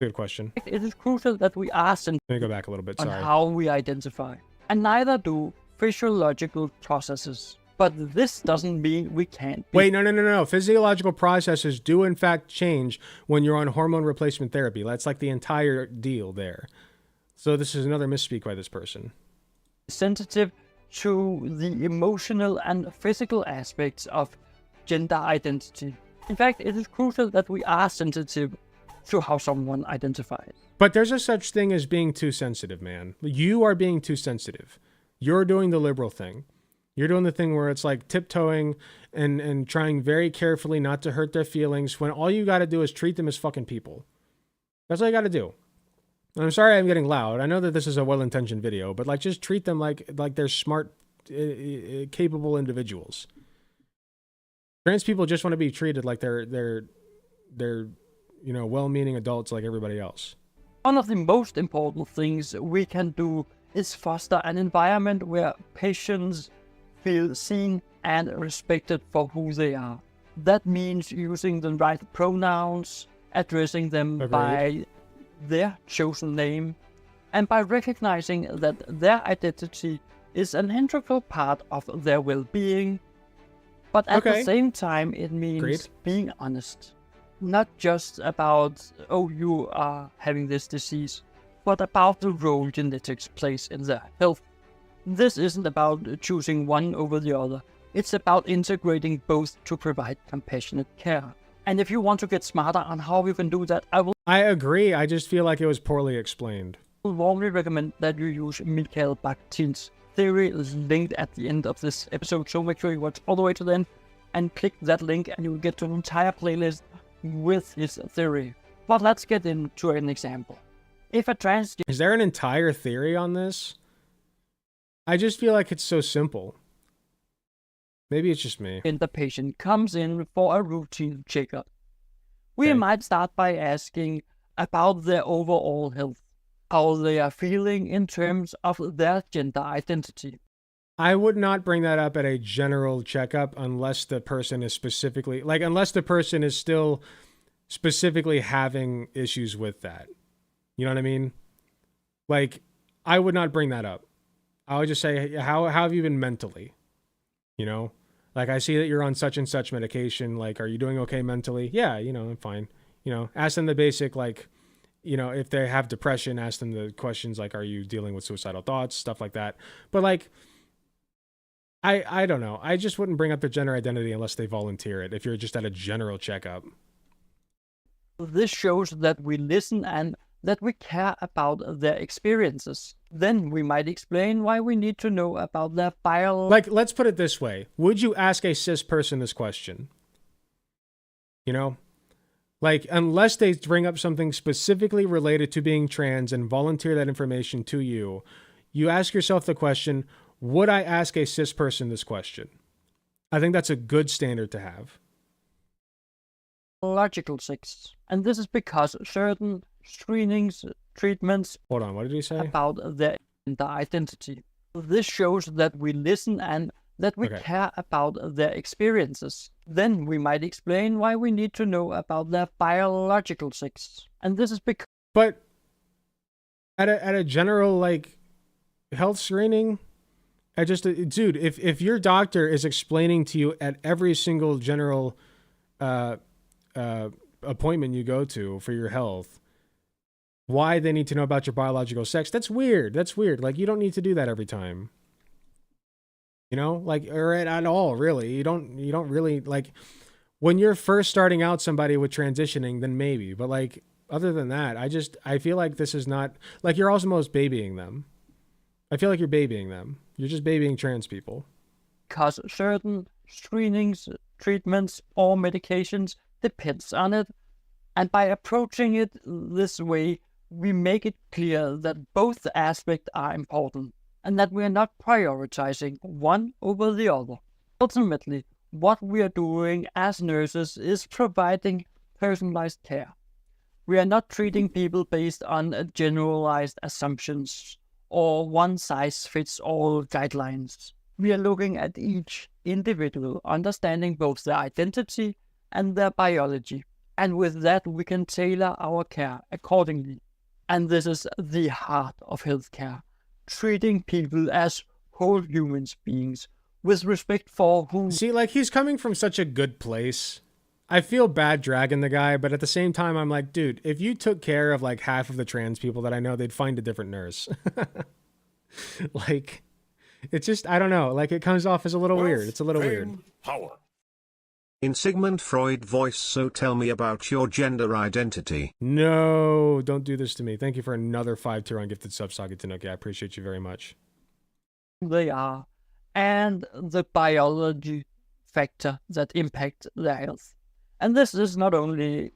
Good question. it is crucial that we are sensitive Let me go back a little bit, on sorry. how we identify, and neither do physiological processes. But this doesn't mean we can't be Wait, no. Physiological processes do in fact change when you're on hormone replacement therapy. That's like the entire deal there. So this is another misspeak by this person. sensitive to the emotional and physical aspects of gender identity. In fact, it is crucial that we are sensitive to how someone identifies. But there's a such thing as being too sensitive, man. You are being too sensitive. You're doing the liberal thing. You're doing the thing where it's like tiptoeing and trying very carefully not to hurt their feelings when all you got to do is treat them as fucking people. That's all you got to do. I'm sorry I'm getting loud. I know that this is a well-intentioned video, but like just treat them like they're smart, capable individuals. Trans people just want to be treated like they're well-meaning adults like everybody else. One of the most important things we can do is foster an environment where patients feel seen and respected for who they are. That means using the right pronouns, addressing them by their chosen name, and by recognizing that their identity is an integral part of their well-being. But at the same time, it means being honest. Not just about, oh, you are having this disease, but about the role genetics plays in their health. This isn't about choosing one over the other. It's about integrating both to provide compassionate care. And if you want to get smarter on how you can do that, I agree. I just feel like it was poorly explained. I warmly recommend that you use Mikhail Bakhtin's theory linked at the end of this episode. So make sure you watch all the way to the end and click that link and you will get to an entire playlist with his theory. But let's get into an example. If a transgender... Is there an entire theory on this? I just feel like it's so simple. Maybe it's just me. The patient comes in for a routine checkup. We might start by asking about their overall health, how they are feeling in terms of their gender identity. I would not bring that up at a general checkup unless the person is specifically, unless the person is still specifically having issues with that. You know what I mean? I would not bring that up. I would just say, how have you been mentally? You know? I see that you're on such and such medication. Are you doing okay mentally? Yeah, I'm fine. Ask them the basic, if they have depression, ask them the questions are you dealing with suicidal thoughts, stuff like that. But I don't know. I just wouldn't bring up their gender identity unless they volunteer it, if you're just at a general checkup. This shows that we listen and that we care about their experiences. Then we might explain why we need to know about their let's put it this way. Would you ask a cis person this question? Unless they bring up something specifically related to being trans and volunteer that information to you, you ask yourself the question, would I ask a cis person this question? I think that's a good standard to have. Biological sex. And this is because certain screenings, treatments... Hold on, what did he say? ...about their gender identity. This shows that we listen and that we care about their experiences. Then we might explain why we need to know about their biological sex. And this is because... But at a general, health screening, dude, if your doctor is explaining to you at every single general appointment you go to for your health why they need to know about your biological sex, that's weird. You don't need to do that every time. Or at all, really. You don't really, when you're first starting out somebody with transitioning, then maybe. But, other than that, I feel like this is not, you're almost babying them. I feel like you're babying them. You're just babying trans people. Because certain screenings, treatments, or medications depends on it. And by approaching it this way, we make it clear that both aspects are important and that we are not prioritizing one over the other. Ultimately, what we are doing as nurses is providing personalized care. We are not treating people based on generalized assumptions or one-size-fits-all guidelines. We are looking at each individual, understanding both their identity and their biology. And with that, we can tailor our care accordingly. And this is the heart of healthcare, treating people as whole human beings with respect for who... See, he's coming from such a good place. I feel bad dragging the guy, but at the same time, I'm like, dude, if you took care of half of the trans people that I know, they'd find a different nurse. It's just, I don't know, like it comes off as a little weird. Wealth, It's a little weird. fame, Power. In Sigmund Freud voice, so tell me about your gender identity. No, don't do this to me. Thank you for another 5-tier on gifted sub, Saga Tanuki. I appreciate you very much. They are, and the biology factor that impact their health. And this is not only,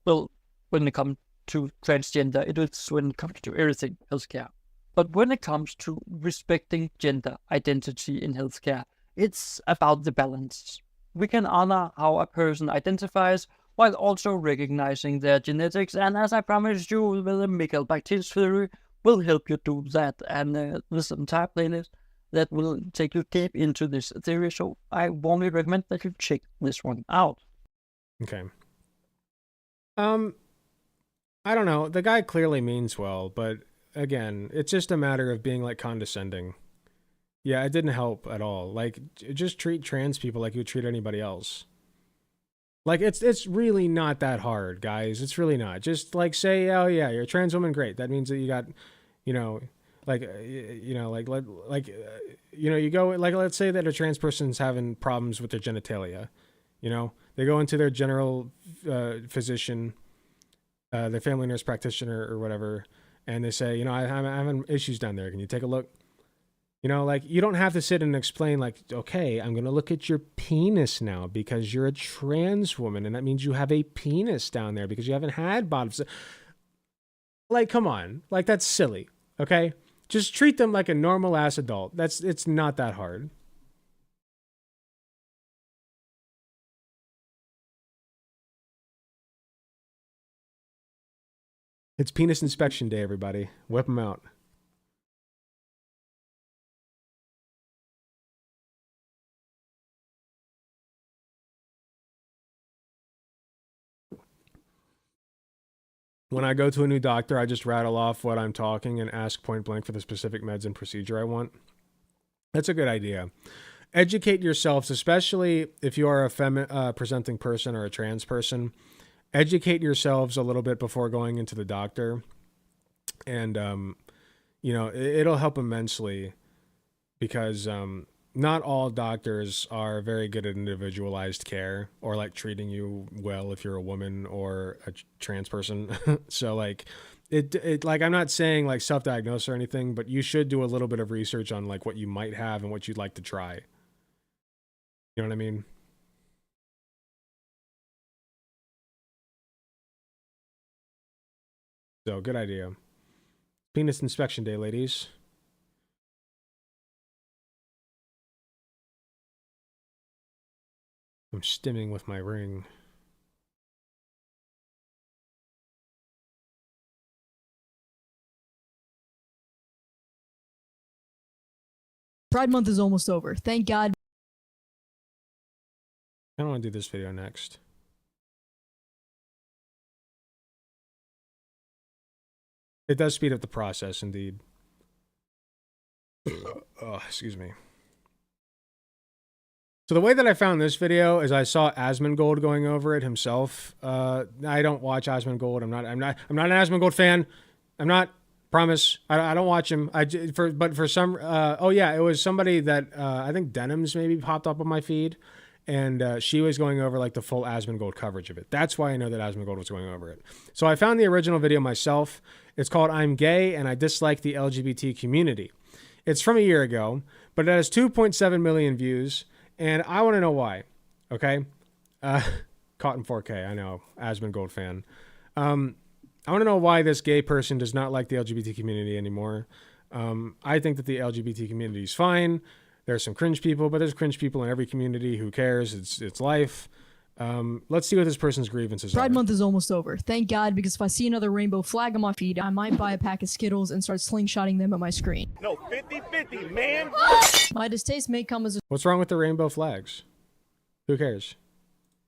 well, when it comes to transgender, it is when it comes to everything healthcare. But when it comes to respecting gender identity in healthcare, it's about the balance. We can honor how a person identifies while also recognizing their genetics, and as I promised you with the Michael Bacteris theory, will help you do that. And this entire playlist that will take you deep into this theory, so I warmly recommend that you check this one out. Okay. I don't know. The guy clearly means well, but again, it's just a matter of being like condescending. Yeah, it didn't help at all. Like, just treat trans people like you would treat anybody else. Like, it's really not that hard, guys. It's really not. Just like say, oh yeah, you're a trans woman, great. That means that you got, you know, you go like, let's say that a trans person's having problems with their genitalia. You know, they go into their general physician, their family nurse practitioner or whatever, and they say, you know, I'm having issues down there. Can you take a look? You know, like, you don't have to sit and explain, like, okay, I'm going to look at your penis now because you're a trans woman, and that means you have a penis down there because you haven't had bottoms. Like, come on. Like, that's silly, okay? Just treat them like a normal-ass adult. It's not that hard. It's penis inspection day, everybody. Whip them out. When I go to a new doctor, I just rattle off what I'm talking and ask point blank for the specific meds and procedure I want. That's a good idea. Educate yourselves, especially if you are a presenting person or a trans person. Educate yourselves a little bit before going into the doctor. And, you know, it'll help immensely because not all doctors are very good at individualized care or like treating you well if you're a woman or a trans person. So like it like, I'm not saying like self-diagnose or anything, but you should do a little bit of research on like what you might have and what you'd like to try. You know what I mean? So good idea. Penis inspection day, ladies. I'm stimming with my ring. Pride Month is almost over. Thank God. I don't want to do this video next. It does speed up the process, indeed. Oh, excuse me. So the way that I found this video is I saw Asmongold going over it himself. I don't watch Asmongold. I'm not an Asmongold fan. I'm not. Promise. I don't watch him. But for some. Oh yeah, it was somebody that I think Denims maybe popped up on my feed, and she was going over like the full Asmongold coverage of it. That's why I know that Asmongold was going over it. So I found the original video myself. It's called "I'm Gay and I Dislike the LGBT Community." It's from a year ago, but it has 2.7 million views. And I want to know why, okay? Caught in 4K, I know, Asmongold fan. I want to know why this gay person does not like the LGBT community anymore. I think that the LGBT community is fine. There's some cringe people, but there's cringe people in every community. Who cares? It's life. Let's see what this person's grievances are. Pride Month is almost over. Thank God, because if I see another rainbow flag on my feed, I might buy a pack of Skittles and start slingshotting them at my screen. No, 50-50, man. My distaste may come as a What's wrong with the rainbow flags? Who cares?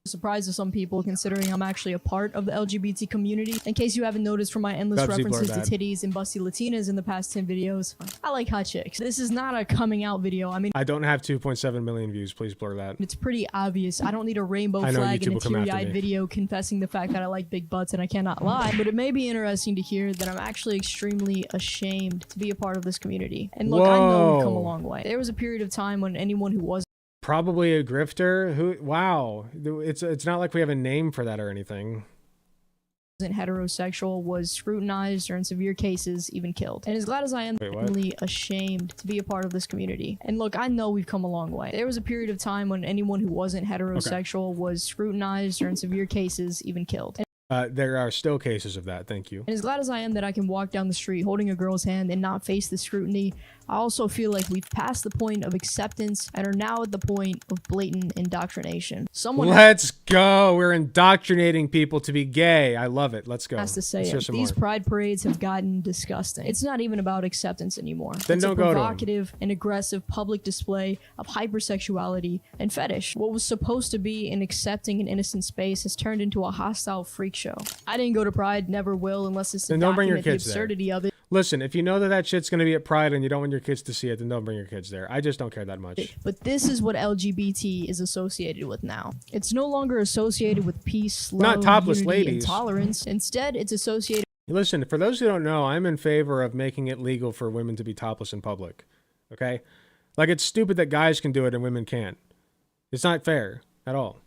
surprise to some people considering I'm actually a part of the LGBT community. In case you haven't noticed from my endless Bubsy references to Blur titties and busty Latinas in the past 10 videos, I like hot chicks. This is not a coming out video. I mean, I don't have 2.7 million views. Please blur that. it's pretty obvious. I don't need a rainbow I know flag YouTube and will a come after teary-eyed me. video confessing the fact that I like big butts and I cannot lie. But it may be interesting to hear that I'm actually extremely ashamed to be a part of this community. And look, I know we've come a Whoa. long way. There was a period of time when anyone who wasn't Probably a grifter. Who? Wow. It's not like we have a name for that or anything. heterosexual was scrutinized or in severe cases even killed. And as glad as I am, Wait, what? I'm really ashamed to be a part of this community. And look, I know we've come a long way. There was a period of time when anyone who wasn't heterosexual was scrutinized or in severe cases even killed. There are still cases of that. Thank you. And as glad as I am that I can walk down the street holding a girl's hand and not face the scrutiny, I also feel like we've passed the point of acceptance and are now at the point of blatant indoctrination. Someone Let's go. We're indoctrinating people to be gay. I love it. Let's go. has to say Let's hear it. some These more. pride parades have gotten disgusting. It's not even about acceptance anymore. Then It's don't a go to 'em. provocative and aggressive public display of hypersexuality and fetish. What was supposed to be an accepting and innocent space has turned into a hostile freak show. I didn't go to Pride, never will, unless it's to Then don't bring your document the kids there. absurdity of it. Listen, if you know that shit's going to be at Pride and you don't want your kids to see it, then don't bring your kids there. I just don't care that much. But this is what LGBT is associated with now. It's no longer associated with peace, love, Not topless unity, ladies. and tolerance. Instead, it's associated Listen, for those who don't know, I'm in favor of making it legal for women to be topless in public. Okay? Like, it's stupid that guys can do it and women can't. It's not fair at all.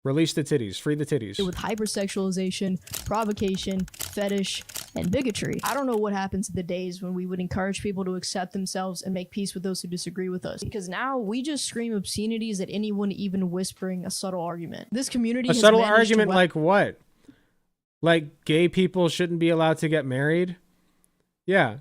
Release the titties. Free the titties. with hypersexualization, provocation, fetish, and bigotry. I don't know what happened to the days when we would encourage people to accept themselves and make peace with those who disagree with us. Because now we just scream obscenities at anyone even whispering a subtle argument. This community A has subtle managed argument to like what? Like gay people shouldn't be allowed to get married? Yeah.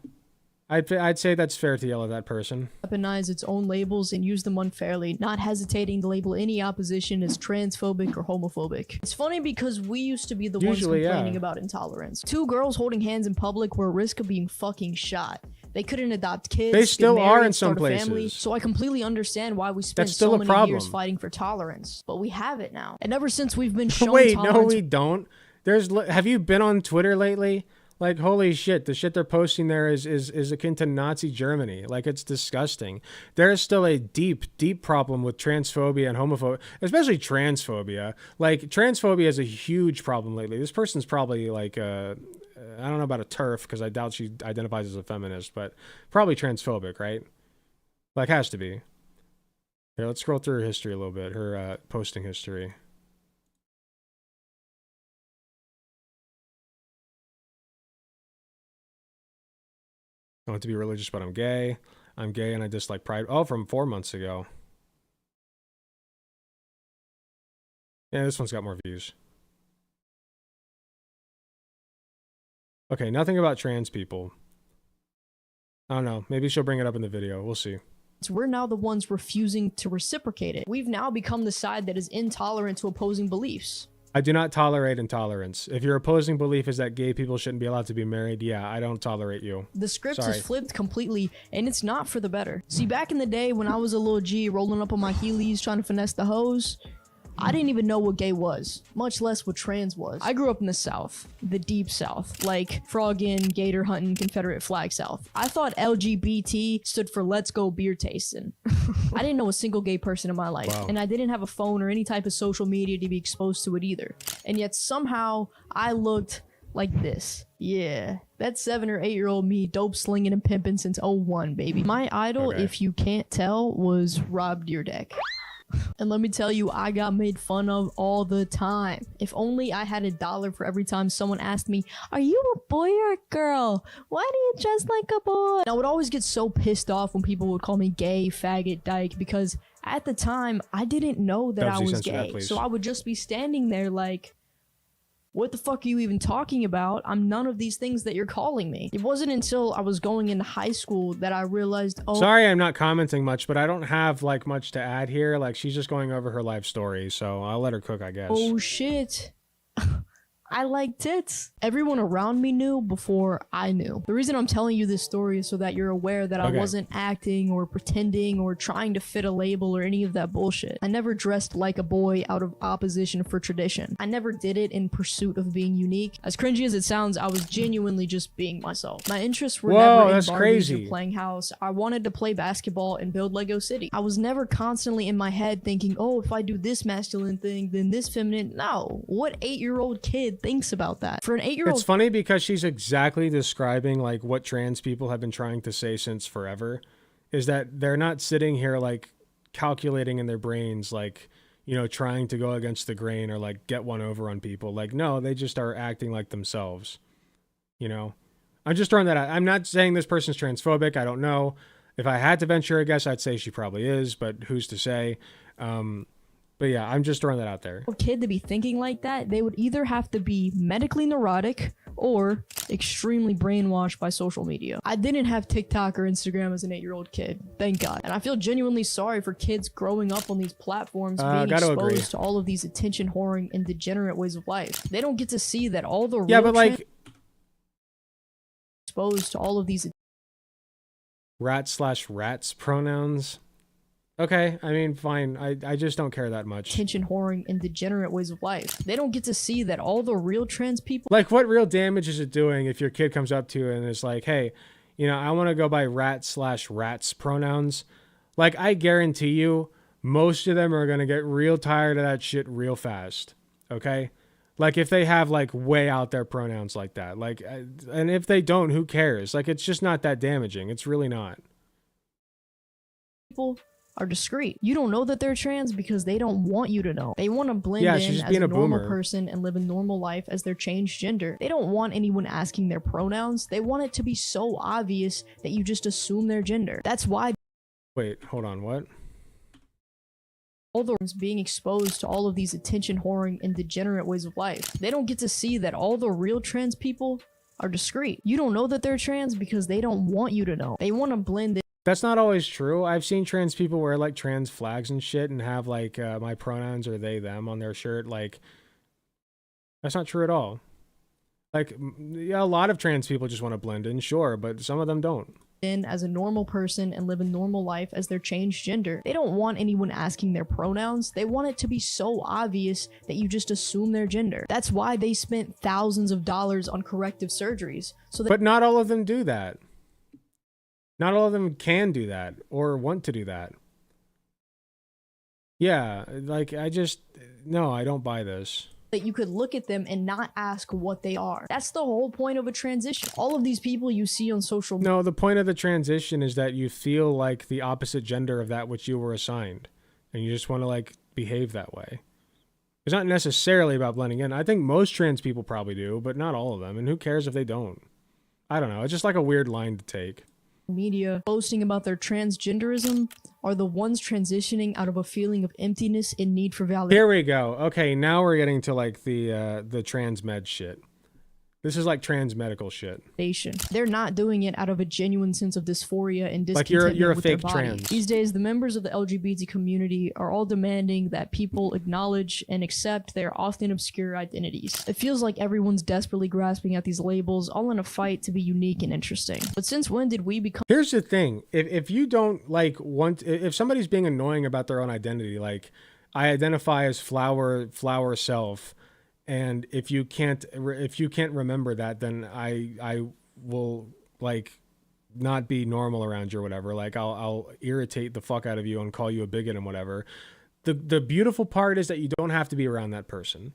I'd say that's fair to yell at that person. weaponize its own labels and use them unfairly, not hesitating to label any opposition as transphobic or homophobic. It's funny because we used to be the Usually, ones complaining yeah. about intolerance. Two girls holding hands in public were at risk of being fucking shot. They couldn't adopt kids. They get still are married, in some start a family, places. so I completely understand why we spent That's still so a many years problem. fighting for tolerance. But we have it now. And ever since we've been shown Wait, no, tolerance, we don't. Have you been on Twitter lately? Like, holy shit, the shit they're posting there is akin to Nazi Germany. Like, it's disgusting. There is still a deep problem with transphobia and homophobia, especially transphobia. Like, transphobia is a huge problem lately. This person's probably like, I don't know about a TERF because I doubt she identifies as a feminist, but probably transphobic, right? Like, has to be. Here, let's scroll through her history a little bit, her posting history. I want to be religious, but I'm gay. I'm gay and I dislike pride. Oh, from 4 months ago. Yeah, this one's got more views. Okay, nothing about trans people. I don't know. Maybe she'll bring it up in the video. We'll see. we're now the ones refusing to reciprocate it. We've now become the side that is intolerant to opposing beliefs. I do not tolerate intolerance. If your opposing belief is that gay people shouldn't be allowed to be married, yeah, I don't tolerate you. The script Sorry. is flipped completely, and it's not for the better. See, back in the day when I was a little G rolling up on my Heelys trying to finesse the hoes, I didn't even know what gay was, much less what trans was. I grew up in the South, the deep South, like frogging, gator hunting, Confederate flag South. I thought LGBT stood for let's go beer tasting. I didn't know a single gay person in my life, Wow. and I didn't have a phone or any type of social media to be exposed to it either. And yet somehow I looked like this. Yeah, that 7 or 8 year old me dope slinging and pimping since 01, baby. My idol, Okay. if you can't tell, was Rob Deerdeck. And let me tell you, I got made fun of all the time. If only I had $1 for every time someone asked me, are you a boy or a girl? Why do you dress like a boy? And I would always get so pissed off when people would call me gay, faggot, dyke, because at the time, I didn't know that I Dubsy, was censor that, gay. please. So I would just be standing there like, what the fuck are you even talking about? I'm none of these things that you're calling me. It wasn't until I was going into high school that I realized, oh, Sorry I'm not commenting much, but I don't have like much to add here. Like she's just going over her life story, so I'll let her cook, I guess. oh shit. I like tits. Everyone around me knew before I knew. The reason I'm telling you this story is so that you're aware that I Okay. wasn't acting or pretending or trying to fit a label or any of that bullshit. I never dressed like a boy out of opposition for tradition. I never did it in pursuit of being unique. As cringy as it sounds, I was genuinely just being myself. My interests were Whoa, never in that's Barbies crazy. or playing house. I wanted to play basketball and build Lego City. I was never constantly in my head thinking, oh, if I do this masculine thing, then this feminine. No. What 8-year-old kid thinks about that? For an 8-year-old It's funny because she's exactly describing like what trans people have been trying to say since forever, is that they're not sitting here like calculating in their brains, like, you know, trying to go against the grain or like get one over on people. Like, no, they just are acting like themselves. You know, I'm just throwing that out. I'm not saying this person's transphobic. I don't know. If I had to venture a guess, I'd say she probably is, but who's to say? But yeah, I'm just throwing that out there. kid to be thinking like that, they would either have to be medically neurotic or extremely brainwashed by social media. I didn't have TikTok or Instagram as an 8-year-old kid, thank God. And I feel genuinely sorry for kids growing up on these platforms being gotta exposed agree. to all of these attention whoring and degenerate ways of life. They don't get to see that all the Yeah, real but like exposed to all of these rat/rats pronouns. Okay, I mean, fine. I just don't care that much. attention whoring and degenerate ways of life. They don't get to see that all the real trans people Like, what real damage is it doing if your kid comes up to you and is like, hey, you know, I want to go by rat/rats pronouns? Like, I guarantee you, most of them are going to get real tired of that shit real fast. Okay? Like, if they have, like, way out there pronouns like that. Like, and if they don't, who cares? Like, it's just not that damaging. It's really not. are discreet. You don't know that they're trans because they don't want you to know. They want to blend Yeah, she's in just as being a a normal boomer. person and live a normal life as their changed gender. They don't want anyone asking their pronouns. They want it to be so obvious that you just assume their gender. That's why Wait, hold on, what? all the being exposed to all of these attention whoring and degenerate ways of life. They don't get to see that all the real trans people are discreet. You don't know that they're trans because they don't want you to know. They want to blend in. That's not always true. I've seen trans people wear like trans flags and shit and have like my pronouns or they, them on their shirt. Like, that's not true at all. Like, yeah, a lot of trans people just want to blend in, sure, but some of them don't. In as a normal person and live a normal life as their changed gender. They don't want anyone asking their pronouns. They want it to be so obvious that you just assume their gender. That's why they spent thousands of dollars on corrective surgeries. So that But not all of them do that. Not all of them can do that or want to do that. Yeah, like no, I don't buy this. you could look at them and not ask what they are. That's the whole point of a transition. All of these people you see on social media No, the point of the transition is that you feel like the opposite gender of that which you were assigned. And you just want to like behave that way. It's not necessarily about blending in. I think most trans people probably do, but not all of them. And who cares if they don't? I don't know. It's just like a weird line to take. media boasting about their transgenderism are the ones transitioning out of a feeling of emptiness and need for validation. Here we go. Okay, now we're getting to like the trans med shit. This is like trans medical shit. They're not doing it out of a genuine sense of dysphoria and Like discontentment you're a with their fake body. trans. These days, the members of the LGBT community are all demanding that people acknowledge and accept their often obscure identities. It feels like everyone's desperately grasping at these labels, all in a fight to be unique and interesting. But since when did we become Here's the thing. If you don't like want, if somebody's being annoying about their own identity, like I identify as flower self, and if you can't remember that, then I will like not be normal around you or whatever. Like I'll irritate the fuck out of you and call you a bigot and whatever. The beautiful part is that you don't have to be around that person.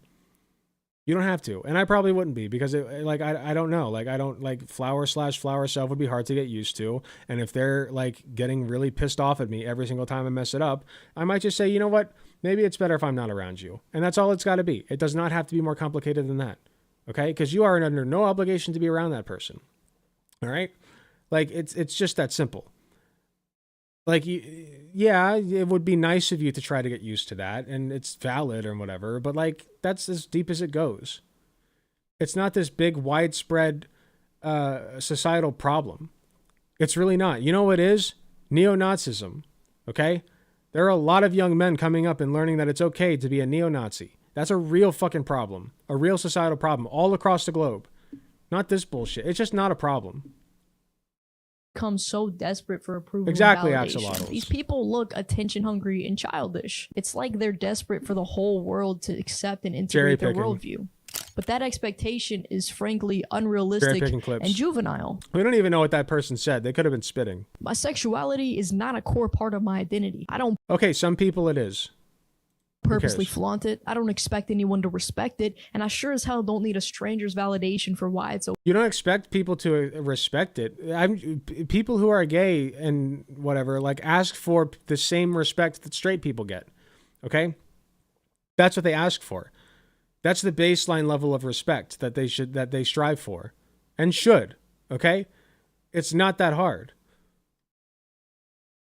You don't have to. And I probably wouldn't be because I don't know. Like I don't like flower self would be hard to get used to. And if they're like getting really pissed off at me every single time I mess it up, I might just say, you know what? Maybe it's better if I'm not around you. And that's all it's got to be. It does not have to be more complicated than that. Okay? Because you are under no obligation to be around that person. All right? Like it's just that simple. Like, yeah, it would be nice of you to try to get used to that, and it's valid or whatever, but like that's as deep as it goes. It's not this big widespread societal problem. It's really not. You know what it is? Neo-Nazism. Okay? There are a lot of young men coming up and learning that it's okay to be a neo-Nazi. That's a real fucking problem. A real societal problem all across the globe. Not this bullshit. It's just not a problem. Become so desperate for approval. Exactly, and validation. axolotls. These people look attention hungry and childish. It's like they're desperate for the whole world to accept and integrate their worldview. But that expectation is frankly unrealistic and juvenile. We don't even know what that person said. They could have been spitting. My sexuality is not a core part of my identity. I don't Okay, some people it is. purposely flaunt it. I don't expect anyone to respect it, and I sure as hell don't need a stranger's validation for why it's okay. You don't expect people to respect it. People who are gay and whatever, like, ask for the same respect that straight people get. Okay? That's what they ask for. That's the baseline level of respect that they strive for and should. Okay? It's not that hard.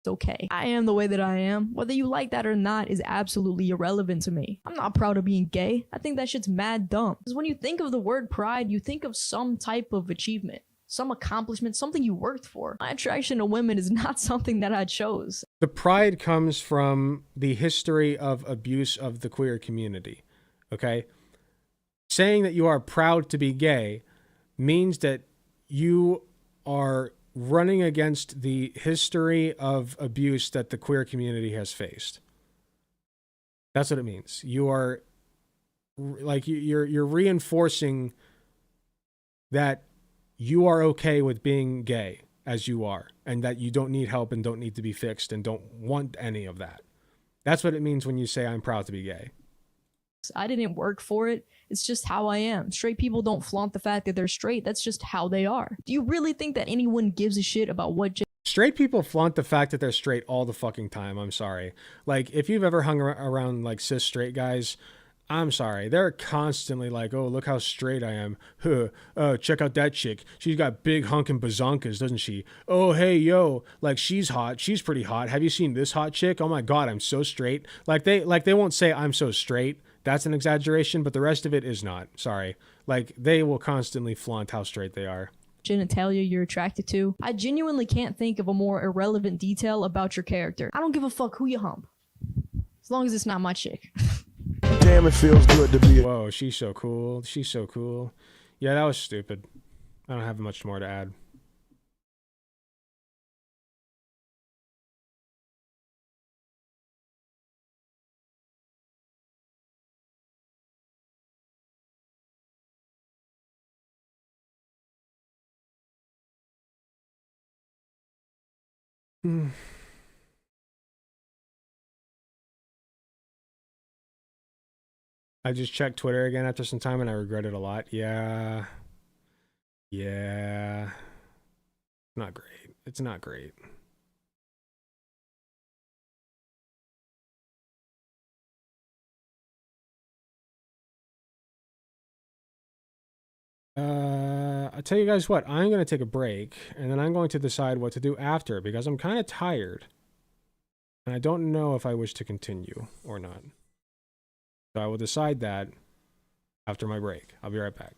It's okay. I am the way that I am. Whether you like that or not is absolutely irrelevant to me. I'm not proud of being gay. I think that shit's mad dumb. Because when you think of the word pride, you think of some type of achievement, some accomplishment, something you worked for. My attraction to women is not something that I chose. The pride comes from the history of abuse of the queer community. Okay? Saying that you are proud to be gay means that you are running against the history of abuse that the queer community has faced. That's what it means. You are like you're reinforcing that you are okay with being gay as you are, and that you don't need help and don't need to be fixed and don't want any of that. That's what it means when you say I'm proud to be gay. I didn't work for it. It's just how I am. Straight people don't flaunt the fact that they're straight. That's just how they are. Do you really think that anyone gives a shit about what straight people flaunt the fact that they're straight all the fucking time? I'm sorry. Like, if you've ever hung around like cis straight guys, I'm sorry. They're constantly like, oh, look how straight I am. Check out that chick. She's got big hunkin' bazonkas, doesn't she? Oh, hey, yo, like, she's hot. She's pretty hot. Have you seen this hot chick? Oh my God, I'm so straight. Like they won't say I'm so straight. That's an exaggeration, but the rest of it is not. Sorry. Like, they will constantly flaunt how straight they are. Genitalia you're attracted to. I genuinely can't think of a more irrelevant detail about your character. I don't give a fuck who you hump, as long as it's not my chick. Damn, it feels good to be. Whoa, she's so cool. She's so cool. Yeah, that was stupid. I don't have much more to add. I just checked Twitter again after some time and I regret it a lot. Yeah. Not great. It's not great. I'll tell you guys what, I'm going to take a break and then I'm going to decide what to do after because I'm kind of tired and I don't know if I wish to continue or not. So I will decide that after my break. I'll be right back.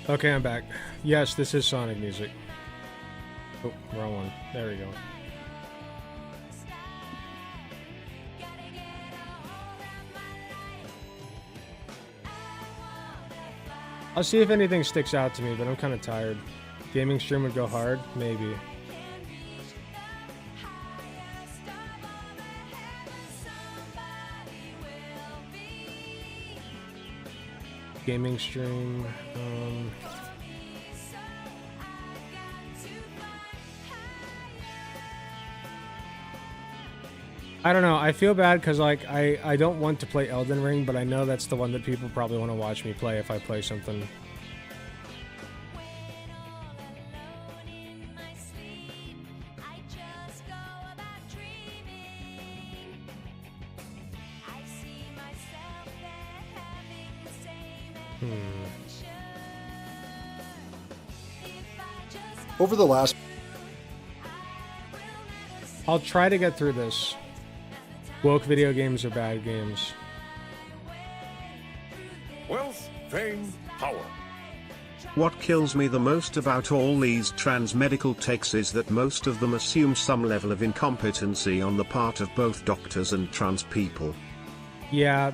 Okay, I'm back. Yes, this is Sonic music. Oh, wrong one. There we go. I'll see if anything sticks out to me, but I'm kind of tired. Gaming stream would go hard? Maybe. Gaming stream. I don't know. I feel bad because like I don't want to play Elden Ring, but I know that's the one that people probably want to watch me play if I play something. Over the last... I'll try to get through this. Woke video games are bad games. Wealth, fame, power. What kills me the most about all these trans medical takes is that most of them assume some level of incompetency on the part of both doctors and trans people. Yeah,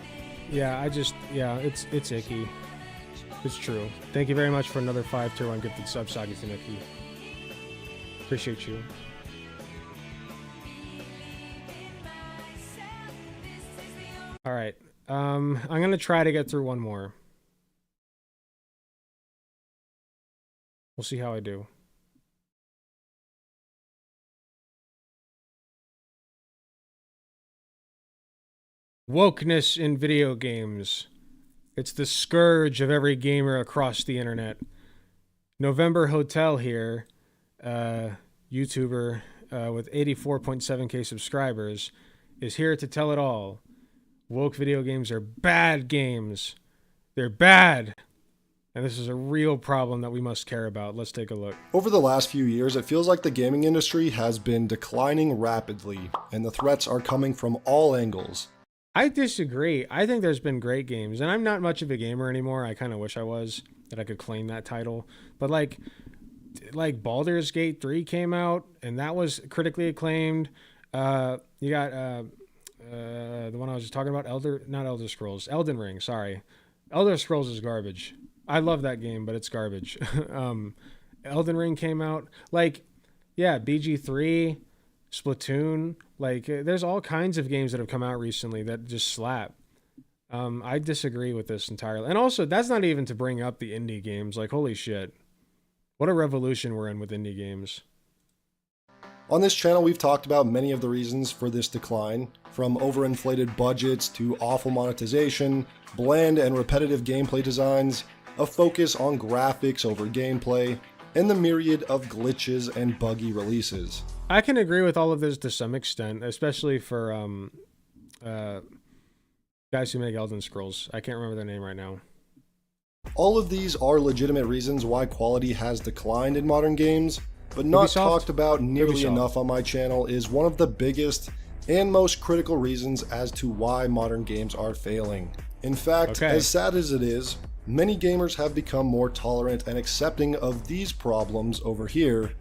it's icky. It's true. Thank you very much for another 5 tier 1 gifted sub, Sagi Taniki. Appreciate you. Alright. I'm gonna try to get through one more. We'll see how I do. Wokeness in video games. It's the scourge of every gamer across the internet. November Hotel here, YouTuber with 84.7k subscribers, is here to tell it all. Woke video games are bad games. They're bad. And this is a real problem that we must care about. Let's take a look. Over the last few years, it feels like the gaming industry has been declining rapidly, and the threats are coming from all angles. I disagree. I think there's been great games, and I'm not much of a gamer anymore. I kind of wish I was, that I could claim that title. But like Baldur's Gate 3 came out, and that was critically acclaimed. You got the one I was just talking about, Elden Ring, sorry. Elder Scrolls is garbage. I love that game, but it's garbage. Elden Ring came out. Like, yeah, BG3, Splatoon. Like, there's all kinds of games that have come out recently that just slap. I disagree with this entirely. And also, that's not even to bring up the indie games. Like, holy shit. What a revolution we're in with indie games. On this channel, we've talked about many of the reasons for this decline, from overinflated budgets to awful monetization, bland and repetitive gameplay designs, a focus on graphics over gameplay, and the myriad of glitches and buggy releases. I can agree with all of this to some extent, especially for guys who make Elden Scrolls. I can't remember their name right now. All of these are legitimate reasons why quality has declined in modern games, but not talked about nearly enough on my channel is one of the biggest and most critical reasons as to why modern games are failing. In fact, as sad as it is, many gamers have become more tolerant and accepting of these problems over here.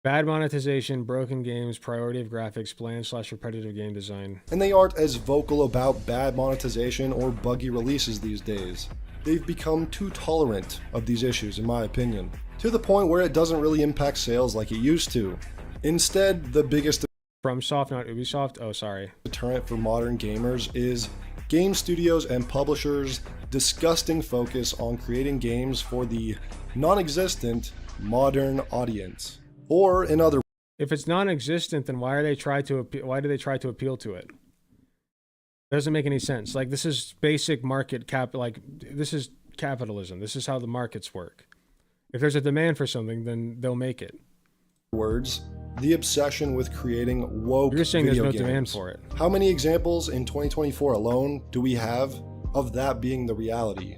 Bad monetization, broken games, priority of graphics, bland/repetitive game design. And they aren't as vocal about bad monetization or buggy releases these days. They've become too tolerant of these issues, in my opinion, to the point where it doesn't really impact sales like it used to. Instead, the biggest FromSoft, not Ubisoft? Oh, sorry. Deterrent for modern gamers is game studios and publishers' disgusting focus on creating games for the non-existent modern audience. Or in other words, if it's non-existent, then why do they try to appeal to it? Doesn't make any sense. Like, this is basic market this is capitalism. This is how the markets work. If there's a demand for something, then they'll make it. Words, the obsession with creating woke You're saying video there's no games. demand for it. How many examples in 2024 alone do we have of that being the reality?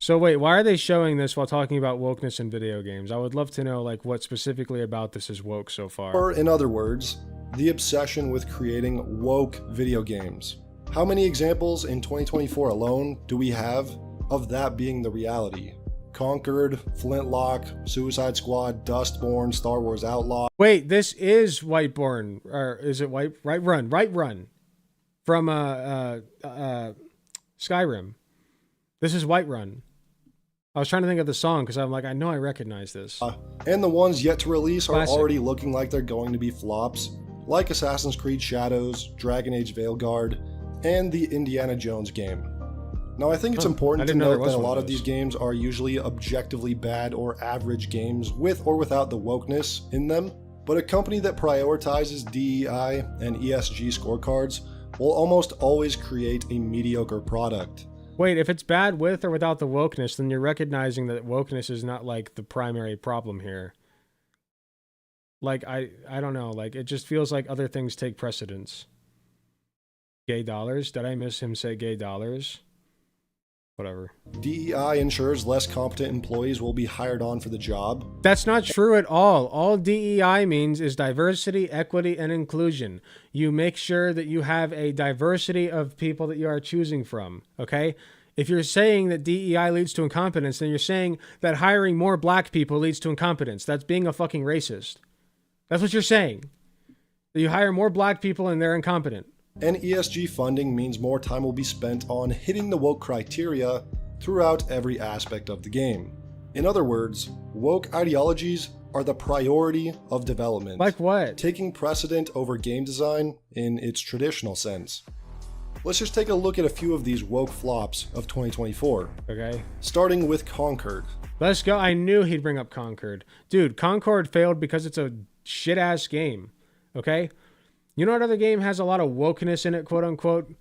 So wait, why are they showing this while talking about wokeness in video games? I would love to know, like, what specifically about this is woke so far. Or in other words, the obsession with creating woke video games. How many examples in 2024 alone do we have of that being the reality? Conquered, Flintlock, Suicide Squad, Dustborn, Star Wars Outlaw. Wait, this is Whiteborn, or is it Right Run from Skyrim. This is Whiterun. I was trying to think of the song because I'm like, I know I recognize this. And the ones yet to release are already looking like they're going to be flops, like Assassin's Creed Shadows, Dragon Age Veilguard, and the Indiana Jones game. Now, I think it's important to note that a lot of these games are usually objectively bad or average games with or without the wokeness in them, but a company that prioritizes DEI and ESG scorecards will almost always create a mediocre product. Wait, if it's bad with or without the wokeness, then you're recognizing that wokeness is not like the primary problem here. Like, I don't know, like, it just feels like other things take precedence. Gay dollars? Did I miss him say gay dollars? Whatever. DEI ensures less competent employees will be hired on for the job. That's not true at all. All DEI means is diversity, equity, and inclusion. You make sure that you have a diversity of people that you are choosing from, okay? If you're saying that DEI leads to incompetence, then you're saying that hiring more black people leads to incompetence. That's being a fucking racist. That's what you're saying. That you hire more black people and they're incompetent. And ESG funding means more time will be spent on hitting the woke criteria throughout every aspect of the game. In other words, woke ideologies are the priority of development. Like what? Taking precedent over game design in its traditional sense. Let's just take a look at a few of these woke flops of 2024. Okay. Starting with Conquered. Let's go. I knew he'd bring up Conquered. Dude, Concord failed because it's a shit-ass game. Okay? You know what other game has a lot of wokeness in it, quote unquote,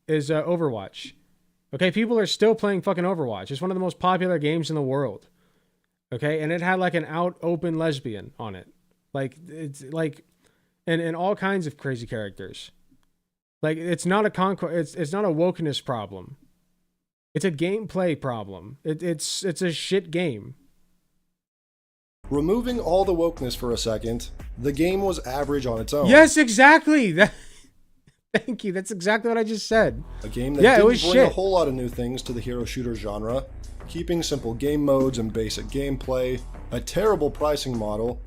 is Overwatch. Okay, people are still playing fucking Overwatch. It's one of the most popular games in the world. Okay, and it had like an out open lesbian on it. Like, it's like, and all kinds of crazy characters. Like, it's not a it's not a wokeness problem. It's a gameplay problem. It's a shit game. Removing all the wokeness for a second, the game was average on its own. Yes, exactly. Thank you. That's exactly what I just said. A game that didn't bring a whole lot of new things to the hero shooter genre, keeping simple game modes and basic gameplay, a terrible pricing model.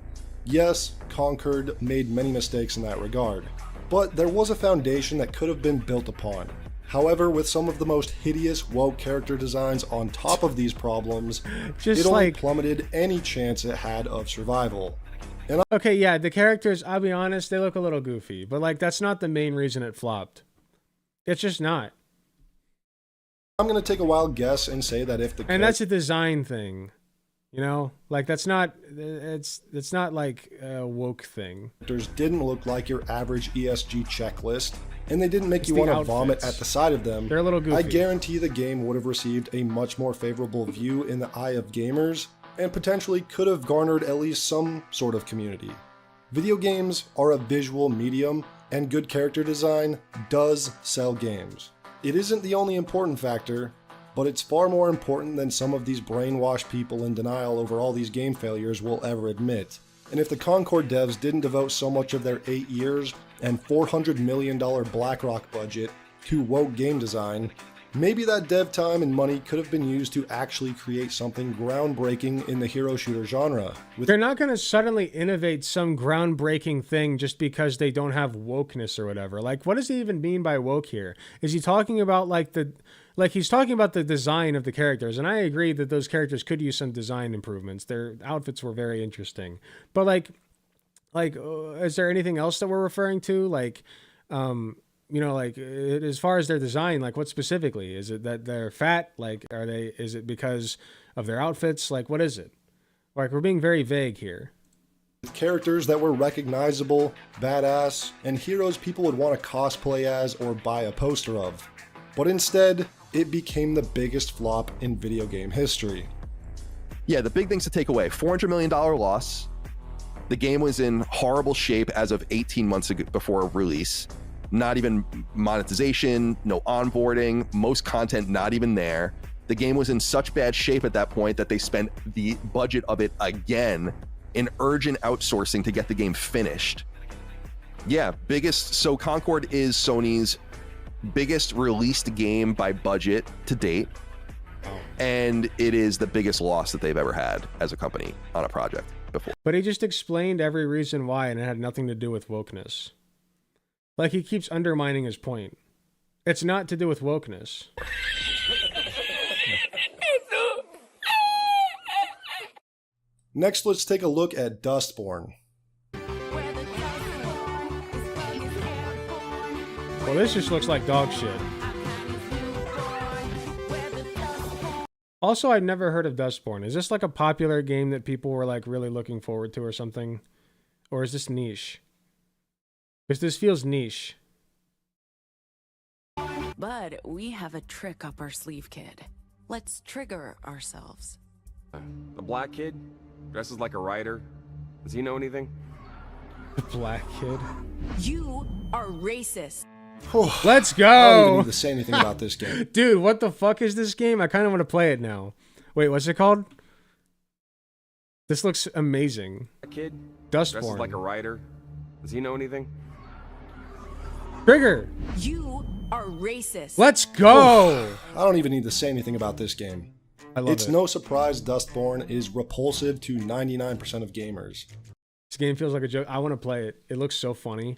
Yes, Conquered made many mistakes in that regard, but there was a foundation that could have been built upon. However, with some of the most hideous woke character designs on top of these problems, it only plummeted any chance it had of survival. And okay, yeah, the characters, I'll be honest, they look a little goofy, but like that's not the main reason it flopped. It's just not. I'm going to take a wild guess and say that if the And that's a design thing. You know, like that's not it's not like a woke thing. Characters didn't look like your average ESG checklist, and they didn't make you want to vomit at the sight of them. They're a little goofy. I guarantee the game would have received a much more favorable view in the eye of gamers, and potentially could have garnered at least some sort of community. Video games are a visual medium, and good character design does sell games. It isn't the only important factor, but it's far more important than some of these brainwashed people in denial over all these game failures will ever admit. And if the Concord devs didn't devote so much of their 8 years and $400 million BlackRock budget to woke game design, maybe that dev time and money could have been used to actually create something groundbreaking in the hero shooter genre. They're not going to suddenly innovate some groundbreaking thing just because they don't have wokeness or whatever. Like, what does he even mean by woke here? Is he talking about he's talking about the design of the characters, and I agree that those characters could use some design improvements. Their outfits were very interesting, but is there anything else that we're referring to? Like, as far as their design, like what specifically? Is it that they're fat? Like, is it because of their outfits? Like, what is it? Like, we're being very vague here. With characters that were recognizable, badass, and heroes people would want to cosplay as or buy a poster of. But instead, it became the biggest flop in video game history. Yeah, the big things to take away: $400 million loss. The game was in horrible shape as of 18 months ago before release. Not even monetization, no onboarding, most content not even there. The game was in such bad shape at that point that they spent the budget of it again in urgent outsourcing to get the game finished. Yeah, so Concord is Sony's biggest released game by budget to date. And it is the biggest loss that they've ever had as a company on a project before. But he just explained every reason why, and it had nothing to do with wokeness. Like, he keeps undermining his point. It's not to do with wokeness. Next, let's take a look at Dustborn. Well, this just looks like dog shit. Also, I'd never heard of Dustborn. Is this like a popular game that people were like really looking forward to or something? Or is this niche? Because this feels niche. But we have a trick up our sleeve, kid. Let's trigger ourselves. The black kid dresses like a writer. Does he know anything? The black kid. You are racist. Let's go. I don't even need to say anything about this game. Dude, what the fuck is this game? I kind of want to play it now. Wait, what's it called? This looks amazing. A kid Dustborn. dresses like a writer. Does he know anything? Trigger. You are racist. Let's go. I don't even need to say anything about this game. I love It's it. no surprise Dustborn is repulsive to 99% of gamers. This game feels like a joke. I want to play it. It looks so funny.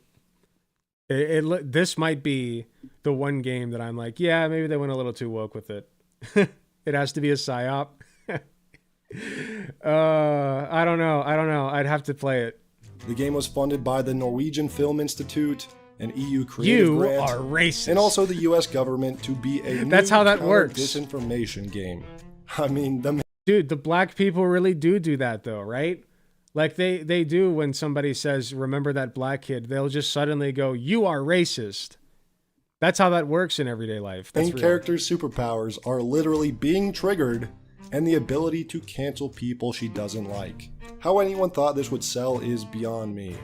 This might be the one game that I'm like, yeah, maybe they went a little too woke with it. It has to be a psyop. I don't know. I'd have to play it. The game was funded by the Norwegian Film Institute, an EU creative grant, are racist. and also the US government to be a That's how that works. disinformation game. I mean, Dude, the black people really do that though, right? Like they do when somebody says, remember that black kid, they'll just suddenly go, you are racist. That's how that works in everyday life. That's main real. character's superpowers are literally being triggered and the ability to cancel people she doesn't like. How anyone thought this would sell is beyond me.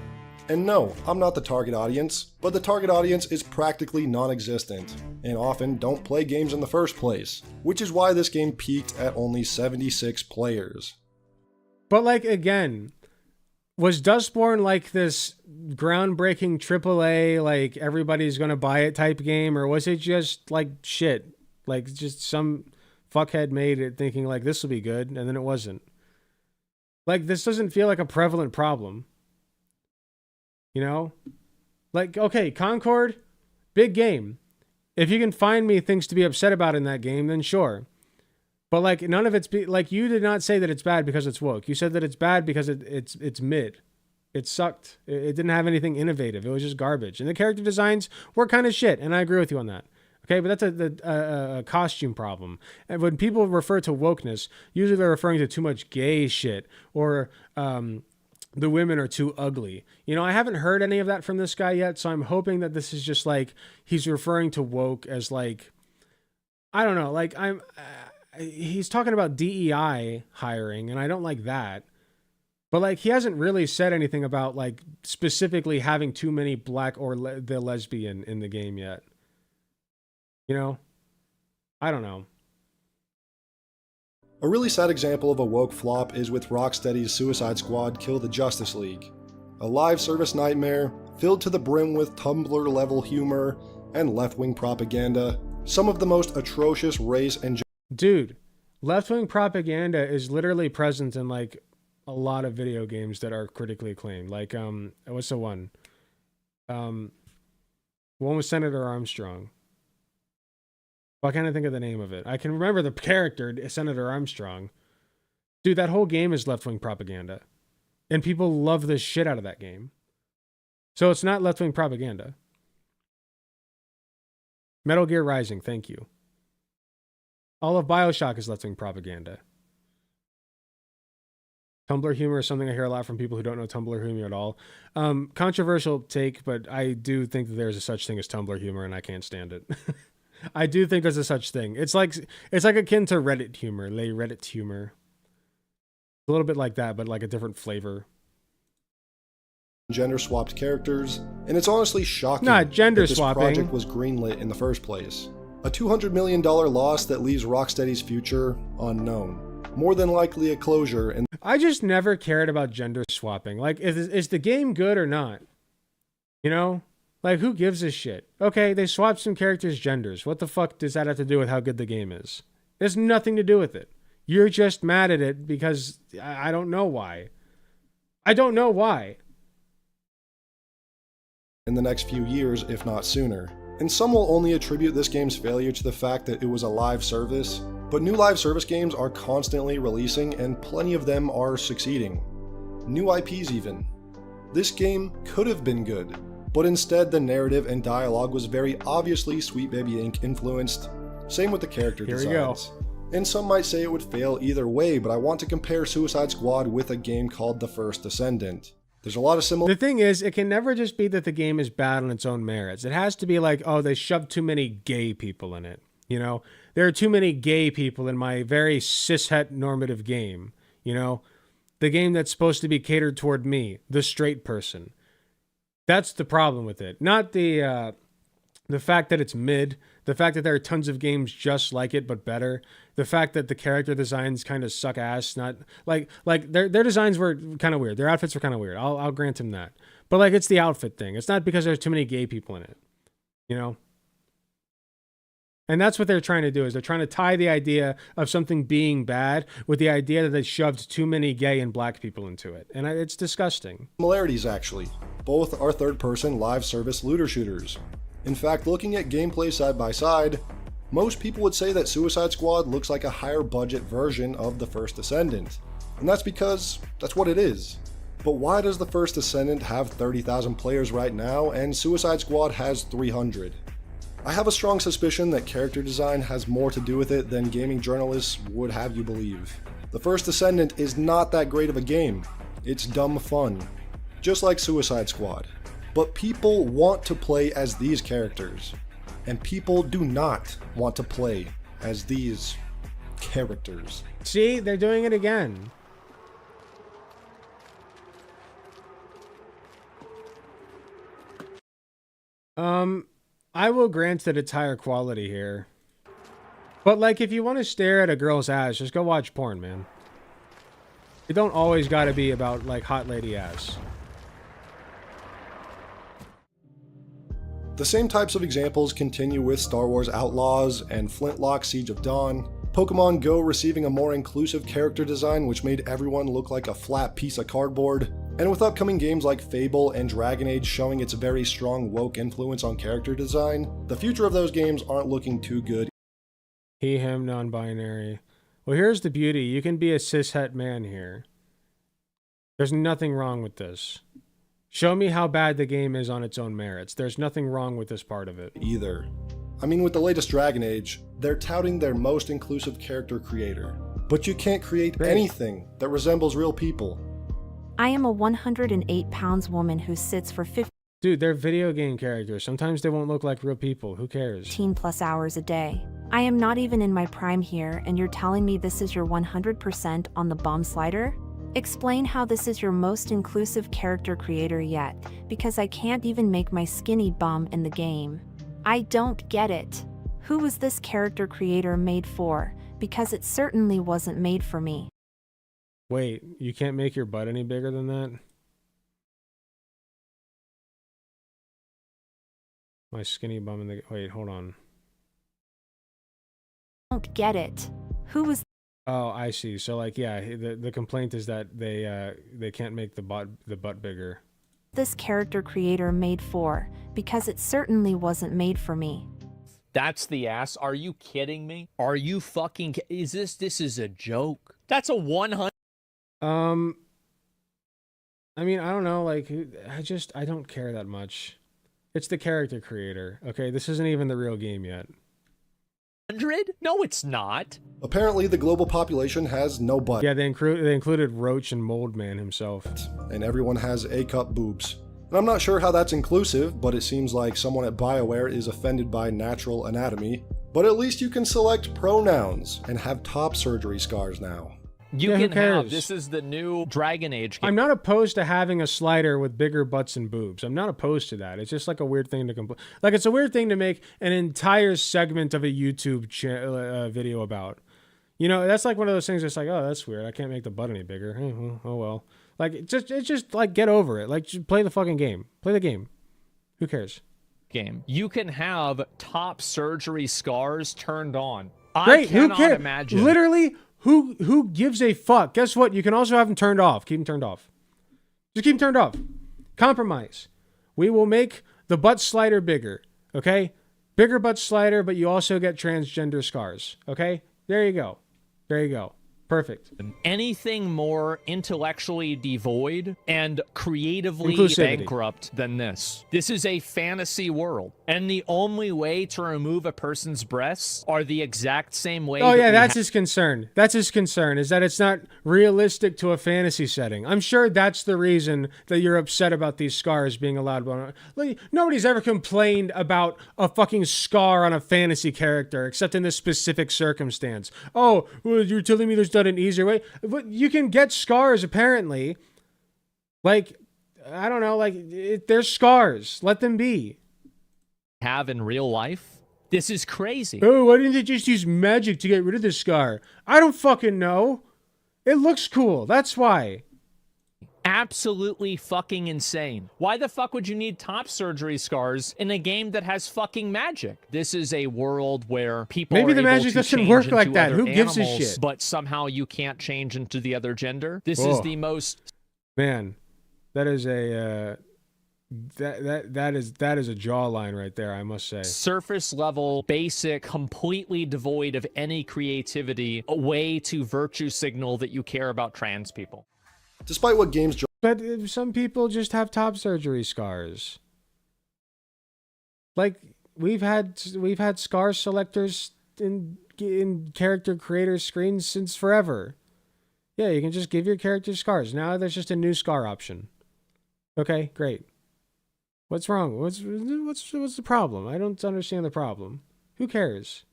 And no, I'm not the target audience, but the target audience is practically non-existent, and often don't play games in the first place, which is why this game peaked at only 76 players. But like, again, was Dustborn like this groundbreaking AAA, like everybody's gonna buy it type game, or was it just like shit? Like just some fuckhead made it thinking like this will be good, and then it wasn't. Like, this doesn't feel like a prevalent problem. You know? Like, okay, Concord, big game. If you can find me things to be upset about in that game, then sure. But like, none of it's like, you did not say that it's bad because it's woke. You said that it's bad because it's mid. It sucked. It didn't have anything innovative. It was just garbage. And the character designs were kind of shit. And I agree with you on that. Okay, but that's a costume problem. And when people refer to wokeness, usually they're referring to too much gay shit or the women are too ugly. You know, I haven't heard any of that from this guy yet, so I'm hoping that this is just like he's referring to woke as like, I don't know, like he's talking about DEI hiring, and I don't like that. But like, he hasn't really said anything about like specifically having too many black or the lesbian in the game yet. You know, I don't know. A really sad example of a woke flop is with Rocksteady's Suicide Squad Kill the Justice League. A live service nightmare, filled to the brim with Tumblr-level humor and left-wing propaganda, some of the most atrocious race and... Dude, left-wing propaganda is literally present in like a lot of video games that are critically acclaimed. Like, what's the one? One with Senator Armstrong. Well, I can't think of the name of it. I can remember the character, Senator Armstrong. Dude, that whole game is left-wing propaganda. And people love the shit out of that game. So it's not left-wing propaganda. Metal Gear Rising, thank you. All of BioShock is left-wing propaganda. Tumblr humor is something I hear a lot from people who don't know Tumblr humor at all. Controversial take, but I do think that there's a such thing as Tumblr humor, and I can't stand it. I do think there's a such thing. It's like akin to Reddit humor, Reddit humor. A little bit like that, but like a different flavor. Gender swapped characters, and it's honestly shocking Not gender that this swapping. project was greenlit in the first place. A $200 million loss that leaves Rocksteady's future unknown. More than likely a closure. And I just never cared about gender swapping. Like, is the game good or not? You know? Like, who gives a shit? Okay, they swapped some characters' genders. What the fuck does that have to do with how good the game is? It has nothing to do with it. You're just mad at it because I don't know why. I don't know why. In the next few years, if not sooner. And some will only attribute this game's failure to the fact that it was a live service, but new live service games are constantly releasing and plenty of them are succeeding. New IPs even. This game could have been good, but instead the narrative and dialogue was very obviously Sweet Baby Inc. influenced. Same with the character designs. And some might say it would fail either way, but I want to compare Suicide Squad with a game called The First Descendant. There's a lot of similar. The thing is, it can never just be that the game is bad on its own merits. It has to be like, oh, they shoved too many gay people in it. You know, there are too many gay people in my very cishet normative game. You know, the game that's supposed to be catered toward me, the straight person. That's the problem with it. Not the fact that it's mid, the fact that there are tons of games just like it but better, the fact that the character designs kind of suck ass. Not like their designs were kind of weird. Their outfits were kind of weird. I'll grant him that. But like it's the outfit thing. It's not because there's too many gay people in it, you know. And that's what they're trying to do, is they're trying to tie the idea of something being bad with the idea that they shoved too many gay and black people into it. And it's disgusting. Similarities, actually. Both are third-person live service looter shooters. In fact, looking at gameplay side by side, most people would say that Suicide Squad looks like a higher budget version of The First Descendant. And that's because that's what it is. But why does The First Descendant have 30,000 players right now and Suicide Squad has 300? I have a strong suspicion that character design has more to do with it than gaming journalists would have you believe. The First Descendant is not that great of a game. It's dumb fun, just like Suicide Squad. But people want to play as these characters, and people do not want to play as these characters. See, they're doing it again. I will grant that it's higher quality here. But like, if you want to stare at a girl's ass, just go watch porn, man. It don't always gotta be about like hot lady ass. The same types of examples continue with Star Wars Outlaws and Flintlock Siege of Dawn, Pokemon Go receiving a more inclusive character design which made everyone look like a flat piece of cardboard, and with upcoming games like Fable and Dragon Age showing its very strong woke influence on character design, the future of those games aren't looking too good. He, him, non-binary. Well, here's the beauty. You can be a cishet man here. There's nothing wrong with this. Show me how bad the game is on its own merits. There's nothing wrong with this part of it. Either. I mean, with the latest Dragon Age, they're touting their most inclusive character creator. But you can't create anything that resembles real people. I am a 108 pounds woman who sits for 15 Dude, they're video game characters. Sometimes they won't look like real people. Who cares? plus hours a day. I am not even in my prime here, and you're telling me this is your 100% on the bum slider? Explain how this is your most inclusive character creator yet, because I can't even make my skinny bum in the game. I don't get it. Who was this character creator made for? Because it certainly wasn't made for me. Wait, you can't make your butt any bigger than that? My skinny bum in the... Wait, hold on. Don't get it. Who was... Oh, I see. So, like, yeah, the complaint is that they can't make the butt bigger. This character creator made for? Because it certainly wasn't made for me. That's the ass. Are you kidding me? Are you fucking... Is this is a joke? That's a 100... I mean, I don't know, like, I don't care that much. It's the character creator, okay? This isn't even the real game yet. 100? No, it's not. Apparently, the global population has no butt. Yeah, they included Roach and Mold Man himself. And everyone has A-cup boobs. And I'm not sure how that's inclusive, but it seems like someone at BioWare is offended by natural anatomy. But at least you can select pronouns and have top surgery scars now. You can have, this is the new Dragon Age game. I'm not opposed to having a slider with bigger butts and boobs. I'm not opposed to that. It's just like a weird thing to complain. Like, it's a weird thing to make an entire segment of a YouTube video about. You know, that's like one of those things that's like, oh, that's weird. I can't make the butt any bigger. Oh well. Like, it's just like, get over it. Like, just play the fucking game. Play the game. Who cares? Game. You can have top surgery scars turned on. Great. Who cannot cares? imagine. Literally, who gives a fuck? Guess what? You can also have them turned off. Keep them turned off. Just keep them turned off. Compromise. We will make the butt slider bigger. Okay? Bigger butt slider, but you also get transgender scars. Okay? There you go. There you go. Perfect. Anything more intellectually devoid and creatively Inclusivity. bankrupt than this. This is a fantasy world, and the only way to remove a person's breasts are the exact same way. Oh, that yeah, we that's his concern. That's his concern, is that it's not realistic to a fantasy setting. I'm sure that's the reason that you're upset about these scars being allowed. Like, nobody's ever complained about a fucking scar on a fantasy character, except in this specific circumstance. Oh, well, you're telling me there's not an easier way? But you can get scars, apparently. Like, I don't know, like, there's scars. Let them be. have in real life. This is crazy. Oh, why didn't they just use magic to get rid of the scar? I don't fucking know. It looks cool. That's why. Absolutely fucking insane. Why the fuck would you need top surgery scars in a game that has fucking magic? This is a world where people Maybe are the able magic to doesn't change work into like that. other Who gives a animals, shit? But somehow you can't change into the other gender. This is Oh. the most... Man, that is a that is a jawline right there, I must say. surface level, basic, completely devoid of any creativity, a way to virtue signal that you care about trans people. Despite what games... But some people just have top surgery scars. Like, we've had scar selectors in character creator screens since forever. Yeah, you can just give your character scars. Now there's just a new scar option. Okay, great. What's wrong? What's the problem? I don't understand the problem. Who cares?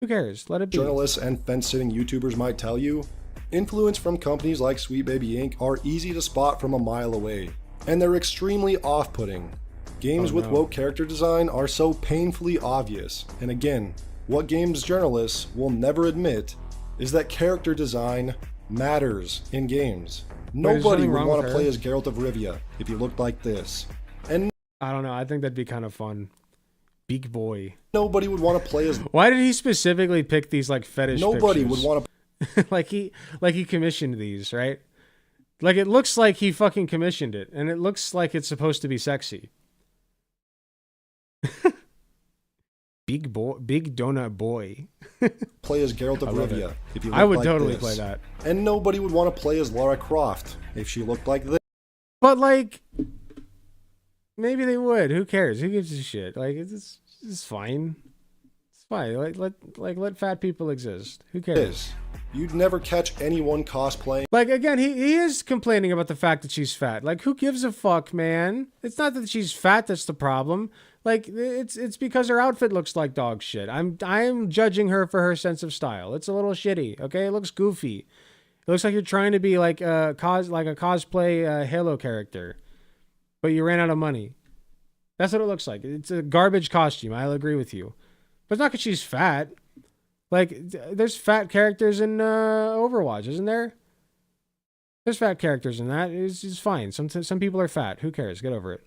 Who cares? Let it be. Journalists and fence-sitting YouTubers might tell you, influence from companies like Sweet Baby Inc. are easy to spot from a mile away, and they're extremely off-putting. Games with woke character design are so painfully obvious, and again, what games journalists will never admit is that character design matters in games. Nobody would want to play as Geralt of Rivia if you looked like this. And I don't know, I think that'd be kind of fun. Big boy. Nobody would want to play as... Why did he specifically pick these like fetish Nobody pictures? would want to... like he commissioned these, right? Like, it looks like he fucking commissioned it, and it looks like it's supposed to be sexy. Big donut boy. Play as Geralt of Rivia if you looked I would like totally this. play that. And nobody would want to play as Lara Croft if she looked like this. But like, maybe they would. Who cares? Who gives a shit? Like, it's fine. It's fine. Let fat people exist. Who cares? You'd never catch anyone cosplaying. Like, again, he is complaining about the fact that she's fat. Like, who gives a fuck, man? It's not that she's fat that's the problem. Like, it's because her outfit looks like dog shit. I'm judging her for her sense of style. It's a little shitty, okay? It looks goofy. It looks like you're trying to be like a cosplay Halo character, but you ran out of money. That's what it looks like. It's a garbage costume. I'll agree with you, but it's not because she's fat. Like, there's fat characters in Overwatch, isn't there? There's fat characters in that. It's fine. Some people are fat. Who cares? Get over it.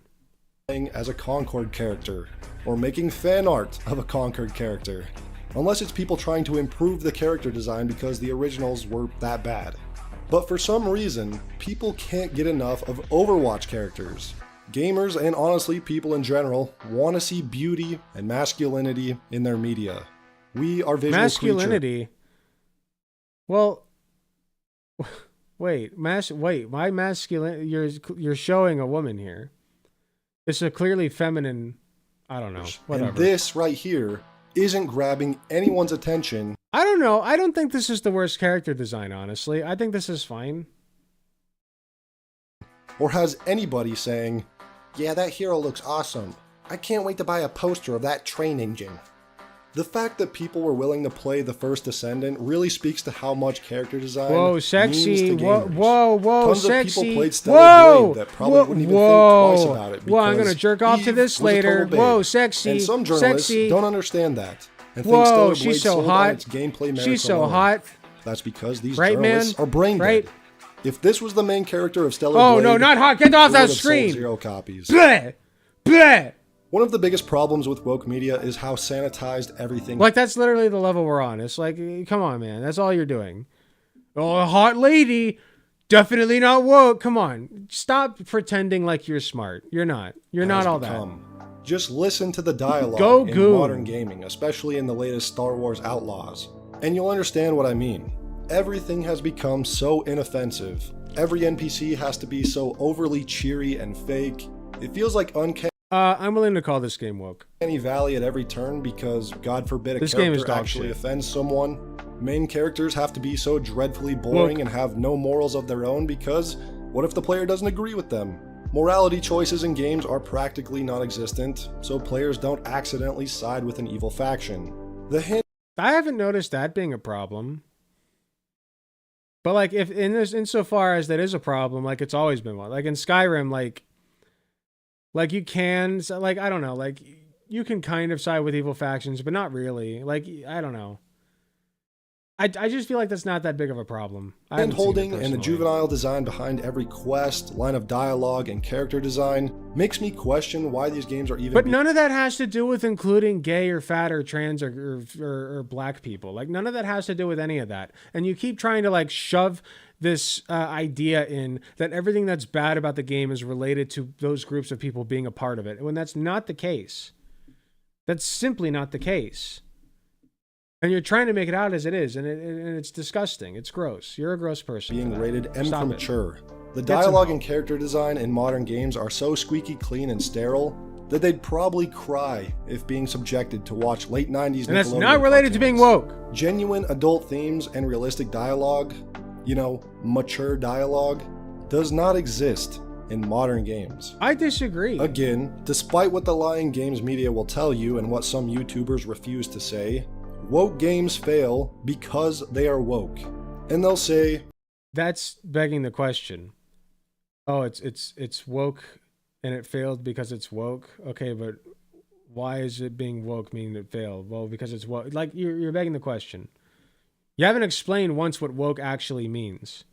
As a Concord character, or making fan art of a Concord character, unless it's people trying to improve the character design because the originals were that bad. But for some reason, people can't get enough of Overwatch characters. Gamers, and honestly people in general, want to see beauty and masculinity in their media. We are visual masculinity. Well, wait, why masculine? You're showing a woman here. It's a clearly feminine. I don't know. Whatever. And this right here isn't grabbing anyone's attention. I don't know. I don't think this is the worst character design, honestly. I think this is fine. Or has anybody saying, "Yeah, that hero looks awesome. I can't wait to buy a poster of that train engine." The fact that people were willing to play the first Descendant really speaks to how much character design whoa, sexy. means to Whoa, gamers. whoa, Tons sexy. of people played Stellar Blade that probably wouldn't even think twice about it. Well, I'm gonna jerk off to this later. Whoa, sexy. And some journalists sexy. don't understand that and think Whoa, Stellar she's Blade so sold hot. on its gameplay merits She's so alone. hot. That's because these Right, journalists man? are brain dead. Right? If this was the main character of Stellar Oh Blade, no, not hot. Get off it that would have sold screen. 0 copies. Bleh. Bleh. One of the biggest problems with woke media is how sanitized everything. Like, that's literally the level we're on. It's like, come on, man. That's all you're doing. Oh, a hot lady. Definitely not woke. Come on. Stop pretending like you're smart. You're not. You're not all that. Just listen to the dialogue Go in Goon. modern gaming, especially in the latest Star Wars Outlaws, and you'll understand what I mean. Everything has become so inoffensive. Every NPC has to be so overly cheery and fake. It feels like uncanny. I'm willing to call this game woke. Valley at every turn because, God forbid, a This game is character dog actually shit. offends someone. Main characters have to be so dreadfully boring Woke. and have no morals of their own because what if the player doesn't agree with them? Morality choices in games are practically non-existent, so players don't accidentally side with an evil faction. The hint. I haven't noticed that being a problem. But like, if insofar as that is a problem, like it's always been one. Like in Skyrim, like you can, like, I don't know, like you can kind of side with evil factions, but not really. Like, I don't know. I just feel like that's not that big of a problem. Hand-holding and the juvenile design behind every quest, line of dialogue, and character design makes me question why these games are even. But none of that has to do with including gay or fat or trans or black people. Like, none of that has to do with any of that. And you keep trying to like shove this idea in that everything that's bad about the game is related to those groups of people being a part of it, when that's not the case. That's simply not the case. And you're trying to make it out as it is, and it's disgusting. It's gross. You're a gross person. Being rated M Stop for it. mature. The Get some dialogue help. and character design in modern games are so squeaky clean and sterile that they'd probably cry if being subjected to watch late 90s And that's Nickelodeon not related to being cartoons. woke. Genuine adult themes and realistic dialogue, mature dialogue, does not exist in modern games. I disagree. Again, despite what the lying games media will tell you and what some YouTubers refuse to say, woke games fail because they are woke. And they'll say, that's begging the question. Oh, it's woke and it failed because it's woke. Okay, but why is it being woke mean it failed? Well, because it's woke. Like, you're begging the question. You haven't explained once what woke actually means.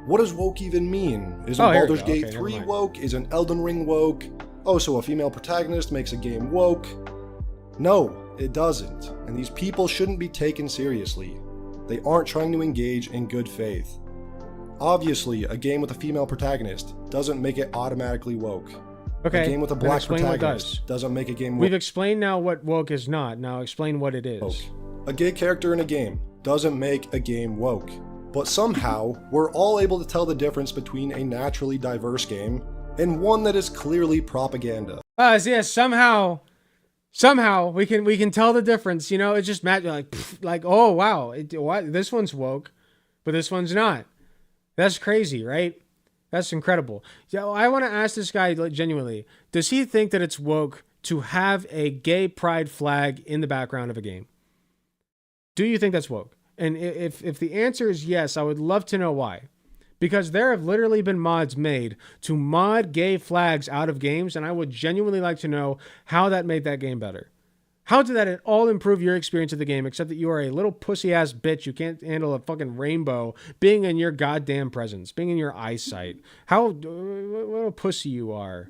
what does woke even mean? Isn't Oh, here we Baldur's go. Gate Okay, never 3 mind. woke? Isn't Elden Ring woke? Oh, so a female protagonist makes a game woke? No, it doesn't. And these people shouldn't be taken seriously. They aren't trying to engage in good faith. Obviously, a game with a female protagonist doesn't make it automatically woke. Okay, A game with a then black explain what protagonist doesn't make a game woke. We've explained now what woke is not. Now explain what it is. A gay character in a game doesn't make a game woke. But somehow, we're all able to tell the difference between a naturally diverse game and one that is clearly propaganda. Yeah, somehow we can tell the difference. It's just like oh wow, this one's woke, but this one's not. That's crazy, right? That's incredible. Yeah, I want to ask this guy genuinely: does he think that it's woke to have a gay pride flag in the background of a game? Do you think that's woke? And if the answer is yes, I would love to know why. Because there have literally been mods made to mod gay flags out of games, and I would genuinely like to know how that made that game better. How did that at all improve your experience of the game, except that you are a little pussy-ass bitch who can't handle a fucking rainbow being in your goddamn presence, being in your eyesight? What a pussy you are,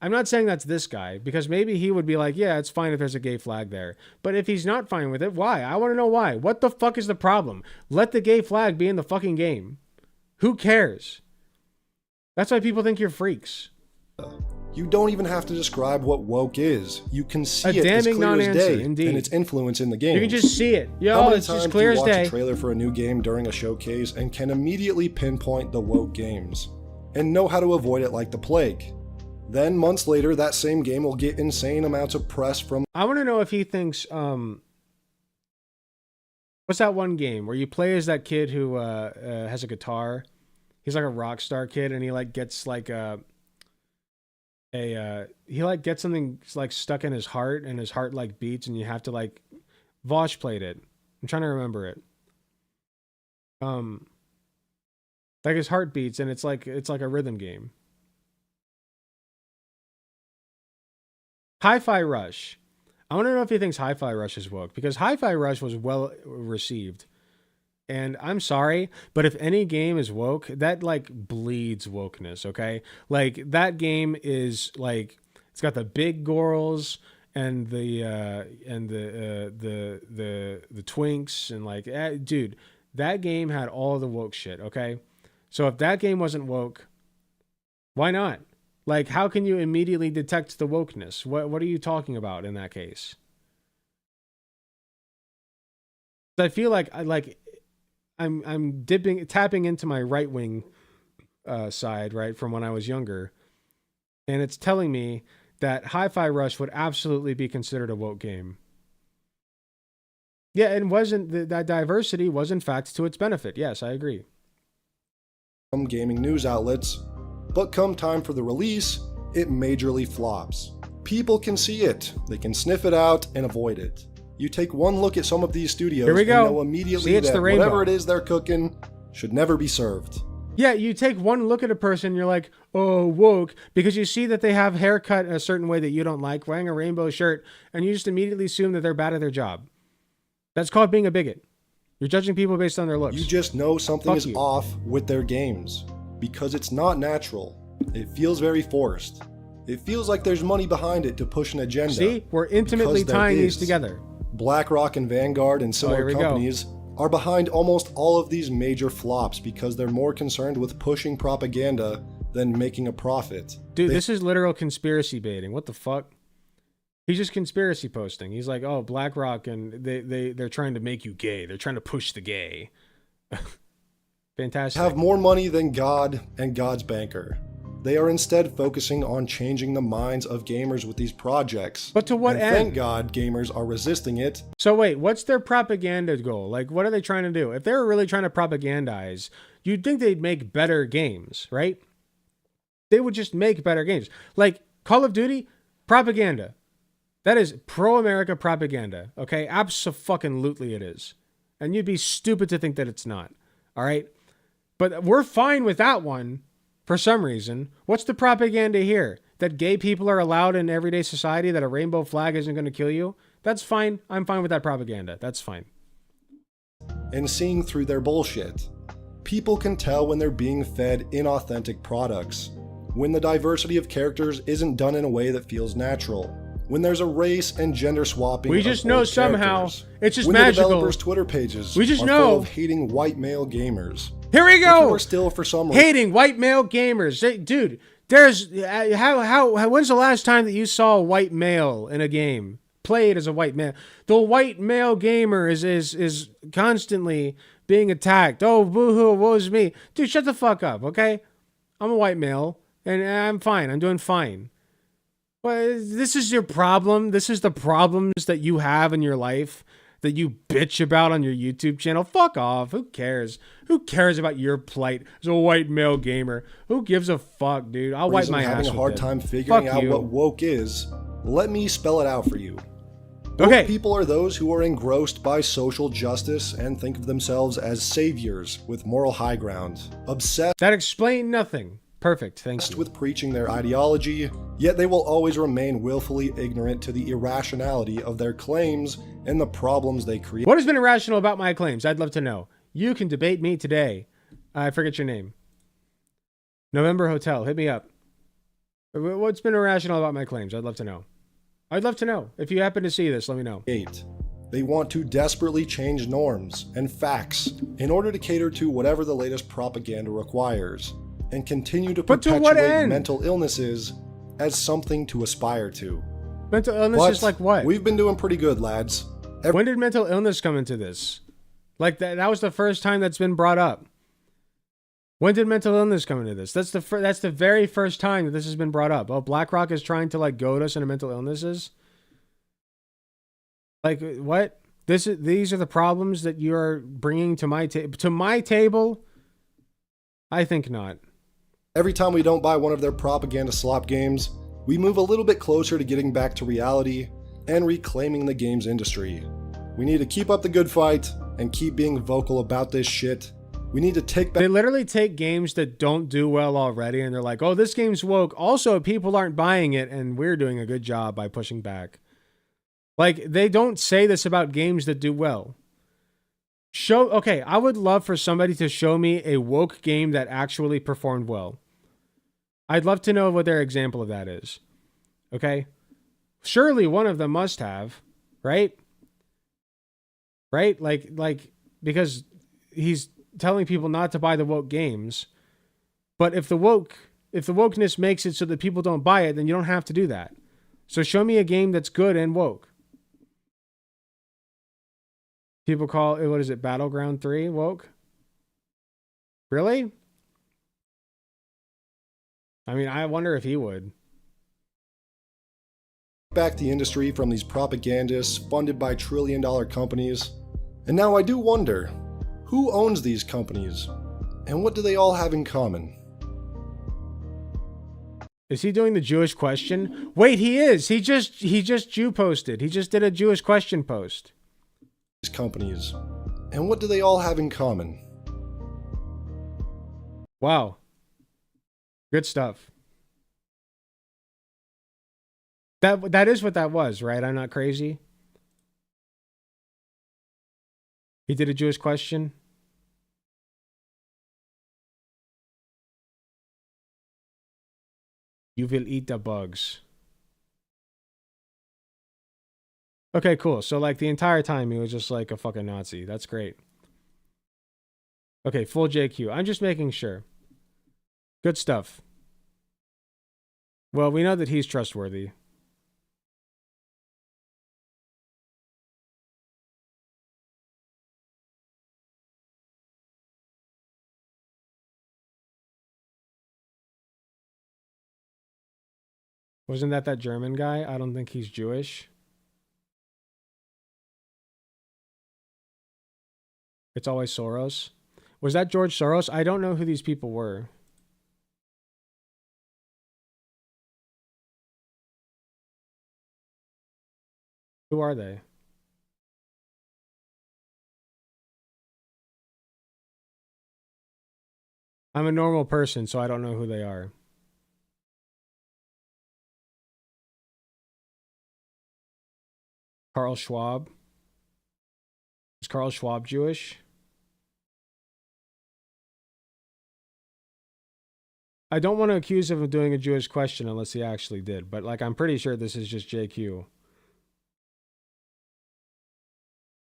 I'm not saying that's this guy, because maybe he would be like, yeah, it's fine if there's a gay flag there. But if he's not fine with it, why? I want to know why. What the fuck is the problem? Let the gay flag be in the fucking game. Who cares? That's why people think you're freaks. You don't even have to describe what woke is. You can see A it as damning clear as non-answer, day indeed. and its influence in the game. You can just see it. How many It's times just clear do as you watch day. a trailer for a new game during a showcase and can immediately pinpoint the woke games and know how to avoid it like the plague? Then months later, that same game will get insane amounts of press from. I want to know if he thinks, what's that one game where you play as that kid who has a guitar? He's like a rock star kid, and he gets like gets something like stuck in his heart, and his heart like beats, and you have to like Vosh played it. I'm trying to remember it. Like his heart beats, and it's like a rhythm game. Hi-Fi Rush. I want to know if he thinks Hi-Fi Rush is woke, because Hi-Fi Rush was well received. And I'm sorry, but if any game is woke, that like bleeds wokeness, okay? Like that game is like It's got the big girls and the twinks and like, dude, that game had all the woke shit. Okay, so if that game wasn't woke, why not? Like, how can you immediately detect the wokeness? What are you talking about in that case? I feel like I'm tapping into my right wing side, right, from when I was younger, and it's telling me that Hi-Fi Rush would absolutely be considered a woke game. Yeah, and that diversity was in fact to its benefit. Yes, I agree. Some gaming news outlets, but come time for the release, it majorly flops. People can see it, they can sniff it out and avoid it. You take one look at some of these studios Here we go. and know immediately See, it's that the rainbow. whatever it is they're cooking should never be served. Yeah, you take one look at a person, you're like, oh, woke, because you see that they have haircut a certain way that you don't like, wearing a rainbow shirt, and you just immediately assume that they're bad at their job. That's called being a bigot. You're judging people based on their looks. You just know something Fuck is you. off with their games, because it's not natural. It feels very forced. It feels like there's money behind it to push an agenda. See, we're intimately because there tying these is. together. BlackRock and Vanguard and here similar we go. companies are behind almost all of these major flops because they're more concerned with pushing propaganda than making a profit. Dude, this is literal conspiracy baiting. What the fuck? He's just conspiracy posting. He's like, oh, BlackRock, and they're trying to make you gay. They're trying to push the gay. Fantastic. Have more money than God and God's banker. They are instead focusing on changing the minds of gamers with these projects. But to what and end? Thank God gamers are resisting it. So wait, what's their propaganda goal? Like, what are they trying to do? If they were really trying to propagandize, you'd think they'd make better games, right? They would just make better games. Like Call of Duty, propaganda. That is pro-America propaganda, okay? Abso-fucking-lutely it is. And you'd be stupid to think that it's not, all right? But we're fine with that one for some reason. What's the propaganda here? That gay people are allowed in everyday society, that a rainbow flag isn't going to kill you? That's fine. I'm fine with that propaganda. That's fine. And seeing through their bullshit. People can tell when they're being fed inauthentic products. When the diversity of characters isn't done in a way that feels natural. When there's a race and gender swapping. We just know somehow it's just magical. When the developers' Twitter pages we just are know full of hating white male gamers. Here we go. Or still for some hating white male gamers. Dude, there's when's the last time that you saw a white male in a game played as a white male? The white male gamer is constantly being attacked. Oh, boo-hoo, woe's me. Dude, shut the fuck up, okay? I'm a white male and I'm fine. I'm doing fine. Well, this is your problem. This is the problems that you have in your life that you bitch about on your YouTube channel. Fuck off. Who cares? Who cares about your plight as a white male gamer? Who gives a fuck, dude? I'll wipe my ass having a with hard it. time figuring Fuck out you. what woke is. Let me spell it out for you. Okay. Woke people are those who are engrossed by social justice and think of themselves as saviors with moral high ground. Obsessed That explained nothing. Perfect, thank you. with preaching their ideology, yet they will always remain willfully ignorant to the irrationality of their claims and the problems they create. What has been irrational about my claims? I'd love to know. You can debate me today. I forget your name. November Hotel, hit me up. What's been irrational about my claims? I'd love to know. I'd love to know. If you happen to see this, let me know. They want to desperately change norms and facts in order to cater to whatever the latest propaganda requires, and continue to But to what perpetuate end? mental illnesses as something to aspire to. Mental illness is like what? We've been doing pretty good, lads. When did mental illness come into this? Like that was the first time that's been brought up. When did mental illness come into this? That's the very first time that this has been brought up. Oh, BlackRock is trying to like goad us into mental illnesses. Like what? These are the problems that you are bringing to my table. I think not. Every time we don't buy one of their propaganda slop games, we move a little bit closer to getting back to reality and reclaiming the games industry. We need to keep up the good fight and keep being vocal about this shit. We need to take back. They literally take games that don't do well already and they're like, oh, this game's woke. Also, people aren't buying it and we're doing a good job by pushing back. Like, they don't say this about games that do well. Okay, I would love for somebody to show me a woke game that actually performed well. I'd love to know what their example of that is. Okay? Surely one of them must have, right? Right? Like because he's telling people not to buy the woke games. But if the wokeness makes it so that people don't buy it, then you don't have to do that. So show me a game that's good and woke. People call it, what is it, Battleground 3 woke? Really? I mean, I wonder if he would. Back the industry from these propagandists funded by trillion-dollar companies. And now I do wonder, who owns these companies? And what do they all have in common? Is he doing the Jewish question? Wait, he is. He just Jew posted. He just did a Jewish question post. These companies. And what do they all have in common? Wow. Good stuff. That is what that was, right? I'm not crazy. He did a Jewish question. You will eat the bugs. Okay, cool. So like the entire time he was just like a fucking Nazi. That's great. Okay, full JQ. I'm just making sure. Good stuff. Well, we know that he's trustworthy. Wasn't that German guy? I don't think he's Jewish. It's always Soros. Was that George Soros? I don't know who these people were. Who are they? I'm a normal person, so I don't know who they are. Carl Schwab. Is Carl Schwab Jewish? I don't want to accuse him of doing a Jewish question unless he actually did, but like I'm pretty sure this is just JQ.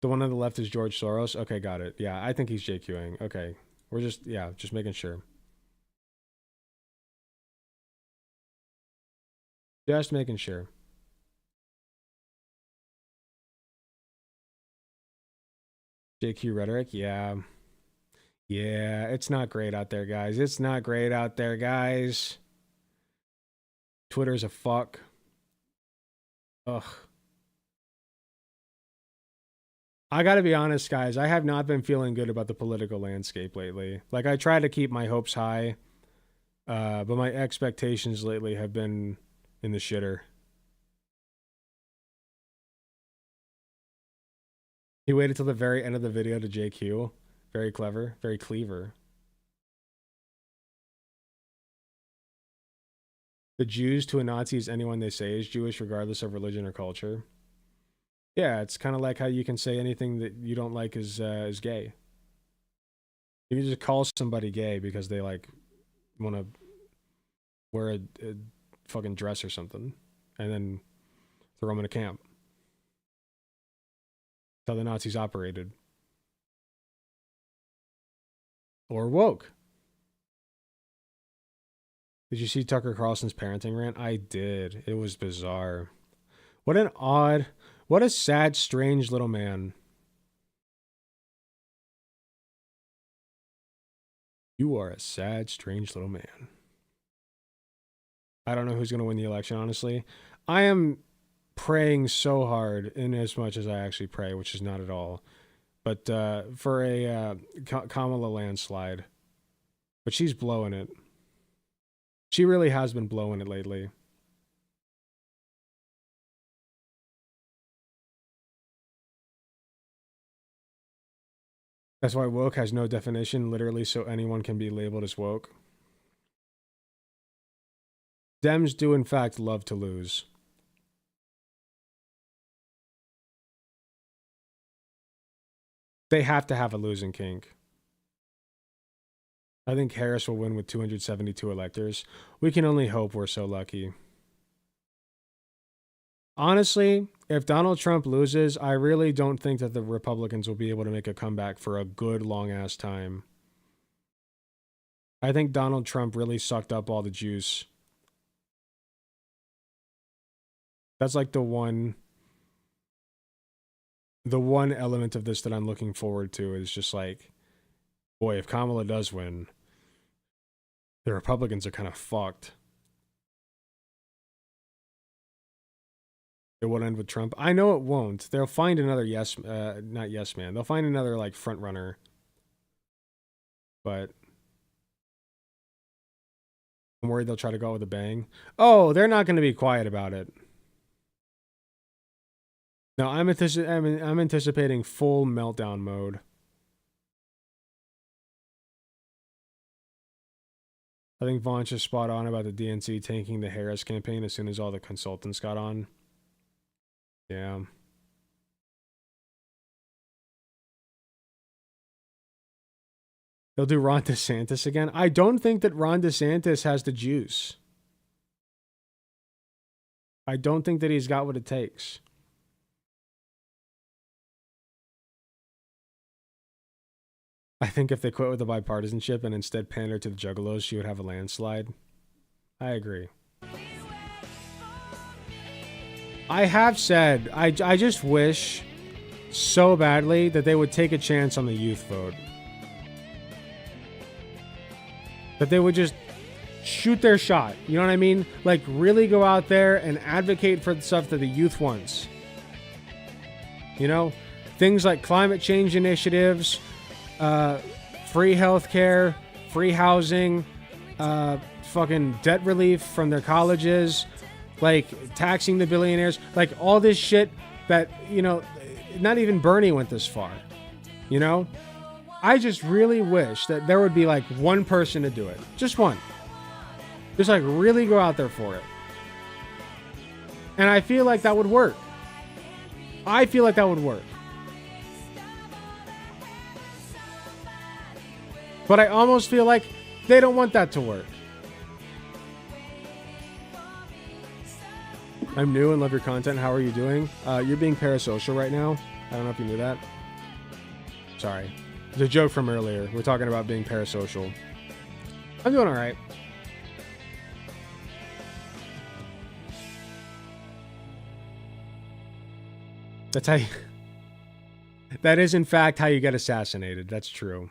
The one on the left is George Soros. Okay, got it. Yeah, I think he's JQing. Okay. We're just making sure. Just making sure. JQ rhetoric, yeah. Yeah, it's not great out there, guys. It's not great out there, guys. Twitter's a fuck. Ugh. I gotta be honest, guys. I have not been feeling good about the political landscape lately. Like, I try to keep my hopes high, but my expectations lately have been in the shitter. He waited till the very end of the video to JQ. Very clever. Very clever. The Jews to a Nazi is anyone they say is Jewish, regardless of religion or culture. Yeah, it's kind of like how you can say anything that you don't like is gay. You can just call somebody gay because they like want to wear a fucking dress or something, and then throw them in a camp. That's how the Nazis operated. Or woke. Did you see Tucker Carlson's parenting rant? I did. It was bizarre. What a sad, strange little man. You are a sad, strange little man. I don't know who's going to win the election, honestly. I am praying so hard, in as much as I actually pray, which is not at all. But for a Kamala landslide. But she's blowing it. She really has been blowing it lately. That's why woke has no definition, literally, so anyone can be labeled as woke. Dems do, in fact, love to lose. They have to have a losing kink. I think Harris will win with 272 electors. We can only hope we're so lucky. honestly, if Donald Trump loses, I really don't think that the Republicans will be able to make a comeback for a good long-ass time. I think Donald Trump really sucked up all the juice. That's like the one element of this that I'm looking forward to is just like, boy, if Kamala does win, the Republicans are kind of fucked. It won't end with Trump. I know it won't. They'll find another not yes man. They'll find another like front runner. But I'm worried they'll try to go out with a bang. Oh, they're not going to be quiet about it. No, I'm anticipating full meltdown mode. I think Vaunch is spot on about the DNC tanking the Harris campaign as soon as all the consultants got on. Yeah. They'll do Ron DeSantis again. I don't think that Ron DeSantis has the juice. I don't think that he's got what it takes. I think if they quit with the bipartisanship and instead pander to the juggalos, she would have a landslide. I agree. I have said, I just wish so badly that they would take a chance on the youth vote. That they would just shoot their shot. You know what I mean? Like, really go out there and advocate for the stuff that the youth wants. You know? Things like climate change initiatives, free healthcare, free housing, fucking debt relief from their colleges, like taxing the billionaires, like all this shit that, you know, not even Bernie went this far, you know? I just really wish that there would be like one person to do it. Just one. Just like really go out there for it. And I feel like that would work. I feel like that would work. But I almost feel like they don't want that to work. I'm new and love your content. How are you doing? You're being parasocial right now. I don't know if you knew that. Sorry. It's a joke from earlier. We're talking about being parasocial. I'm doing all right. That's how you... That is, in fact, how you get assassinated. That's true.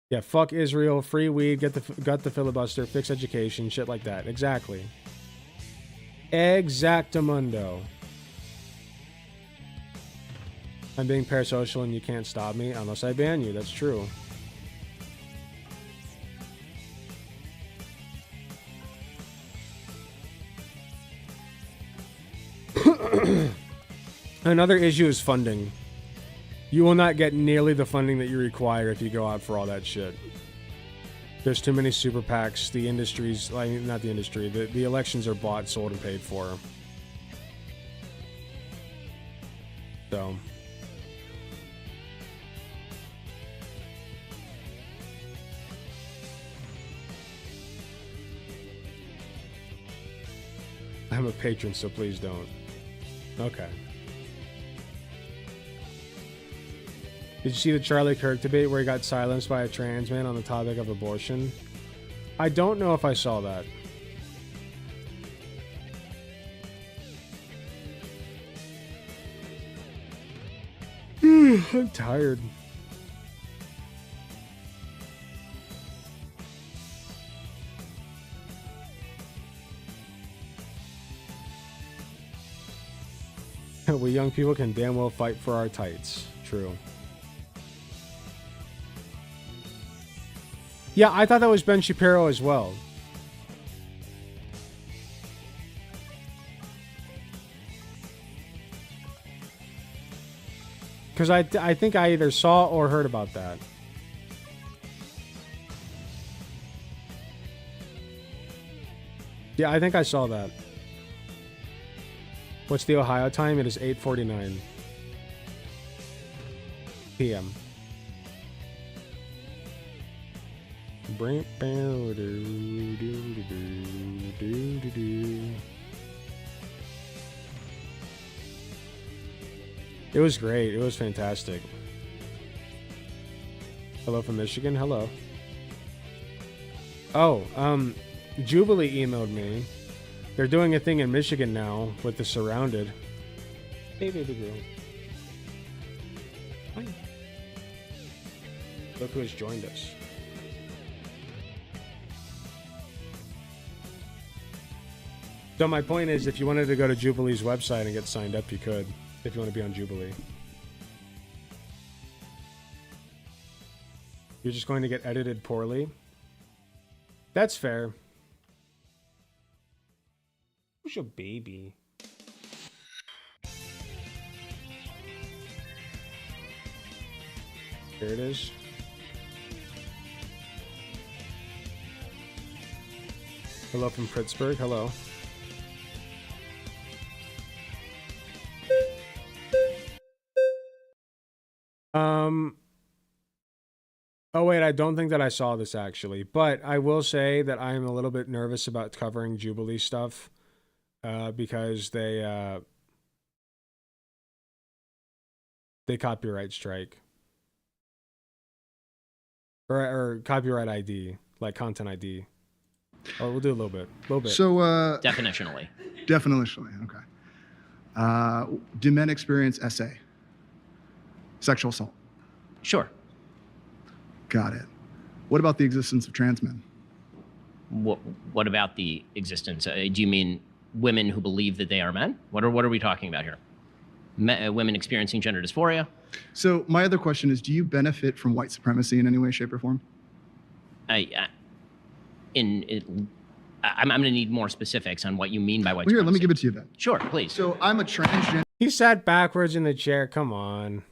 Yeah, fuck Israel, free weed, gut the filibuster, fix education, shit like that. Exactly. Exactamundo. I'm being parasocial and you can't stop me unless I ban you. That's true. Another issue is funding. You will not get nearly the funding that you require if you go out for all that shit. There's too many super PACs. The industry's, like, not the industry, the elections are bought, sold, and paid for. So. I'm a patron, so please don't. Okay. Did you see the Charlie Kirk debate where he got silenced by a trans man on the topic of abortion? I don't know if I saw that. I'm tired. We young people can damn well fight for our tights. True. Yeah, I thought that was Ben Shapiro as well. Because I think I either saw or heard about that. Yeah, I think I saw that. What's the Ohio time? It is 8:49 p.m. It was great. It was fantastic. Hello from Michigan. Hello. Oh, Jubilee emailed me. They're doing a thing in Michigan now with the Surrounded. Hey, baby girl. Hi. Look who has joined us. So my point is, if you wanted to go to Jubilee's website and get signed up, you could, if you want to be on Jubilee. You're just going to get edited poorly. That's fair. Who's your baby? Here it is. Hello from Pittsburgh. Hello. Oh wait, I don't think that I saw this actually, but I will say that I'm a little bit nervous about covering Jubilee stuff because they copyright strike or copyright ID, like content ID. Oh, we'll do a little bit. So definitionally. Definitionally, okay. Do men experience SA? Sexual assault? Sure. Got it. What about the existence of trans men? What about the existence? Do you mean women who believe that they are men? What are we talking about here? Women experiencing gender dysphoria? So my other question is, do you benefit from white supremacy in any way, shape, or form? I'm going to need more specifics on what you mean by white Well, here, supremacy. let me give it to you then. Sure, please. So I'm a transgender He sat backwards in the chair. Come on.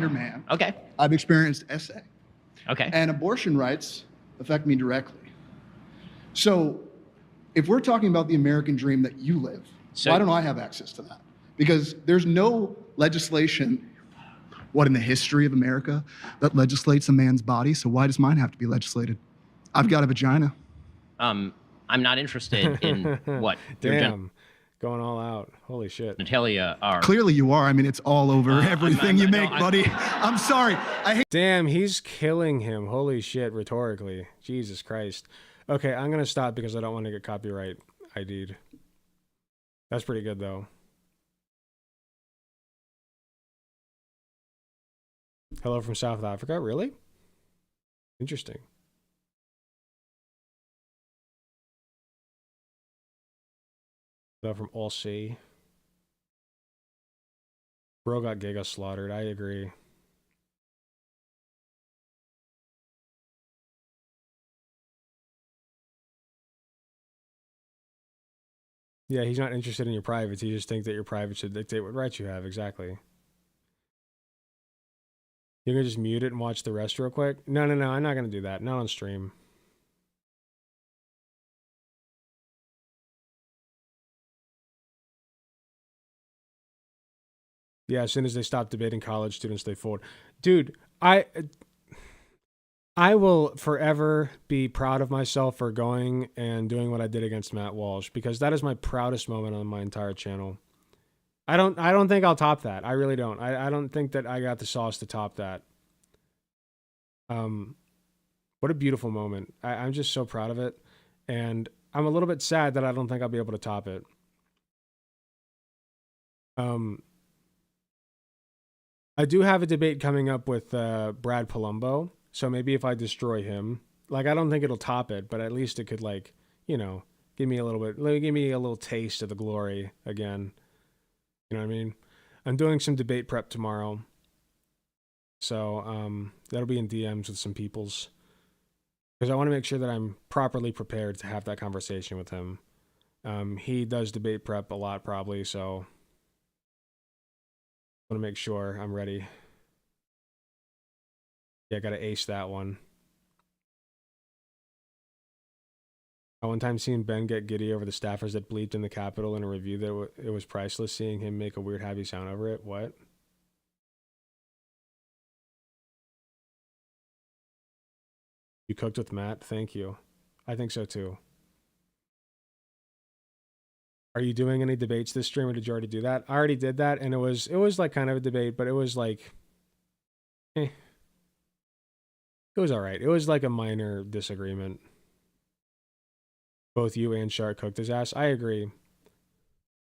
man. Okay. I've experienced SA. Okay. And abortion rights affect me directly. So if we're talking about the American dream that you live, why don't I have access to that? Because there's no legislation, in the history of America, that legislates a man's body. So why does mine have to be legislated? I've got a vagina. I'm not interested in what your Damn. Going all out. Holy shit. genitalia are. Clearly you are. I mean, it's all over everything you make, buddy. I'm sorry. I hate. Damn, he's killing him. Holy shit, rhetorically. Jesus Christ. Okay, I'm going to stop because I don't want to get copyright ID'd. That's pretty good, though. Hello from South Africa? Really? Interesting. Hello from All C. Bro got Giga slaughtered. I agree. Yeah, he's not interested in your privates. He just thinks that your private should dictate what rights you have. Exactly. You're going to just mute it and watch the rest real quick? No, I'm not going to do that. Not on stream. Yeah, as soon as they stop debating college students, they fold. Dude, I will forever be proud of myself for going and doing what I did against Matt Walsh, because that is my proudest moment on my entire channel. I don't think I'll top that. I really don't. I don't think that I got the sauce to top that. What a beautiful moment. I'm just so proud of it. And I'm a little bit sad that I don't think I'll be able to top it. I do have a debate coming up with Brad Palumbo. So maybe if I destroy him, like, I don't think it'll top it, but at least it could, like, you know, give me a little taste of the glory again. You know what I mean? I'm doing some debate prep tomorrow. So that'll be in DMs with some peoples. Because I want to make sure that I'm properly prepared to have that conversation with him. He does debate prep a lot probably, so I want to make sure I'm ready. Yeah, I got to ace that one. I one time seen Ben get giddy over the staffers that bleeped in the Capitol in a review that it was priceless seeing him make a weird happy sound over it. What? You cooked with Matt? Thank you. I think so too. Are you doing any debates this stream, or did you already do that? I already did that, and it was like kind of a debate, but it was like, it was all right. It was like a minor disagreement. Both you and Shark cooked his ass. I agree.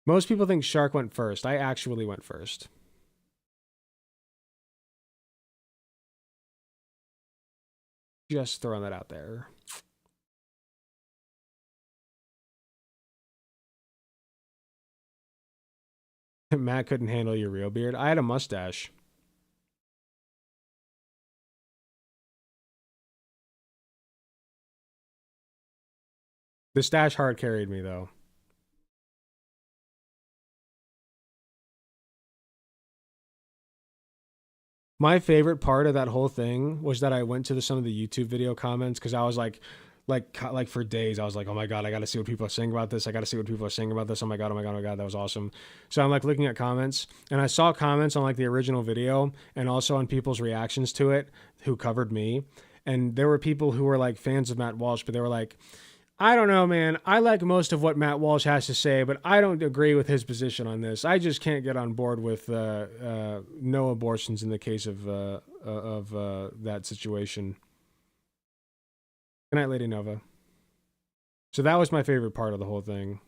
Most people think Shark went first. I actually went first. Just throwing that out there. Matt couldn't handle your real beard. I had a mustache. The stash hard carried me, though. My favorite part of that whole thing was that I went to some of the YouTube video comments, because I was like for days, I was like, oh my God, I got to see what people are saying about this. I got to see what people are saying about this. Oh my God, oh my God, oh my God, that was awesome. So I'm like looking at comments, and I saw comments on like the original video and also on people's reactions to it who covered me. And there were people who were like fans of Matt Walsh, but they were like, I don't know, man. I like most of what Matt Walsh has to say, but I don't agree with his position on this. I just can't get on board with no abortions in the case of that situation. Good night, Lady Nova. So that was my favorite part of the whole thing,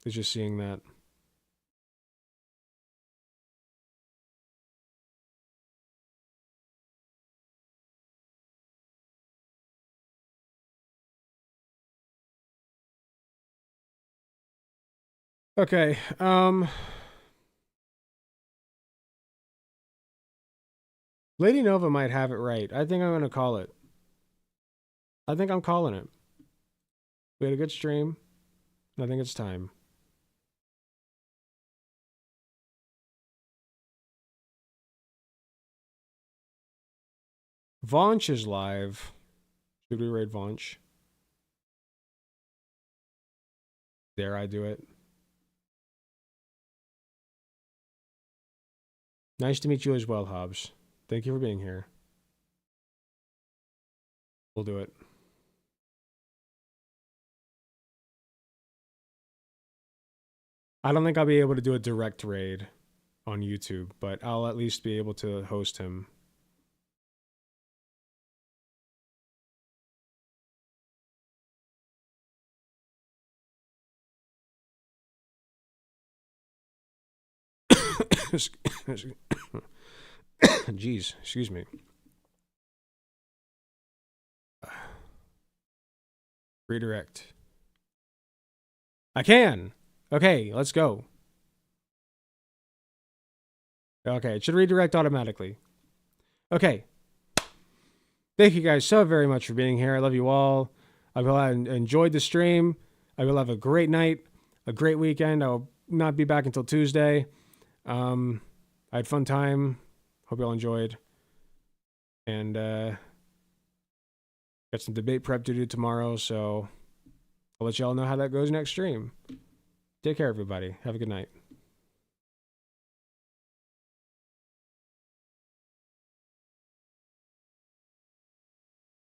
is just seeing that. Okay, Lady Nova might have it right. I think I'm going to call it. I think I'm calling it. We had a good stream. I think it's time. Vaunch is live. Should we raid Vaunch? Dare I do it? Nice to meet you as well, Hobbs. Thank you for being here. We'll do it. I don't think I'll be able to do a direct raid on YouTube, but I'll at least be able to host him. Jeez, excuse me. Redirect. I can. Okay, let's go. Okay, it should redirect automatically. Okay. Thank you guys so very much for being here. I love you all. I will have enjoyed the stream. I will have a great night, a great weekend. I'll not be back until Tuesday. I had a fun time. Hope you all enjoyed. And got some debate prep to do tomorrow, so I'll let y'all know how that goes next stream. Take care, everybody. Have a good night.